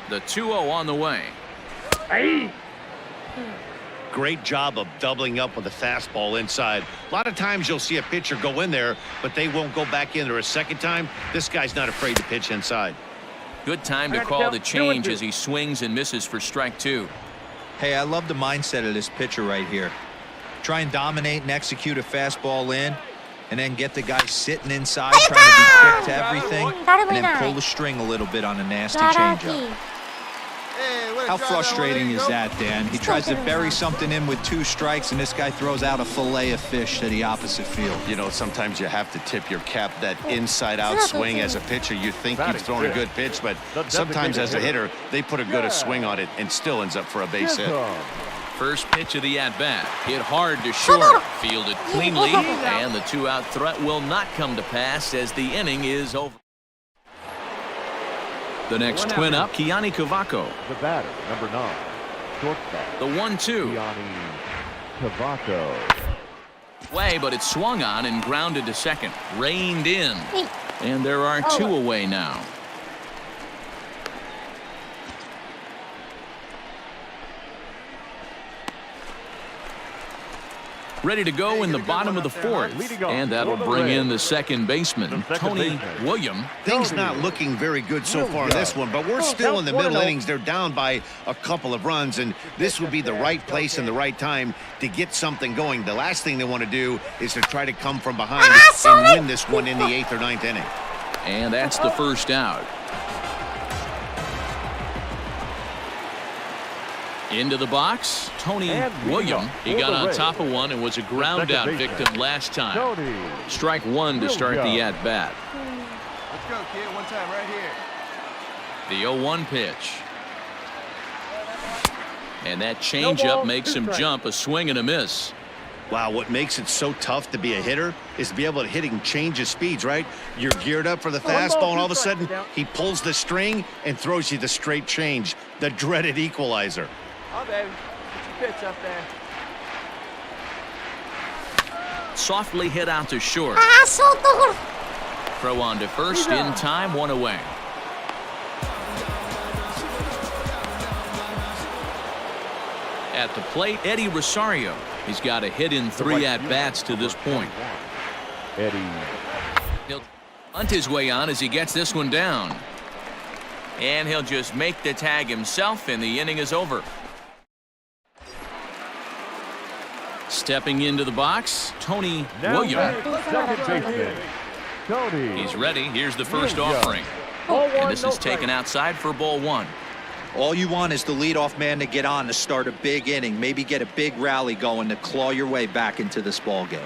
The 2-0 on the way. Great job of doubling up with a fastball inside. A lot of times you'll see a pitcher go in there, but they won't go back in there a second time. This guy's not afraid to pitch inside. Good time to call the change as he swings and misses for strike 2. Hey, I love the mindset of this pitcher right here. Try and dominate and execute a fastball in, and then get the guy sitting inside trying to be quick to everything, and then pull the string a little bit on a nasty changeup. How frustrating is that, Dan? He tries to bury something in with 2 strikes, and this guy throws out a fillet of fish to the opposite field. You know, sometimes you have to tip your cap. That inside-out swing as a pitcher, you think you've thrown a good pitch, but sometimes as a hitter, they put a good swing on it and still ends up for a base hit. First pitch of the at-bat. Hit hard to short. Fielded cleanly, and the 2-out threat will not come to pass as the inning is over. The next twin up, Kiani Cavaco. The batter, number 9, shortstop. The 1-2. Kiani Cavaco. Way, but it's swung on and grounded to second. Reined in. And there are two away now. Ready to go in the bottom of the fourth, and that'll bring in the second baseman, Tony William. Things not looking very good so far in this one, but we're still in the middle innings. They're down by a couple of runs, and this would be the right place and the right time to get something going. The last thing they want to do is to try to come from behind and win this one in the 8th or 9th inning. And that's the first out. Into the box, Tony William. He got on top of one and was a ground out victim last time. Strike one to start the at-bat. Let's go, kid. One time right here. The 0-1 pitch. And that changeup makes him jump, a swing and a miss. Wow, what makes it so tough to be a hitter is to be able to hit and change his speeds, right? You're geared up for the fastball, and all of a sudden, he pulls the string and throws you the straight change, the dreaded equalizer. Oh, baby. Get your pitch up there. Softly hit out to short. ショートゴロ。 Throw on to first in time, one away. At the plate, Eddie Rosario. He's got a hit in 3 at-bats to this point. Eddie. He'll hunt his way on as he gets this one down. And he'll just make the tag himself, and the inning is over. Stepping into the box, Tony William. Second baseman, Tony. He's ready. Here's the first offering. And this is taken outside for ball one. All you want is the leadoff man to get on to start a big inning, maybe get a big rally going to claw your way back into this ball game.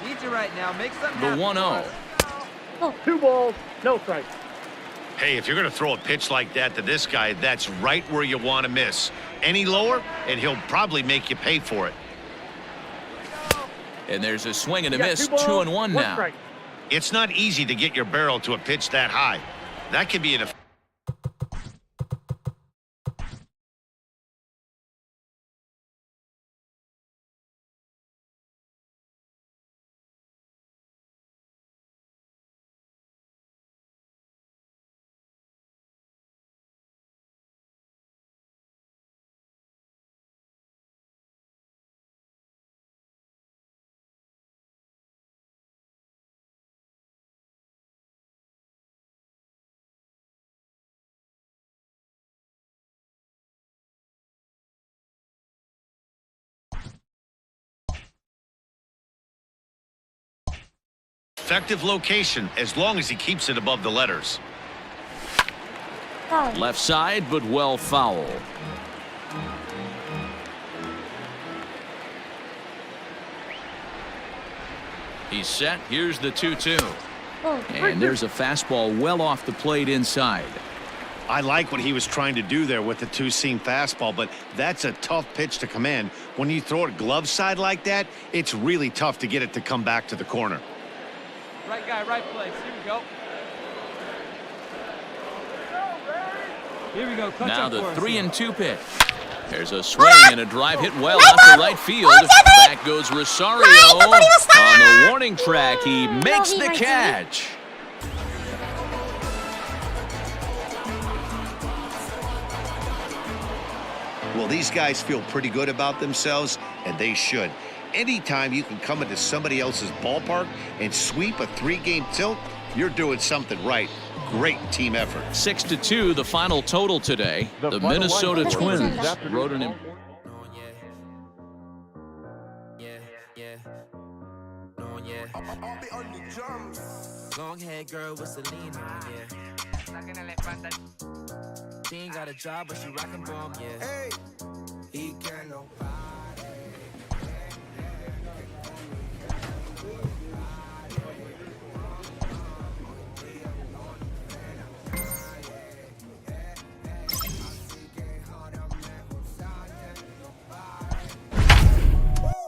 Need you right now. Make something The happen. 1-0. 2 balls, no strikes. Hey, if you're going to throw a pitch like that to this guy, that's right where you want to miss. Any lower, and he'll probably make you pay for it. And there's a swing and a miss, 2-1 now. Strike. It's not easy to get your barrel to a pitch that high. That could be an effective location as long as he keeps it above the letters. Left side, but well foul. He's set. Here's the 2-2. And there's a fastball well off the plate inside. I like what he was trying to do there with the two-seam fastball, but that's a tough pitch to command. When you throw it glove side like that, it's really tough to get it to come back to the corner. Right guy, right place. Here we go. Here we go. Now the 3-2 pitch. There's a swing and a drive hit well out to right field. Back goes Rosario. On the warning track, he makes the catch. Well, these guys feel pretty good about themselves, and they should. Anytime you can come into somebody else's ballpark and sweep a 3-game tilt, you're doing something right. Great team effort. 6-2, the final total today. The Minnesota Twins wrote an important. Long hair girl with Celine on, yeah. She ain't got a job, but she rockin' bomb, yeah. Hey, he can nobody.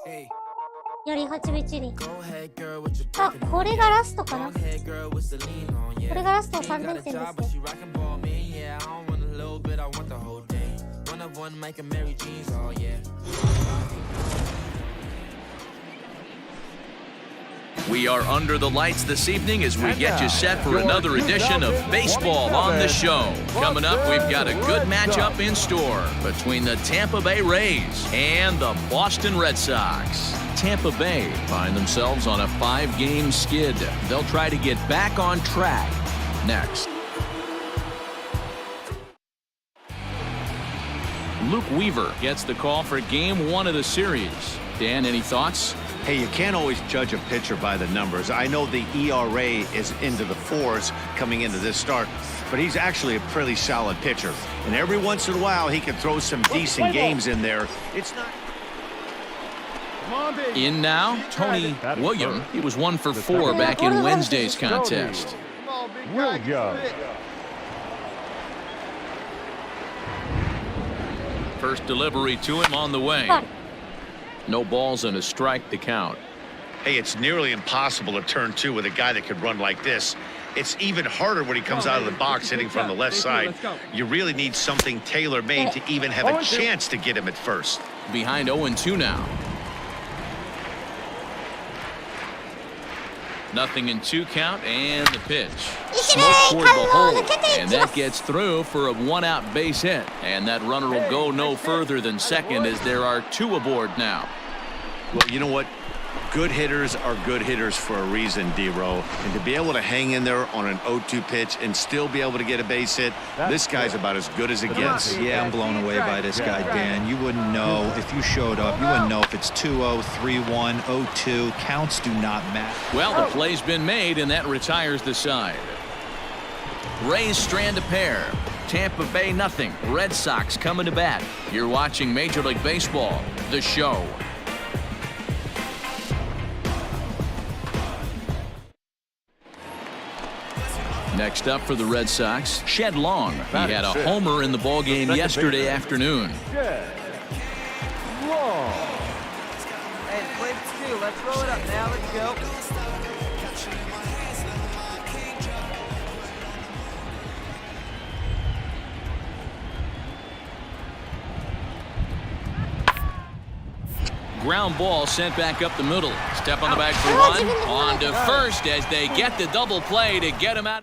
Hey. やり始めちり。 Go ahead, girl, what you あ、これがラストかな。 Long hair girl with Celine on, yeah. これがラスト3 Ain't 連 got a 戦 job, で but す she ね。 rockin' ball, man, yeah. I don't want a little bit, I want the whole thing. One of one, Mike and Mary jeans, oh yeah. We are under the lights this evening as we get you set for another edition of Baseball on the Show. Coming up, we've got a good matchup in store between the Tampa Bay Rays and the Boston Red Sox. Tampa Bay find themselves on a 5-game skid. They'll try to get back on track next. Luke Weaver gets the call for Game 1 of the series. Dan, any thoughts? Hey, you can't always judge a pitcher by the numbers. I know the ERA is into the 4s coming into this start, but he's actually a pretty solid pitcher. And every once in a while, he can throw some decent games in there. It's not... In now, Tony William. He was 1 for 4 back in Wednesday's contest. William. First delivery to him on the way. No balls and a strike to count. Hey, it's nearly impossible to turn 2 with a guy that could run like this. It's even harder when he comes out of the box hitting from the left side. You really need something tailor-made to even have a chance to get him at first. Behind 0-2 now. Nothing in 2 count and the pitch. Smoke toward the hole, and that gets through for a 1-out base hit. And that runner will go no further than second as there are 2 aboard now. Well, you know what? Good hitters are good hitters for a reason, D-Row. And to be able to hang in there on an 0-2 pitch and still be able to get a base hit, this guy's about as good as it gets. Yeah, I'm blown away by this guy, Dan. You wouldn't know if you showed up. You wouldn't know if it's 2-0, 3-1, 0-2. Counts do not matter. Well, the play's been made, and that retires the side. Rays strand a pair. Tampa Bay nothing. Red Sox coming to bat. You're watching Major League Baseball, The Show. Next up for the Red Sox, Shed Long. He had a homer in the ballgame yesterday afternoon. Shed Long. Hey, play 2. Let's roll it up now. Let's go. Ground ball sent back up the middle. Step on the bag for 1. On to first as they get the double play to get him out.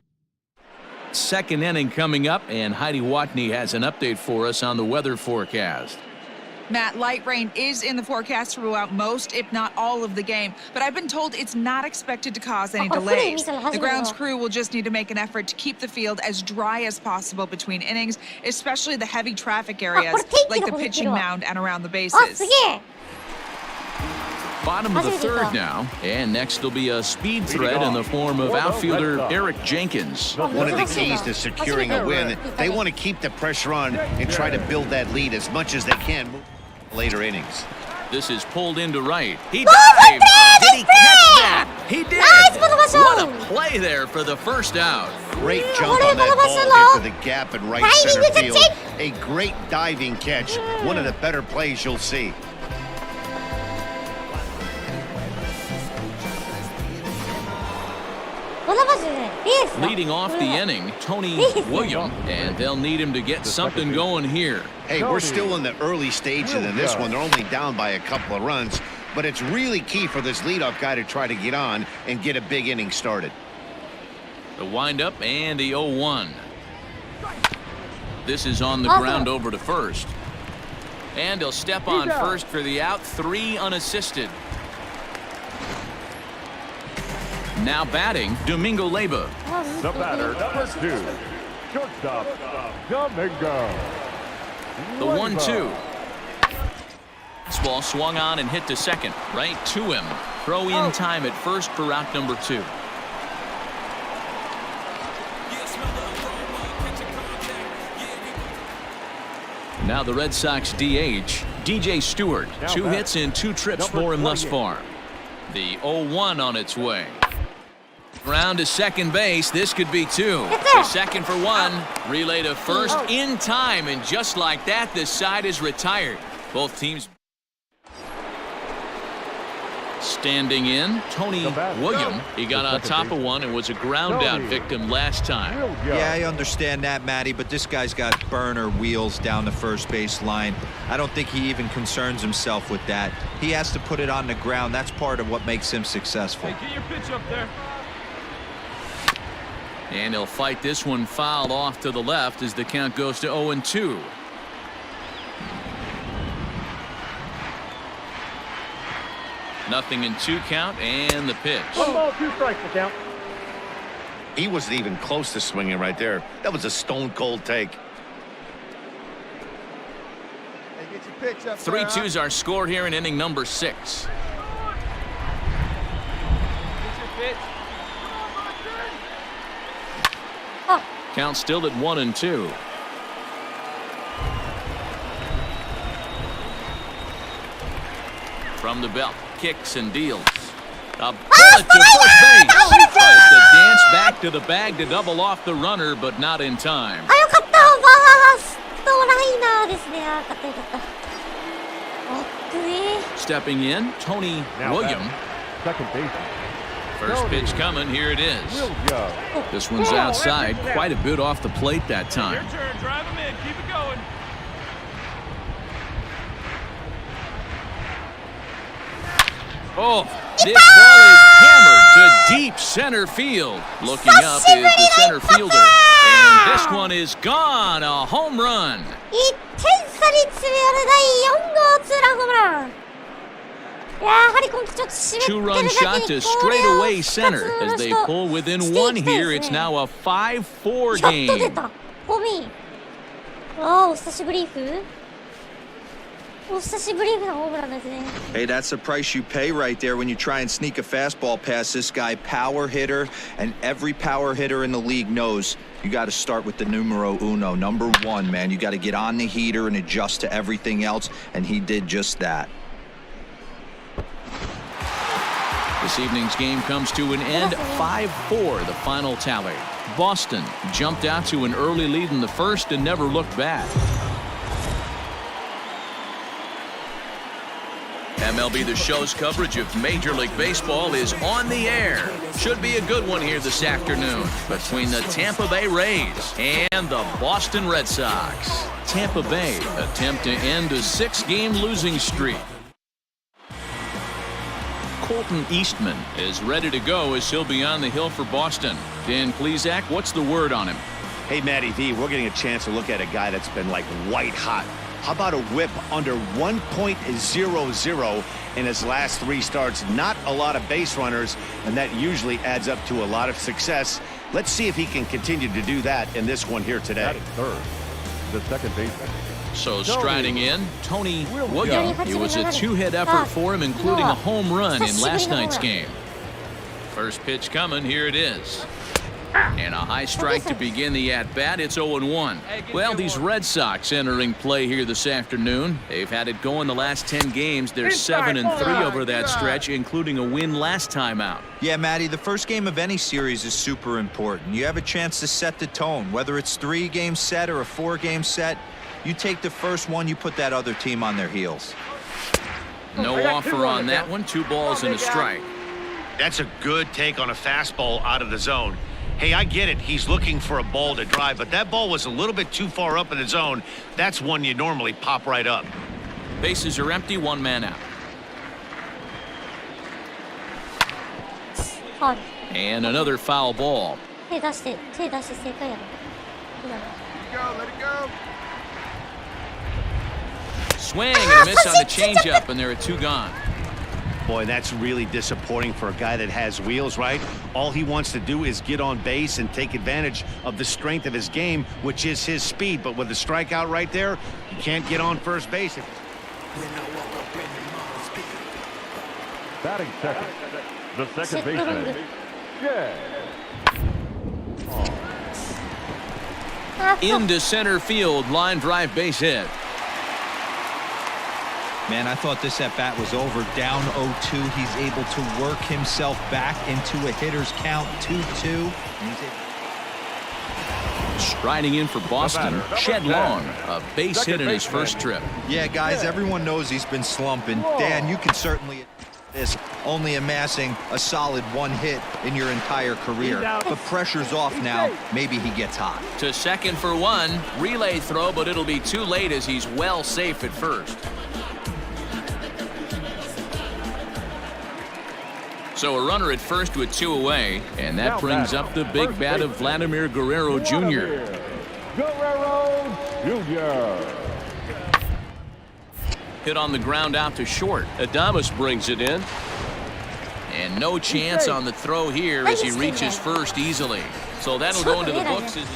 Second inning coming up, and Heidi Watney has an update for us on the weather forecast. Matt, light rain is in the forecast throughout most, if not all, of the game, but I've been told it's not expected to cause any delays. The grounds crew will just need to make an effort to keep the field as dry as possible between innings, especially the heavy traffic areas like the pitching mound and around the bases. Bottom of the 3rd now, and next will be a speed threat in the form of outfielder Eric Jenkins. One of the keys to securing a win, they want to keep the pressure on and try to build that lead as much as they can later innings. This is pulled into right. He dived! Did he catch that? He did! What a play there for the first out. Great jump on that ball into the gap in right center field. A great diving catch. One of the better plays you'll see. Leading off the inning, Tony William, and they'll need him to get something going here. Hey, we're still in the early stages in this one. They're only down by a couple of runs, but it's really key for this leadoff guy to try to get on and get a big inning started. The windup and the 0-1. This is on the ground over to first. And he'll step on first for the out, 3 unassisted. Now batting, Domingo Leyba. The batter, number 2, shortstop, Domingo. The 1-2. This ball swung on and hit to second, right to him. Throw in time at first for out number 2. Now the Red Sox DH, DJ Stewart. 2 hits and 2 trips for him thus far. The 0-1 on its way. Round to second base. This could be 2. To second for 1. Relay to first in time, and just like that, this side is retired. Both teams Standing in, Tony William. He got on top of one and was a ground out victim last time. Yeah, I understand that, Matty, but this guy's got burner wheels down the first base line. I don't think he even concerns himself with that. He has to put it on the ground. That's part of what makes him successful. Hey, get your pitch up there. And he'll fight this one fouled off to the left as the count goes to 0-2. Nothing in 2 count, and the pitch. 1 ball, 2 strikes, the count. He wasn't even close to swinging right there. That was a stone cold take. Hey, get your pitch up 3-2's our score here in inning number 6. Get your pitch. Count still at 1-2. From the belt, kicks and deals. A bullet to first base. Tries to dance back to the bag to double off the runner, but not in time. あ、よかった。バーストライナーですね。あ、よかったよかった。おっくい。 Stepping in, Tony William. Second baseman. First pitch coming, here it is. This one's outside, quite a bit off the plate that time. Your turn, drive him in, keep it going. Oh, this ball is hammered to deep center field. Looking up is the center fielder. And this one is gone, a home run. 1点差に詰め寄る第4号ツーランホームラン。いやー、ハリコンちょっと湿ってる 2-run だけ shot に to これを straightaway center as they pull within 1 here. It's now a 5-4ちょっと出 game. た。ホミー。あー、お久しぶりーふ。お久しぶりーふなホームランですね。 Hey, that's the price you pay right there when you try and sneak a fastball past this guy. Power hitter, and every power hitter in the league knows you got to start with the numero uno, number 1, man. You got to get on the heater and adjust to everything else, and he did just that. This evening's game comes to an end, 5-4, the final tally. Boston jumped out to an early lead in the first and never looked back. MLB The Show's coverage of Major League Baseball is on the air. Should be a good one here this afternoon between the Tampa Bay Rays and the Boston Red Sox. Tampa Bay attempt to end a 6-game losing streak. Colton Eastman is ready to go as he'll be on the hill for Boston. Dan Plesac, what's the word on him? Hey, Matty V, we're getting a chance to look at a guy that's been like white hot. How about a whip under 1.00 in his last 3 starts? Not a lot of base runners, and that usually adds up to a lot of success. Let's see if he can continue to do that in this one here today. That is third. The second baseman. So striding in, Tony William. It was a 2-hit effort for him, including a home run in last night's game. First pitch coming, here it is. And a high strike to begin the at-bat. It's 0-1. Well, these Red Sox entering play here this afternoon. They've had it going the last 10 games. They're 7-3 over that stretch, including a win last time out. Yeah, Matty, the first game of any series is super important. You have a chance to set the tone. Whether it's 3-game set or a 4-game set, you take the first one, you put that other team on their heels. No offer on that one. 2 balls and a strike. That's a good take on a fastball out of the zone. Hey, I get it. He's looking for a ball to drive, but that ball was a little bit too far up in the zone. That's one you normally pop right up. Bases are empty, 1 man out. And another foul ball. 手出して正解やろ。 Let it go. Swing and a miss on the changeup, and there are 2 gone. Boy, that's really disappointing for a guy that has wheels, right? All he wants to do is get on base and take advantage of the strength of his game, which is his speed. But with a strikeout right there, you can't get on first base. Batting second. The second baseman. Yeah. Into center field, line drive base hit. Man, I thought this at-bat was over. Down 0-2. He's able to work himself back into a hitter's count, 2-2. Striding in for Boston, Shed Long, a base hit in his first trip. Yeah, guys, everyone knows he's been slumping. Dan, you can certainly this. only amassing a solid 1 hit in your entire career. But pressure's off now. Maybe he gets hot. To second for 1. Relay throw, but it'll be too late as he's well safe at first. So a runner at first with 2 away, and that brings up the big bat of Vladimir Guerrero Jr. Guerrero Jr. Hit on the ground out to short. Adames brings it in. And no chance on the throw here as he reaches first easily. So that'll go into the books as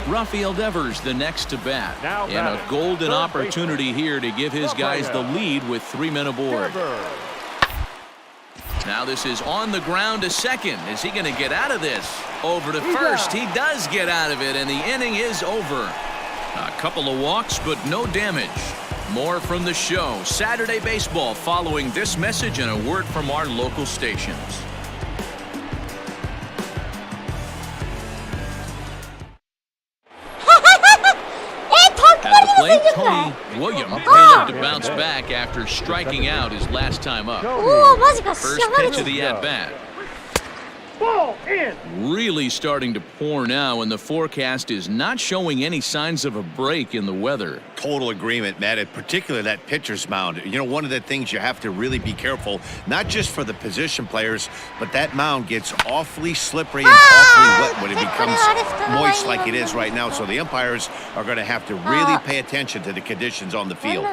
Rafael Devers the next to bat. And a golden opportunity here to give his guys the lead with 3 men aboard. Now this is on the ground to second. Is he going to get out of this? Over to first. He does get out of it, and the inning is over. A couple of walks, but no damage. More from the show. Saturday Baseball following this message and a word from our local stations. At the plate, Tony William failed to bounce back after striking out his last time up. First pitch of the at-bat. Really starting to pour now, and the forecast is not showing any signs of a break in the weather. Total agreement, Matt, and particularly that pitcher's mound. You know, one of the things you have to really be careful, not just for the position players, but that mound gets awfully slippery and awfully wet when it becomes moist like it is right now. So the umpires are going to have to really pay attention to the conditions on the field.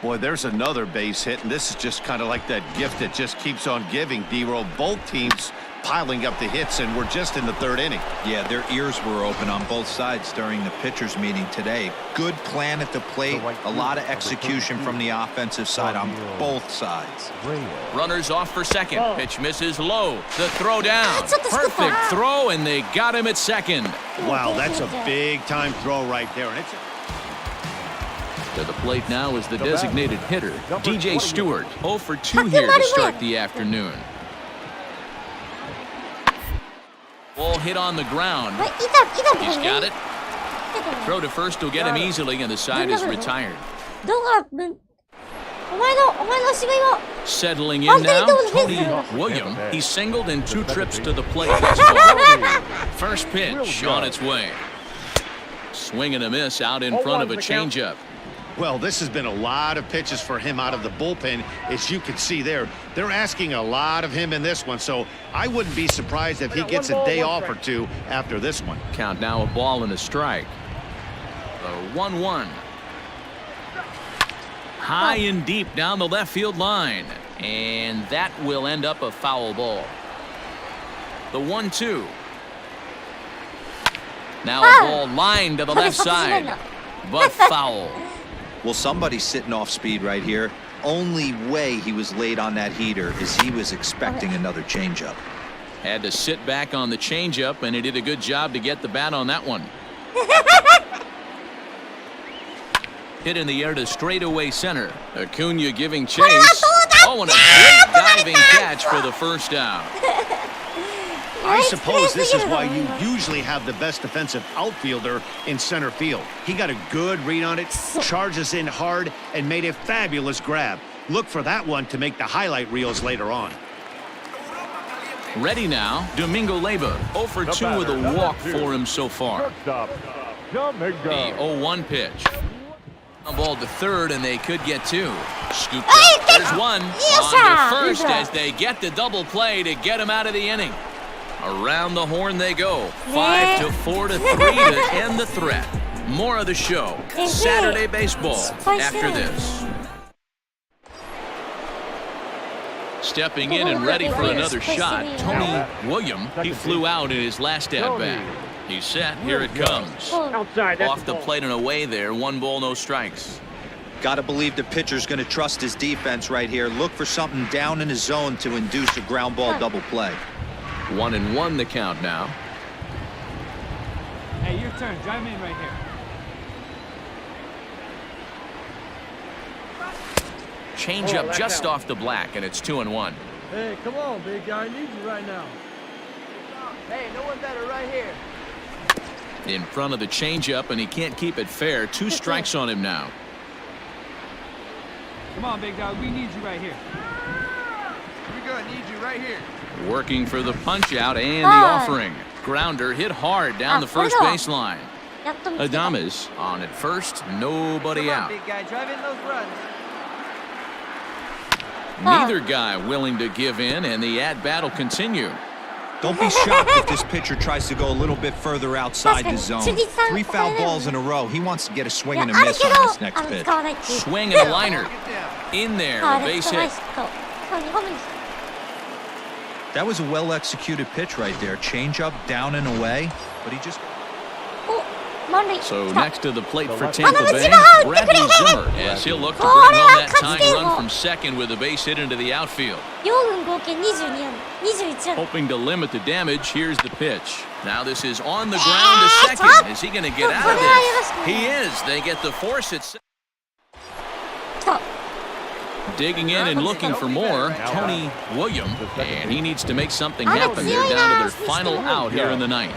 Boy, there's another base hit, and this is just kind of like that gift that just keeps on giving, D-Roll. Both teams piling up the hits, and we're just in the 3rd inning. Yeah, their ears were open on both sides during the pitchers meeting today. Good plan at the plate, a lot of execution from the offensive side on both sides. Runners off for second. Pitch misses low. The throw down. Perfect throw, and they got him at second. Wow, that's a big-time throw right there. And it's to the plate now is the designated hitter, DJ Stewart. 0 for 2 here to start the afternoon. Ball hit on the ground. He's got it. Throw to first will get him easily, and the side is retired. Settling in now, Tony William. He singled in 2 trips to the plate. First pitch on its way. Swing and a miss out in front of a changeup. Well, this has been a lot of pitches for him out of the bullpen. As you can see there, they're asking a lot of him in this one, so I wouldn't be surprised if he gets a day off or 2 after this one. Count now a ball and a strike. The 1-1. High and deep down the left field line, and that will end up a foul ball. The 1-2. Now a ball lined to the left side, but foul. Well, somebody's sitting off speed right here. Only way he was late on that heater is he was expecting another changeup. Had to sit back on the changeup, and he did a good job to get the bat on that one. Hit in the air to straightaway center. Acuna giving chase. Oh, and a great diving catch for the first out. I suppose this is why you usually have the best defensive outfielder in center field. He got a good read on it, charges in hard, and made a fabulous grab. Look for that one to make the highlight reels later on. Ready now, Domingo Leyva. 0 for 2 with a walk for him so far. The 0-1 pitch. Ball to third, and they could get 2. Scooped up. There's one. On to first as they get the double play to get him out of the inning. Around the horn they go. 5-4 to 3 to end the threat. More of the show. Saturday Baseball after this. Stepping in and ready for another shot, Tony William. He flew out in his last at-bat. He's set. Here it comes. Off the plate and away there. 1 ball, no strikes. Got to believe the pitcher's going to trust his defense right here. Look for something down in his zone to induce a ground ball double play. 1-1 the count now. Hey, your turn. Drive him in right here. Change up just off the black, and it's 2-1. Hey, come on, big guy. I need you right now. Hey, no one better right here. In front of the changeup, and he can't keep it fair. 2 strikes on him now. Come on, big dog. We need you right here. go. I need you right here. Working for the punch out and the offering. Grounder hit hard down the first baseline. Adames on at first, nobody out. Big guy, drive in those runs. Neither guy willing to give in, and the at-bat will continue. Don't be shocked if this pitcher tries to go a little bit further outside the zone. 3 foul balls in a row. He wants to get a swing and a miss on this next pitch. Swing and a liner. In there, a base hit. That was a well-executed pitch right there. Change up, down and away, but he just... So next to the plate for Tampa Bay, Bradley Zimmer, as he'll look to bring home that tying run from second with a base hit into the outfield. Hoping to limit the damage, here's the pitch. Now this is on the ground to second. Is he going to get out of this? He is. They get the force at second. Digging in and looking for more, Tony William, and he needs to make something happen. They're down to their final out here in the ninth.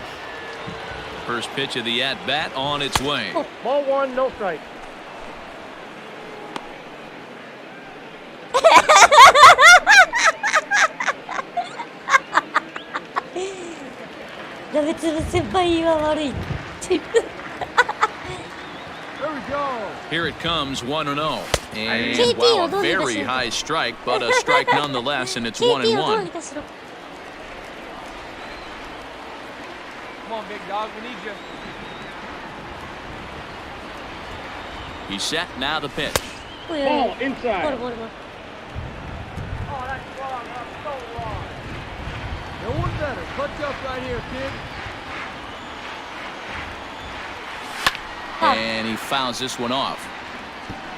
First pitch of the at-bat on its way. Ball 1, no strike. Here it comes, 1-0. And wow, a very high strike, but a strike nonetheless, and it's 1-1. Come on, big dog, we need you. He's set, now the pitch. Ball inside. Oh, that's wrong. That's so wrong. No one better. Clutch up right here, kid. And he fouls this one off.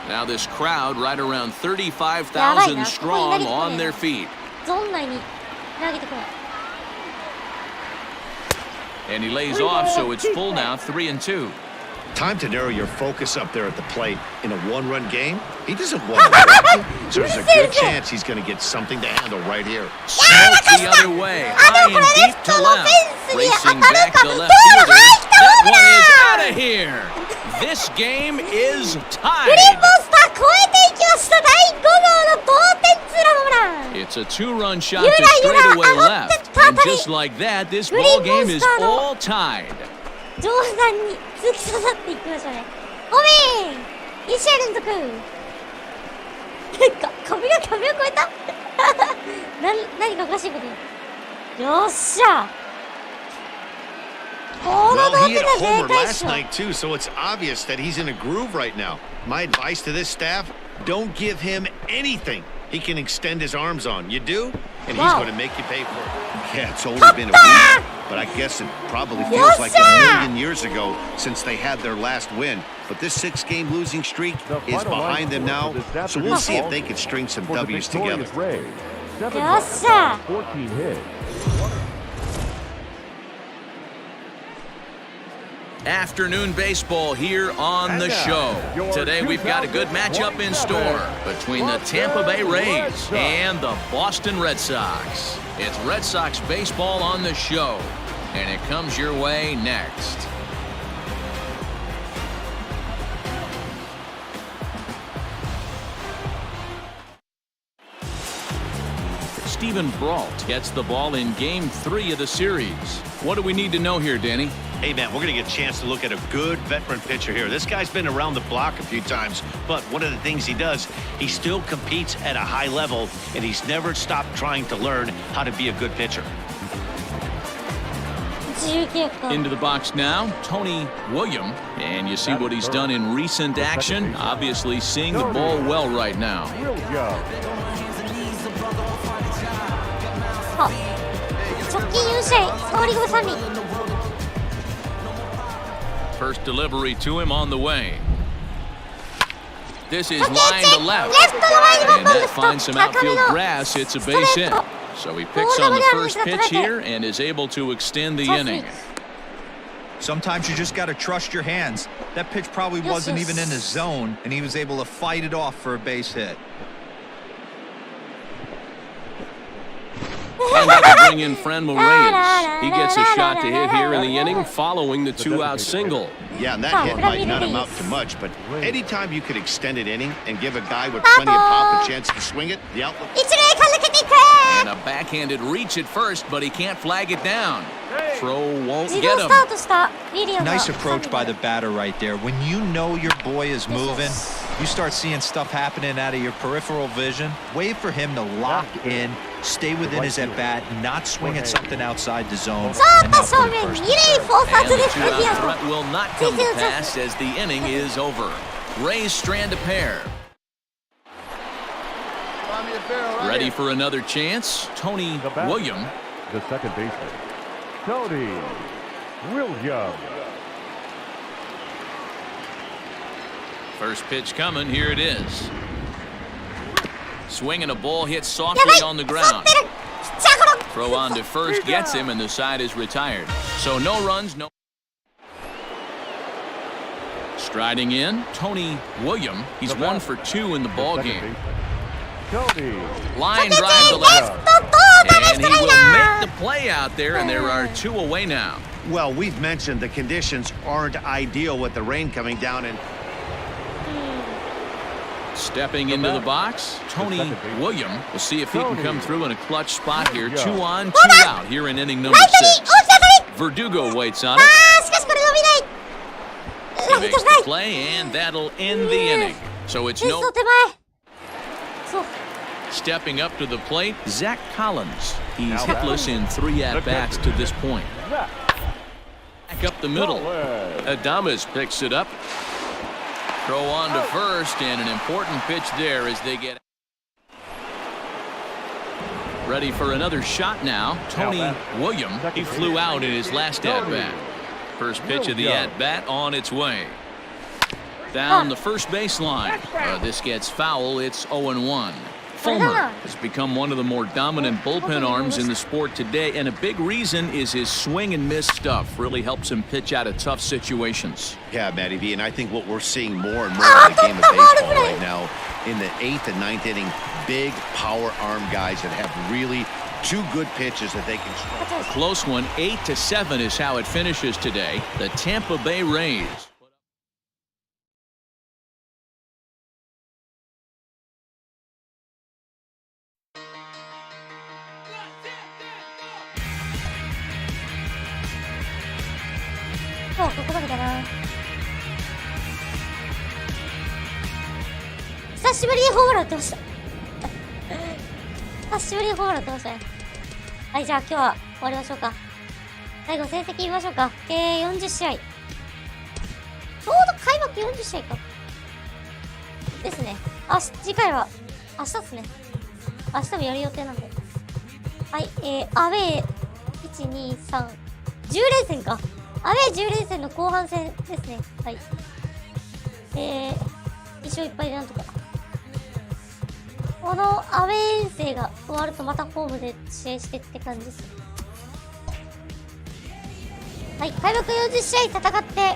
Now this crowd right around 35,000 strong on their feet. And he lays off, so it's full now, 3-2. Time to narrow your focus up there at the plate. In a one-run game, he doesn't want to. So there's a good chance he's going to get something to handle right here. Smoke the other way, high and deep to left. Racing back to left fielder. That one is out of here. This game is tied. It's a 2-run shot to straightaway left. And just like that, this ball game is all tied. 上段に突き刺さっていきましたね。ごめん！1試合連続壁を越えた何かおかしいこと言う。よっしゃ Well, he hit a homer last night, too, so it's obvious that he's in a groove right now. My advice to this staff, don't give him anything he can extend his arms on. You do, and he's going to make you pay for it. Yeah, it's only been a week, but I guess it probably feels like a million years ago since they had their last win. But this 6-game losing streak is behind them now, so we'll see if they can string some W's together. よっしゃ 14 hits. Afternoon baseball here on the show. Today we've got a good matchup in store between the Tampa Bay Rays and the Boston Red Sox. It's Red Sox baseball on the show, and it comes your way next. Stephen Brault gets the ball in Game 3 of the series. What do we need to know here, Danny? Hey, man, we're going to get a chance to look at a good veteran pitcher here. This guy's been around the block a few times, but one of the things he does, he still competes at a high level, and he's never stopped trying to learn how to be a good pitcher. Into the box now, Tony William, and you see what he's done in recent action. Obviously seeing the ball well right now. First delivery to him on the way. This is line to left. And that finds some outfield grass. It's a base hit. So he picks on the first pitch here and is able to extend the inning. Sometimes you just got to trust your hands. That pitch probably wasn't even in the zone, and he was able to fight it off for a base hit. And that will bring in Franmil Reyes. He gets a shot to hit here in the inning following the 2-out single. Yeah, and that hit might not amount to much, but anytime you could extend an inning and give a guy with plenty of pop a chance to swing it, the outlook. And a backhanded reach at first, but he can't flag it down. Throw won't get him. Nice approach by the batter right there. When you know your boy is moving, you start seeing stuff happening out of your peripheral vision. Wait for him to lock in, stay within his at-bat, not swing at something outside the zone. And the 2-out threat will not come to pass as the inning is over. Rays strand a pair. Ready for another chance, Tony William. The second baseman, Tony William. First pitch coming, here it is. Swinging a ball hit softly on the ground. Throw on to first gets him, and the side is retired. So no runs, no. Striding in, Tony William. He's 1 for 2 in the ball game. Line drive to left. And he will make the play out there, and there are 2 away now. Well, we've mentioned the conditions aren't ideal with the rain coming down and stepping into the box, Tony William. We'll see if he can come through in a clutch spot here. 2 on, 2 out here in inning number 6. Verdugo waits on it. He makes the play, and that'll end the inning. So it's no... Stepping up to the plate, Zach Collins. He's hitless in 3 at-bats to this point. Back up the middle. Adames picks it up. Throw on to first, and an important pitch there as they get... Ready for another shot now, Tony William. He flew out in his last at-bat. First pitch of the at-bat on its way. Down the first baseline. This gets foul. It's 0-1. Fulmer has become one of the more dominant bullpen arms in the sport today, and a big reason is his swing and miss stuff. Really helps him pitch out of tough situations. Yeah, Matty V, and I think what we're seeing more and more in the game of baseball right now, in the 8th and 9th inning, big power arm guys that have really 2 good pitches that they can strike. A close one, 8-7 is how it finishes today. The Tampa Bay Rays.ここまでかな。久しぶりにホームラン打ってました。久しぶりにホームラン打ってましたね。はい、じゃあ今日は終わりましょうか。最後成績見ましょうか。計40試合。ちょうど開幕40試合か。ですね。次回は明日ですね。明日もやる予定なんで。はい、アウェー1、2、3、10連戦か。アウェー10連戦の後半戦ですね。はい。1勝1敗でなんとか。このアウェー遠征が終わるとまたホームで試合してって感じですね。はい。開幕40試合戦って、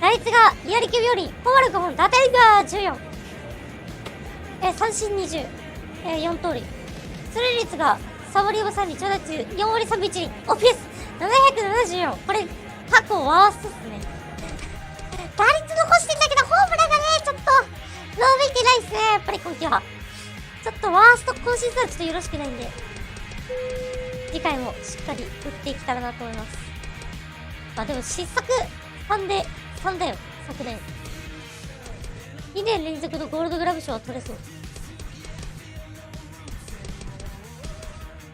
打率が2割9分4厘、ホームラン5本、打点が14、三振20、4盗塁。出塁率が3割5分3厘、長打率4割3分1厘、OPS774。これ、過去ワーストっすね。打率残してんだけど、ホームランがね、ちょっと、伸びてないっすね、やっぱり今季は。ちょっとワースト更新するとちょっとよろしくないんで、次回もしっかり打っていけたらなと思います。まあでも失策3で3だよ、昨年。2年連続のゴールドグラブ賞は取れそう。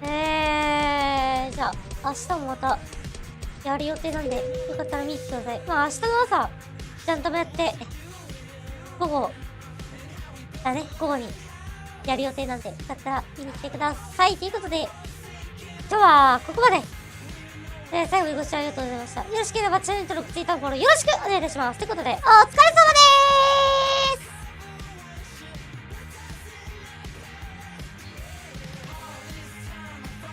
じゃあ、明日もまたやる予定なんで、よかったら見に来てください。まあ明日の朝、ちゃんともやって、午後にやる予定なんで、よかったら見に来てください。ということで、今日はここまで。最後にご視聴ありがとうございました。よろしければチャンネル登録、Twitter フォローよろしくお願いいたします。ということで、お疲れ様